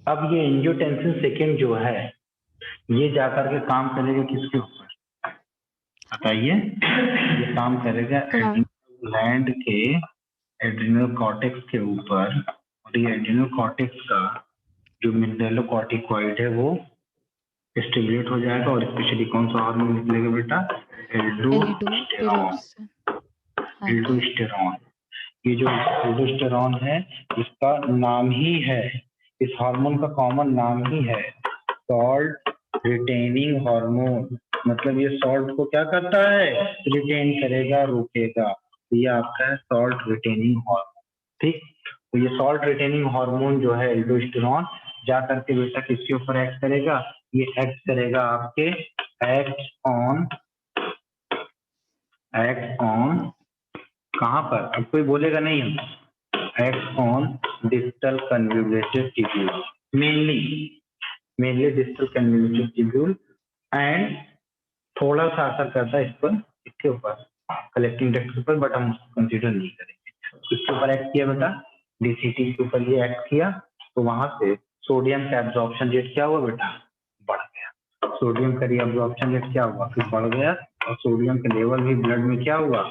अब ये एंजियोटेंसिन सेकेंड जो है ये जाकर के काम करेगा किसके ऊपर बताइए? ये काम करेगा ग्लैंड के एड्रिनल कॉर्टेक्स के ऊपर। और ये एड्रिनल कॉर्टेक्स का जो मिनरलोकॉर्टिकॉइड है वो स्टिमुलेट हो जाएगा। और स्पेशली कौन सा हार्मोन निकलेगा बेटा? एल्डोस्टेरॉन। एल्डोस्टेरॉन। ये जो एल्डोस्टेरॉन है इसका नाम ही है, इस हार्मोन का कॉमन नाम ही है सॉल्ट रिटेनिंग हार्मोन। मतलब ये सॉल्ट को क्या करता है? रिटेन करेगा, रोकेगा। तो ये आपका है सॉल्ट रिटेनिंग हार्मोन, ठीक। तो ये सॉल्ट रिटेनिंग हार्मोन जो है एल्डोस्टेरॉन जा करके बेटा किसके ऊपर एक्ट करेगा? ये एक्ट करेगा आपके एक्ट ऑन कहाँ पर? अब कोई बोलेगा नहीं, act on distal convolutive tubule, mainly distal convolutive tubule. And थोड़ा सा असर करता है इस पर, इसके ऊपर कलेक्टिंग डक्ट के ऊपर, बट हम उसको कंसीडर नहीं करेंगे। इसके ऊपर एक्ट किया बेटा, डीसीटी के ऊपर ये एक्ट किया। तो वहां से सोडियम का एब्जॉर्प्शन रेट क्या हुआ बेटा? बढ़ गया। सोडियम का रीअब्जॉर्प्शन रेट क्या हुआ? फिर बढ़ गया। और सोडियम का लेवल भी ब्लड में क्या हुआ?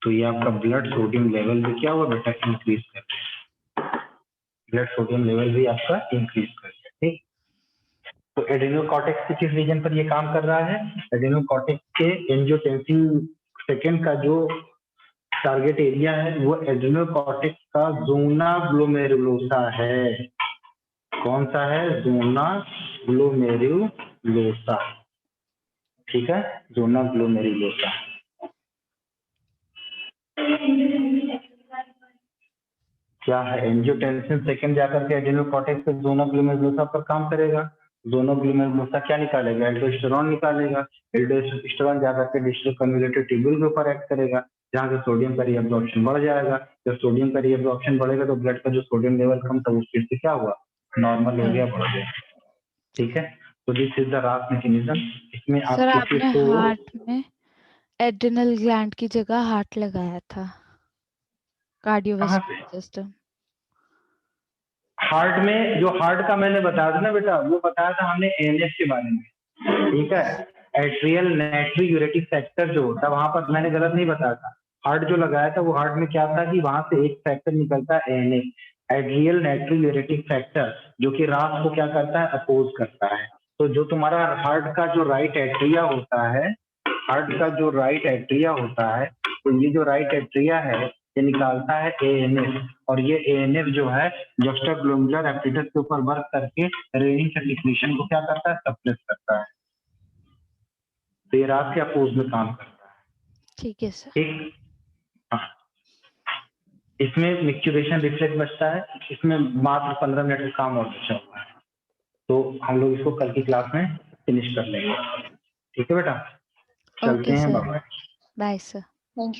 तो ये आपका ब्लड सोडियम लेवल भी क्या हुआ बेटा? इंक्रीज कर गया। ब्लड सोडियम लेवल भी आपका इंक्रीज कर गया, ठीक। तो एड्रिनल कॉर्टेक्स के किस रीजन पर ये काम कर रहा है? एड्रिनल कॉर्टेक्स के एंजियोटेंसिन सेकेंड का जो टारगेट एरिया है वो एड्रिनल कॉर्टेक्स का ज़ोना ग्लोमेरुलोसा है। कौन सा है? ज़ोना ग्लोमेरुलोसा, ठीक है। Zona glomerulosa. क्या है? एंजियोटेंसिन सेकेंड जाकर के एड्रिनल कॉर्टेक्स के ज़ोना ग्लोमेरुलोसा पर काम करेगा। ज़ोना ग्लोमेरुलोसा क्या निकालेगा? एल्डोस्टेरॉन निकालेगा। एल्डोस्टेरॉन जाकर के डिस्टल कन्वोल्यूटिव ट्यूब्यूल के ऊपर एक्ट करेगा, जहाँ से सोडियम का रीअब्जॉर्प्शन बढ़ जाएगा। जब सोडियम का रीअब्जॉर्प्शन बढ़ेगा तो ब्लड का जो सोडियम लेवल कम था वो फिर से क्या हुआ? नॉर्मल हो गया, बढ़ गया, ठीक है। तो दिस इज द रास मैकेनिज्म। इसमें आप सर देखें आपने तो हार्ट में एड्रिनल ग्लैंड की जगह हार्ट लगाया था, कार्डियोवास्कुलर सिस्टम। हार्ट में जो हार्ट का मैंने बताया था ना बेटा, वो बताया था हमने एएनएफ के बारे में, ठीक है। एट्रियल नेट्री यूरेटिक फैक्टर जो होता है वहां पर मैंने गलत नहीं बताया था। हार्ट जो लगाया था वो हार्ट में क्या था कि वहां से एक फैक्टर निकलता है एएनएफ, एट्रियल नेट्री यूरेटिक फैक्टर, जो कि रास को क्या करता है? अपोज करता है। तो जो तुम्हारा हार्ट का जो राइट एट्रिया होता है, हार्ट का जो राइट एट्रिया होता है, तो ये जो राइट एट्रिया है ये निकालता है एएनएफ। और ये एएनएफ जो है जस्टाग्लोमेरुलर एपरेटस के ऊपर वर्क करके रेनिन के सिक्रीशन को क्या करता है? सप्रेस करता है। तो ये रात के अपोज में काम करता है, ठीक है सर। ठीक। हाँ। इसमें मिक्चुरेशन रिफ्लेक्स बचता है, इसमें मात्र 15 मिनट का काम और बचा हुआ है। तो हम लोग इसको कल की क्लास में फिनिश कर लेंगे, ठीक है बेटा। चलते ओके हैं, sir, bye. Bye sir. Thank you.